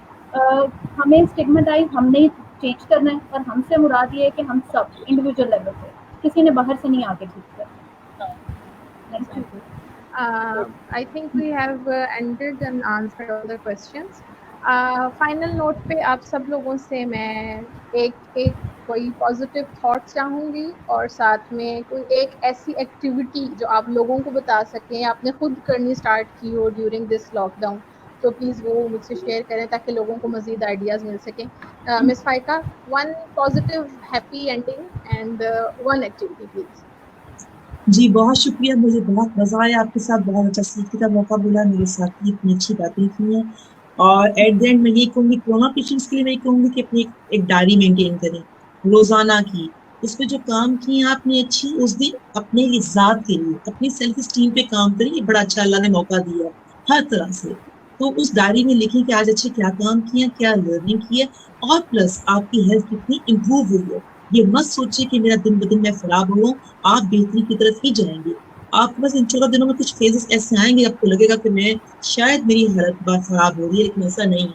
हमें स्टिग्मेटाइज हमने चेंज करना है, और हमसे मुराद ये है कि हम सब इंडिविजुअल लेवल पे, किसी ने बाहर से नहीं आके ठीक कर। I think we have ended and answered all the questions. Final note पे आप सब लोगों से मैं एक कोई पॉजिटिव थॉट चाहूँगी, और साथ में कोई एक ऐसी एक्टिविटी जो आप लोगों को बता सकें, आपने खुद करनी स्टार्ट की हो ड्यूरिंग दिस लॉकडाउन, तो प्लीज़ वो मुझसे शेयर करें ताकि लोगों को मज़ीद आइडियाज़ मिल सकें। Miss Faika, one positive happy ending and one activity please. जी बहुत शुक्रिया, मुझे बहुत मजा आया आपके साथ, बहुत अच्छा सीखने का मौका मिला, मेरे साथ इतनी अच्छी बातें की हैं। और एट द एंड मैं ये कहूँगी कोरोना पेशेंट्स के लिए मैं कहूँगी कि अपनी एक डायरी मेंटेन करें रोजाना की, उस पर जो काम किए आपने अच्छी, उस दिन अपने ज़ात के लिए अपनी सेल्फ स्टीम पे काम करें। ये बड़ा अच्छा अल्लाह ने मौका दिया हर तरह से, तो उस डायरी में लिखें कि आज अच्छे क्या काम किया, क्या लर्निंग की है, और प्लस आपकी हेल्थ कितनी इम्प्रूव हुई है। ये मत सोचिए कि मेरा दिन ब दिन मैं खराब हो रहा हूँ, आप बेहतरी की तरफ ही जाएंगे। आपके पास इन 14 दिनों में कुछ फेजेस ऐसे आएंगे आपको लगेगा कि मैं शायद मेरी हालत बहुत खराब हो रही है, लेकिन ऐसा नहीं है।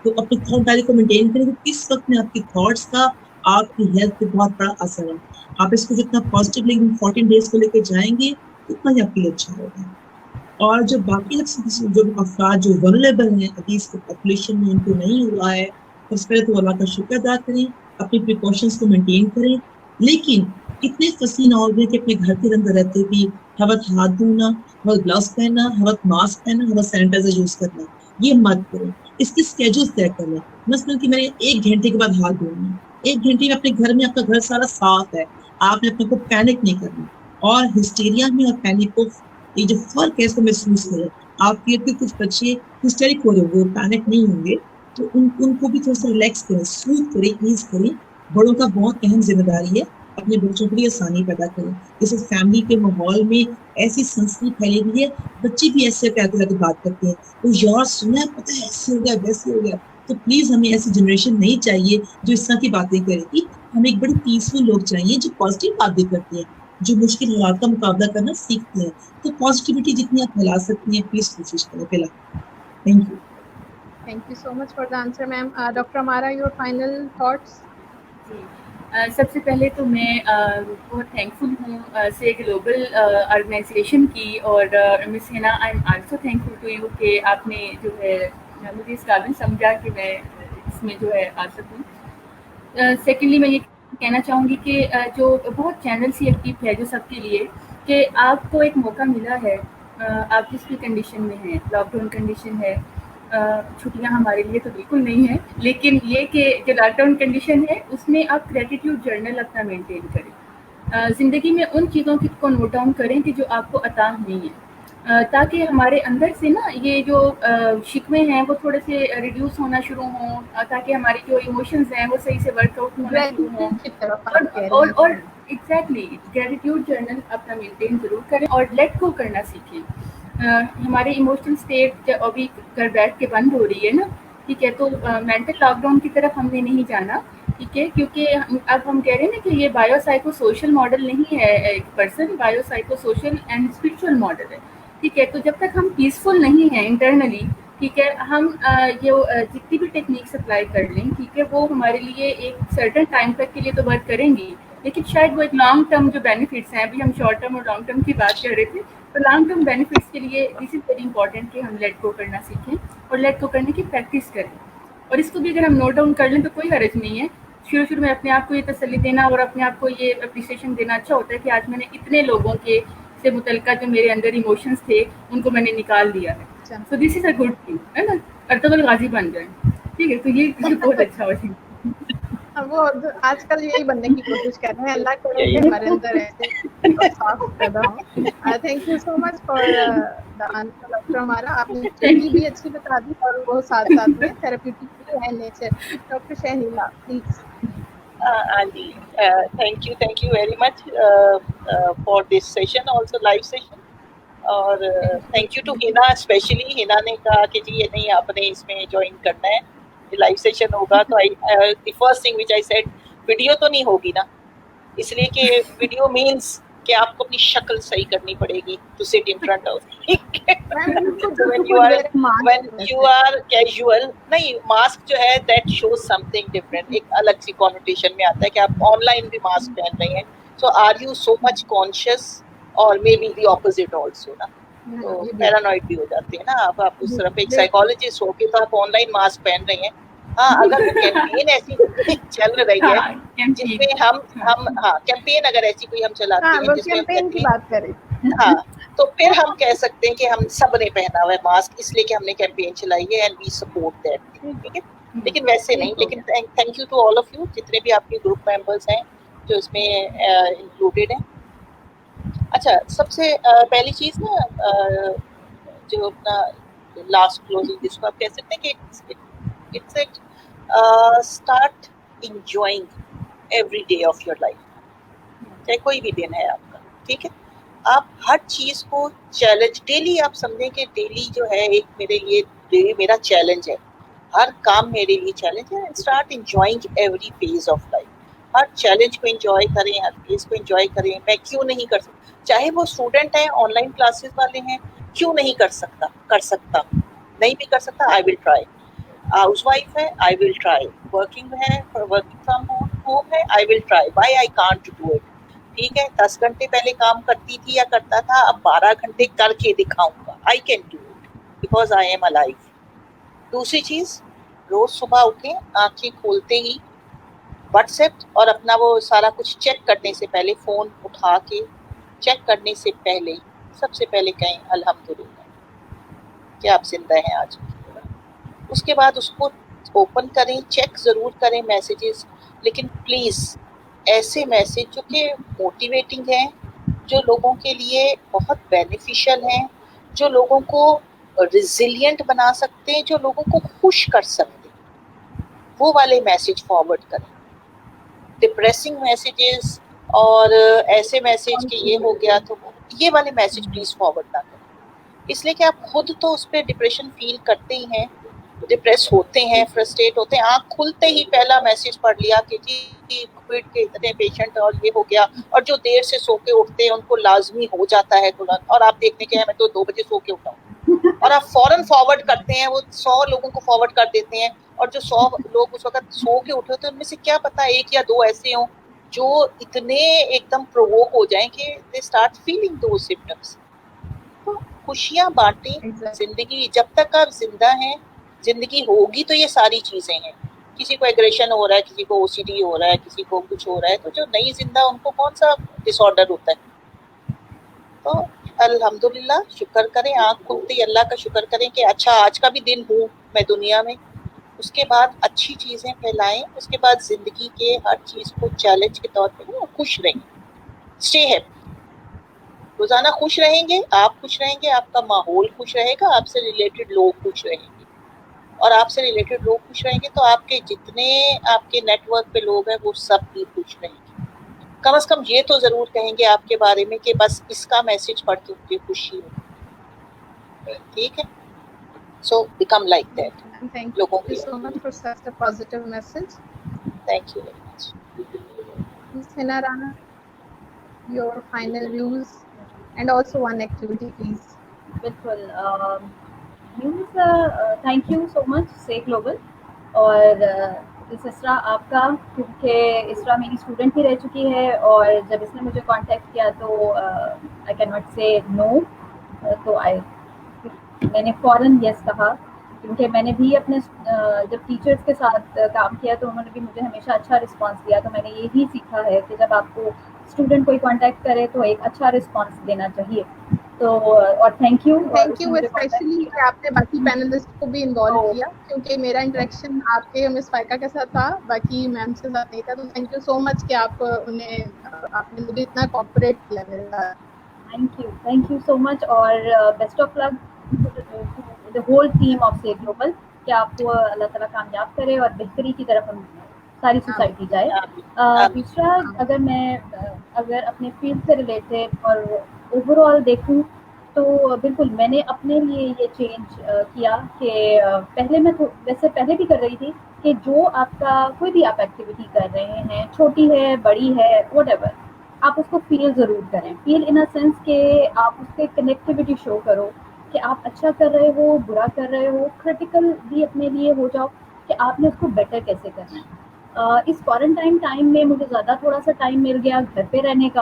तो अपनी थॉट डायरी को मेंटेन करें, किस वक्त में आपकी थॉट्स का आपकी हेल्थ पे बहुत बड़ा असर है। आप इसको जितना पॉजिटिव लेकिन 14 डेज को लेकर जाएंगे उतना ही आपके लिए अच्छा होगा। और जो बाकी जो अफराद जो वनरेबल हैं अभी इस पॉपुलेशन में, उनको नहीं हुआ है, सबसे पहले तो अल्लाह का शुक्र अदा करें, अपने प्रिकॉशंस को मेंटेन करें, लेकिन इतने फंसी ना हो गए कि अपने घर के अंदर रहते भी हवत हाथ धोना, हवत ग्लव्स पहनना, हवत मास्क पहनना, हवत सैनिटाइजर यूज करना, ये मत करें। इसके स्केड्यूल तय कर लें, मसलन कि मैंने 1 घंटे के बाद हाथ धोना, 1 घंटे में अपने घर में आपका घर सारा साफ है, आपने अपने को पैनिक नहीं करना। और हिस्टीरिया में और पैनिक को ये जो फर्क है इसको महसूस करें। आपके कुछ बच्चे हिस्टेरिक हो रहे होंगे, पैनिक नहीं होंगे, तो उनको भी थोड़ा सा रिलैक्स करें, सूथ करें, ईज करें। बड़ों का बहुत अहम जिम्मेदारी है अपने बच्चों के लिए आसानी पैदा करें। जैसे फैमिली के माहौल में ऐसी संस्कृति फैली हुई है, बच्चे भी ऐसे कहते रहते बात करते हैं, तो यार सुना है, पता है ऐसे हो गया वैसे हो गया। तो प्लीज हमें ऐसी जनरेशन नहीं चाहिए जो इस तरह की बातें करेगी। हमें एक बड़े पीसफुल लोग चाहिए जो पॉजिटिव बातें करते हैं, जो मुश्किल हालात का मुकाबला करना सीखते हैं। तो पॉजिटिविटी जितनी आप फैला सकती हैं प्लीज कोशिश करें फैला। Thank you. Thank you so much for the answer, ma'am. Dr. Amara, your final thoughts? सबसे पहले तो मैं बहुत थैंकफुल हूँ से ग्लोबल ऑर्गेनाइजेशन की, और miss Hina I am also thankful to you कि आपने जो है मुझे इस काबिल समझा कि मैं इसमें जो है आ सकूँ। सेकेंडली मैं ये कहना चाहूँगी कि जो बहुत चैनल्स ही एक्टिव है जो सबके लिए, कि आपको एक मौका मिला है, आप जिस भी कंडीशन में हैं, लॉकडाउन कंडीशन है, छुट्टियां हमारे लिए तो बिल्कुल नहीं है, लेकिन ये कि जो लॉकडाउन कंडीशन है उसमें आप ग्रेटिट्यूड जर्नल अपना मेंटेन करें। ज़िंदगी में उन चीज़ों को नोट डाउन करें कि जो आपको अता नहीं है, ताकि हमारे अंदर से ना ये जो शिकवे हैं वो थोड़े से रिड्यूस होना शुरू हों, ताकि हमारी जो इमोशंस हैं वो सही से वर्कआउट होना शुरू हों। और एग्जैक्टली ग्रेटिट्यूड जर्नल अपना मेंटेन ज़रूर करें और लेट गो करना सीखें। हमारे इमोशनल स्टेट अभी घर बैठ के बंद हो रही है ना, ठीक है, तो मेंटल लॉकडाउन की तरफ हमने नहीं जाना, ठीक है, क्योंकि अब हम कह रहे हैं ना कि ये बायोसाइको सोशल मॉडल नहीं है एक person, biopsychosocial and spiritual model है। ठीक है, तो जब तक हम पीसफुल नहीं हैं इंटरनली, ठीक है, हम ये जितनी भी टेक्निक्स अप्लाई कर लें, ठीक है, वो हमारे लिए एक सर्टेन टाइम तक के लिए तो वर्क करेंगी, लेकिन शायद वो एक लॉन्ग टर्म जो बेनिफिट्स हैं, अभी हम शॉर्ट टर्म और लॉन्ग टर्म की बात कर रहे थे, तो लॉन्ग टर्म बेनिफिट्स के लिए दिस इज़ वेरी इंपॉर्टेंट कि हम लेट गो करना सीखें और लेट गो करने की प्रैक्टिस करें। और इसको भी अगर हम नोट डाउन कर लें तो कोई हर्ज नहीं है। शुरू में अपने आप को ये तसल्ली देना और अपने आप को ये अप्रिसिएशन देना अच्छा होता है कि आज मैंने इतने लोगों के से मुतल्लिका जो मेरे अंदर इमोशंस थे उनको मैंने निकाल दिया है। So this is a good thing, है ना, अर्तुगरुल गाजी बन जाए। ठीक है, तो ये बहुत अच्छा हो। वो आजकल यही बनने की कोशिश कर रहे हैं, अल्लाह करे कि हमारे अंदर ऐसे साफ पैदा हो। Thank you so much for the answer doctor हमारा, आपने स्टडी भी अच्छी बता दी और वो साथ साथ में थेरेप्यूटिक भी है nature. Doctor Shahnila please. Andy, thank you very much for this session, also live session. और thank you to Hina, specially Hina ने कहा कि जी ये नहीं आपने इसमें ज्वाइन करना है, लाइव सेशन होगा। तो the first thing which I said, video तो नहीं होगी ना, इसलिए कि वीडियो मींस कि आपको अपनी शक्ल सही करनी पड़ेगी to sit in front of. when you are casual, नहीं, मास्क जो है दैट शोज समथिंग डिफरेंट, एक अलग सी कॉनोटेशन में आता है कि आप ऑनलाइन भी मास्क पहन रहे हैं। So are you so much conscious और maybe the opposite also ना, तो पैरानॉइड भी हो जाते हैं ना आप उस तरफ एक साइकोलॉजिस्ट हो के तो आप ऑनलाइन मास्क पहन रहे हैं। हाँ, अगर वो कैंपेन ऐसी चल रही है जिसमें हम कैंपेन अगर ऐसी कोई हम चलाते हैं जिसमें कैंपेन की बात करें, हाँ, तो फिर हम कह सकते हैं कि हम सब ने पहना हुआ है मास्क, इसलिए कि हमने कैंपेन चलाई है एंड वी सपोर्ट दैट, ठीक है। लेकिन वैसे नहीं, लेकिन thank you to all of you, जितने भी आपके ग्रुप मेंबर्स हैं जो इसमें इंक्लूडेड हैं। अच्छा, सबसे पहली चीज ना, जो अपना लास्ट क्लोजिंग जिसको आप कह सकते हैं कि it's start enjoying every day of your life, चाहे कोई भी दिन है आपका, ठीक है। आप हर चीज को चैलेंज, डेली आप समझें कि डेली जो है एक मेरे लिए डेली मेरा चैलेंज है, हर काम मेरे लिए चैलेंज है। Start enjoying every phase of life, her challenge को एंजॉय करें, हर फेज को एंजॉय करें। मैं क्यों नहीं कर सकता, चाहे वो स्टूडेंट है, ऑनलाइन क्लासेस वाले हैं, क्यों नहीं कर सकता, नहीं भी कर सकता, आई विल ट्राई। हाउसवाइफ है, आई विल ट्राई। वर्किंग है, वर्किंग फ्रॉम होम है, I will try. Why I can't do it, ठीक है। 10 घंटे पहले काम करती थी या करता था, अब 12 घंटे करके दिखाऊंगा। I can do it because I am alive. दूसरी चीज, रोज सुबह उठे, आंखें खोलते ही व्हाट्सएप और अपना वो सारा कुछ चेक करने से पहले, फोन उठा के चेक करने से पहले सबसे पहले कहें अल्हम्दुलिल्लाह कि आप जिंदा हैं आज। उसके बाद उसको ओपन करें, चेक जरूर करें मैसेजेस, लेकिन प्लीज ऐसे मैसेज जो कि मोटिवेटिंग हैं, जो लोगों के लिए बहुत बेनिफिशियल हैं, जो लोगों को रिजिलियंट बना सकते हैं, जो लोगों को खुश कर सकते हैं, वो वाले मैसेज फॉरवर्ड करें। डिप्रेसिंग मैसेजेस और ऐसे मैसेज कि ये हो गया तो ये वाले मैसेज प्लीज फॉरवर्ड ना करें, इसलिए कि आप खुद तो उस पर डिप्रेशन फील करते ही हैं, डिप्रेस होते हैं, फ्रस्ट्रेट होते हैं। आँख खुलते ही पहला मैसेज पढ़ लिया कि जी कोविड के इतने पेशेंट और ये हो गया, और जो देर से सो के उठते हैं उनको लाजमी हो जाता है तुरंत, और आप देखने के हैं मैं तो 2 बजे सो के उठा हूँ, और आप फौरन फॉरवर्ड करते हैं, वो 100 लोगों को फॉरवर्ड कर देते हैं, और जो 100 लोग उस वक्त सो के उठे होते हैं उनमें से क्या पता 1 या 2 ऐसे हों जो इतने एकदम प्रोवोक हो जाएं कि they start feeling those symptoms. तो खुशियां बांटें, जिंदगी जब तक आप जिंदा हैं, जिंदगी होगी तो ये सारी चीजें हैं। किसी को एग्रेशन हो रहा है, किसी को ओसीडी हो रहा है, किसी को कुछ हो रहा है, तो जो नहीं जिंदा उनको कौन सा डिसऑर्डर होता है। तो अल्हम्दुलिल्लाह शुक्र करें, आँख खुलते ही अल्लाह का शुक्र करें कि अच्छा आज का भी दिन हूँ मैं दुनिया में। उसके बाद अच्छी चीजें फैलाएं, उसके बाद जिंदगी के हर चीज को चैलेंज के तौर पे खुश रहें, स्टे हैप्पी। रोजाना खुश रहेंगे, आप खुश रहेंगे, आपका माहौल खुश रहेगा, आपसे रिलेटेड लोग खुश रहेंगे, और आपसे रिलेटेड लोग खुश रहेंगे तो आपके जितने आपके नेटवर्क पे लोग हैं वो सब भी खुश रहेंगे। कम से कम ये तो जरूर कहेंगे आपके बारे में कि बस इसका मैसेज पढ़ के मुझे खुशी हो, ठीक है। So become like that. Thank you so much for such a positive message. Thank you very much. Ms. Hina Rana, your final views and also one activity, please. बिल्कुल news thank you so much से global और इसरा आपका, क्योंकि इसरा मेरी student भी रह चुकी है और जब इसने मुझे कांटेक्ट किया तो आई कैन नॉट से नो, तो मैंने फ़ौरन यस कहा, क्योंकि मैंने भी अपने जब टीचर्स के साथ काम किया तो उन्होंने भी मुझे हमेशा अच्छा रिस्पांस दिया। तो मैंने यही सीखा है कि जब आपको स्टूडेंट कोई कांटेक्ट करे तो एक अच्छा रिस्पांस देना चाहिए। तो और थैंक यू स्पेशली कि आपने बाकी पैनलिस्ट को भी इन्वॉल्व किया, क्योंकि मेरा इंटरेक्शन आपके मिस फाइका के साथ था, बाकी मैम से साथ नहीं था। तो थैंक यू सो मच कि आपने मुझे इतना कोऑपरेट किया मेरे साथ। थैंक यू सो मच और best of luck the whole team of से ग्लोबल, कि आपको अल्लाह ताला कामयाब करे और बेहतरी की तरफ हम सारी सोसाइटी जाए। दूसरा, अगर अपने फील्ड से रिलेटेड और ओवरऑल देखूं तो बिल्कुल मैंने अपने लिए ये चेंज किया कि पहले मैं वैसे पहले भी कर रही थी कि जो आपका कोई भी आप एक्टिविटी कर रहे हैं, छोटी है बड़ी है व्हाटएवर, आप उसको फील ज़रूर करें। फील इन अ सेंस कि आप उससे कनेक्टिविटी शो करो कि आप अच्छा कर रहे हो, बुरा कर रहे हो, क्रिटिकल भी अपने लिए हो जाओ कि आपने उसको बेटर कैसे करना है। इस क्वारंटाइन टाइम में मुझे ज़्यादा थोड़ा सा टाइम मिल गया घर पे रहने का,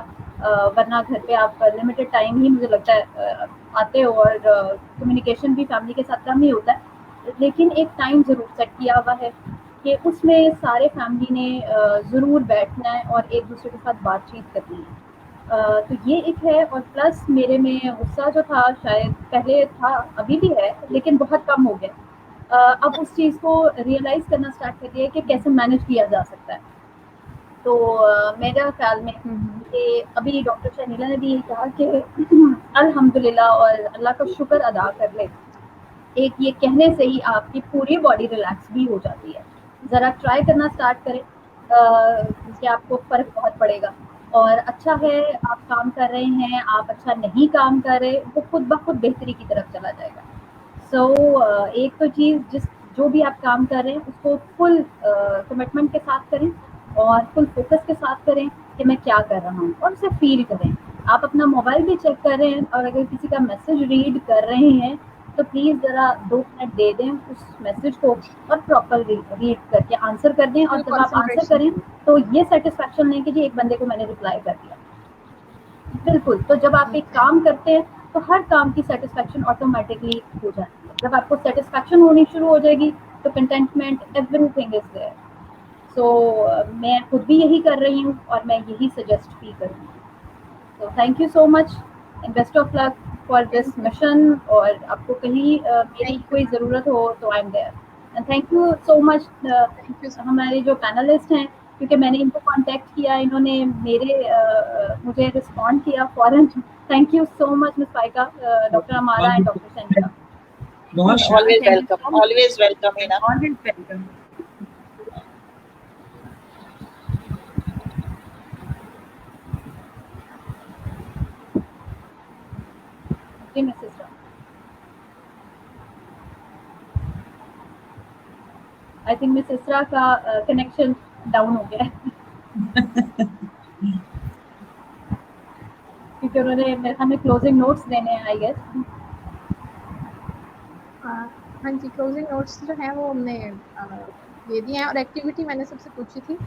वरना घर पे आप लिमिटेड टाइम ही मुझे लगता है आते हो और कम्युनिकेशन भी फैमिली के साथ कम ही होता है। लेकिन एक टाइम ज़रूर सेट किया हुआ है कि उसमें सारे फैमिली ने ज़रूर बैठना है और एक दूसरे के साथ बातचीत करनी है। तो ये एक है। और प्लस मेरे में गुस्सा जो था, शायद पहले था अभी भी है लेकिन बहुत कम हो गया। अब उस चीज़ को रियलाइज़ करना स्टार्ट कर दिया कि कैसे मैनेज किया जा सकता है। तो मेरा ख्याल में कि अभी डॉक्टर शनीला ने भी यही कहा कि अल्हम्दुलिल्लाह और अल्लाह का शुक्र अदा कर ले, एक ये कहने से ही आपकी पूरी बॉडी रिलैक्स भी हो जाती है। ज़रा ट्राई करना स्टार्ट करें कि आपको फ़र्क बहुत पड़ेगा। और अच्छा है आप काम कर रहे हैं, आप अच्छा नहीं काम कर रहे, वो खुद ब खुद बेहतरी की तरफ चला जाएगा। एक तो चीज़ जो भी आप काम कर रहे हैं उसको फुल कमिटमेंट के साथ करें और फुल फोकस के साथ करें कि मैं क्या कर रहा हूँ, और उसे फील करें। आप अपना मोबाइल भी चेक कर रहे हैं और अगर किसी का मैसेज रीड कर रहे हैं तो प्लीज़ ज़रा 2 मिनट दे दें उस मैसेज को और प्रॉपर रीड करके आंसर कर दें। और जब आप आंसर करें तो ये सेटिस्फैक्शन लें कि जी एक बंदे को मैंने रिप्लाई कर दिया। बिल्कुल। तो जब आप एक काम करते हैं तो हर काम की सेटिस्फैक्शन ऑटोमेटिकली हो जाती है। जब आपको सेटिस्फैक्शन होनी शुरू हो जाएगी तो कंटेंटमेंट एवरीथिंग इज देयर। मैं खुद भी यही कर रही हूँ और मैं यही सजेस्ट भी करूँगी। तो thank you so much and best of luck for this mission. और आपको कहीं मेरी कोई ज़रूरत हो तो I am there. And thank you so much हमारे जो पैनलिस्ट हैं, क्योंकि मैंने इनको कांटेक्ट किया, इन्होंने मुझे रिस्पॉन्ड किया फ़ौरन। Thank you so much miss Faika, doctor Amara and doctor Shanila. Always welcome, always welcome Hina. Always welcome. जी miss sister, I think miss Isra का कनेक्शन डाउन हो गया है क्योंकि उन्होंने हमें क्लोजिंग नोट्स देने हैं आई गेस। हाँ जी, क्लोजिंग नोट्स जो हैं वो हमने दे दिए हैं और एक्टिविटी मैंने सबसे पूछी थी।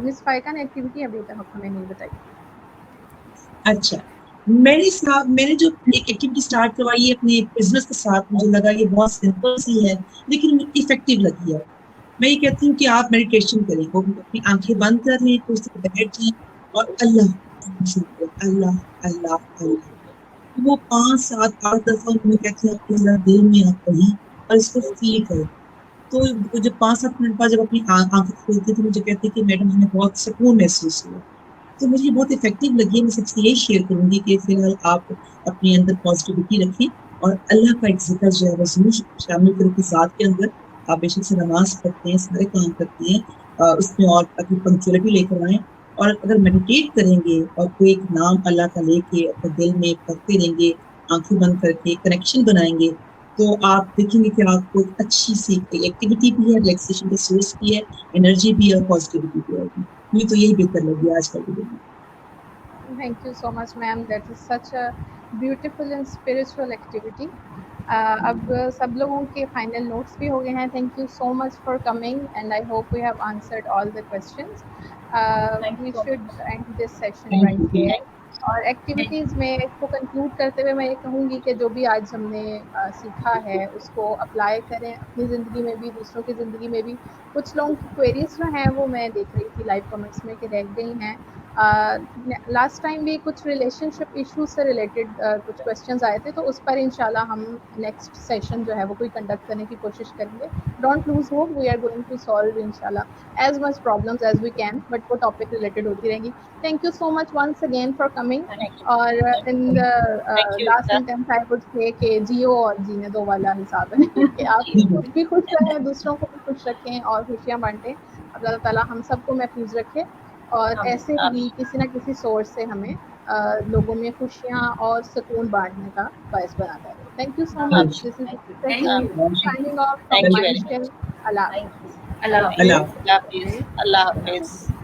मिस फाइका ने एक्टिविटी अभी तक हमें नहीं बताई। अच्छा, मैंने जो एक एक्टिविटी स्टार्ट करवाई है अपने बिजनेस के साथ, मुझे लगा ये बहुत सिंपल सी है लेकिन इफेक्टिव लगी है। मैं ये कहती हूँ कि आप मेडिटेशन करें, वो अपनी आंखें बंद कर लें, कुछ बैठ जाएं और अल्लाह अल्लाह अल्लाह अल्लाह वो 5, 7, 8 दफा मैं कहती हूँ अपने दिल में आप कहीं और इसको फील करें। तो जब 5-7 मिनट बाद जब अपनी आंखें खोलती तो मुझे कहती कि मैडम हमें बहुत सुकून महसूस हुआ। तो मुझे बहुत इफेक्टिव लगी है। मैं सबसे यही शेयर करूंगी कि फिलहाल आप अपने अंदर पॉजिटिविटी रखें और अल्लाह का एक जिक्र जो है वो जरूर शामिल करें अपनी ज़ात के अंदर। आप बेशक से नमाज पढ़ते हैं, सारे काम करते हैं, उसमें और अपनी पंक्चुअलिटी लेकर आएँ। और अगर मेडिटेट करेंगे और कोई एक नाम अल्लाह का लेके अपने दिल में पढ़ते रहेंगे, आंखें बंद करके कनेक्शन बनाएंगे, तो आप देखेंगे कि आपको एक अच्छी सी एक्टिविटी भी है, रिलैक्सेशन का सोर्स भी है, एनर्जी भी है और पॉजिटिविटी भी है। मुझे तो यही बेहतर लगी आजकल के दिन में। Thank you so much, ma'am. That is such a beautiful and spiritual activity. अब सब लोगों के फाइनल नोट्स भी हो गए हैं. Thank you so much for coming, and I hope we have answered all the questions. Thank you We so should much. end this session Thank right you. here. और activities में इसको conclude करते हुए मैं ये कहूँगी कि जो भी आज हमने सीखा है उसको अप्लाई करें अपनी ज़िंदगी में भी, दूसरों की ज़िंदगी में भी. कुछ लोगों की क्वेरीज जो हैं वो मैं देख रही थी लाइव कमेंट्स में कि रह गई हैं. लास्ट टाइम भी कुछ रिलेशनशिप इश्यूज से रिलेटेड कुछ क्वेश्चंस आए थे, तो उस पर इंशाल्लाह हम नेक्स्ट सेशन जो है वो कोई कंडक्ट करने की कोशिश करेंगे. Don't lose hope, we are going to solve इंशाल्लाह as much problems as we can, but वो टॉपिक रिलेटेड होती रहेंगी. Thank you so much once again for coming. और in the last sentence I would say कि जियो और जीने दो वाला हिसाब है कि आप भी खुश रहें, दूसरों को भी खुश रखें और खुशियाँ बांटें. अल्लाह ताला हम सबको महफूज रखे और ऐसे ही किसी ना किसी सोर्स से हमें लोगों में खुशियाँ और सुकून बांटने का बायस बनाता है. Thank you so much. This is signing off from Mindshare. Allah हाफिज़. अल्लाह अल्लाह अल्लाह हाफिज़.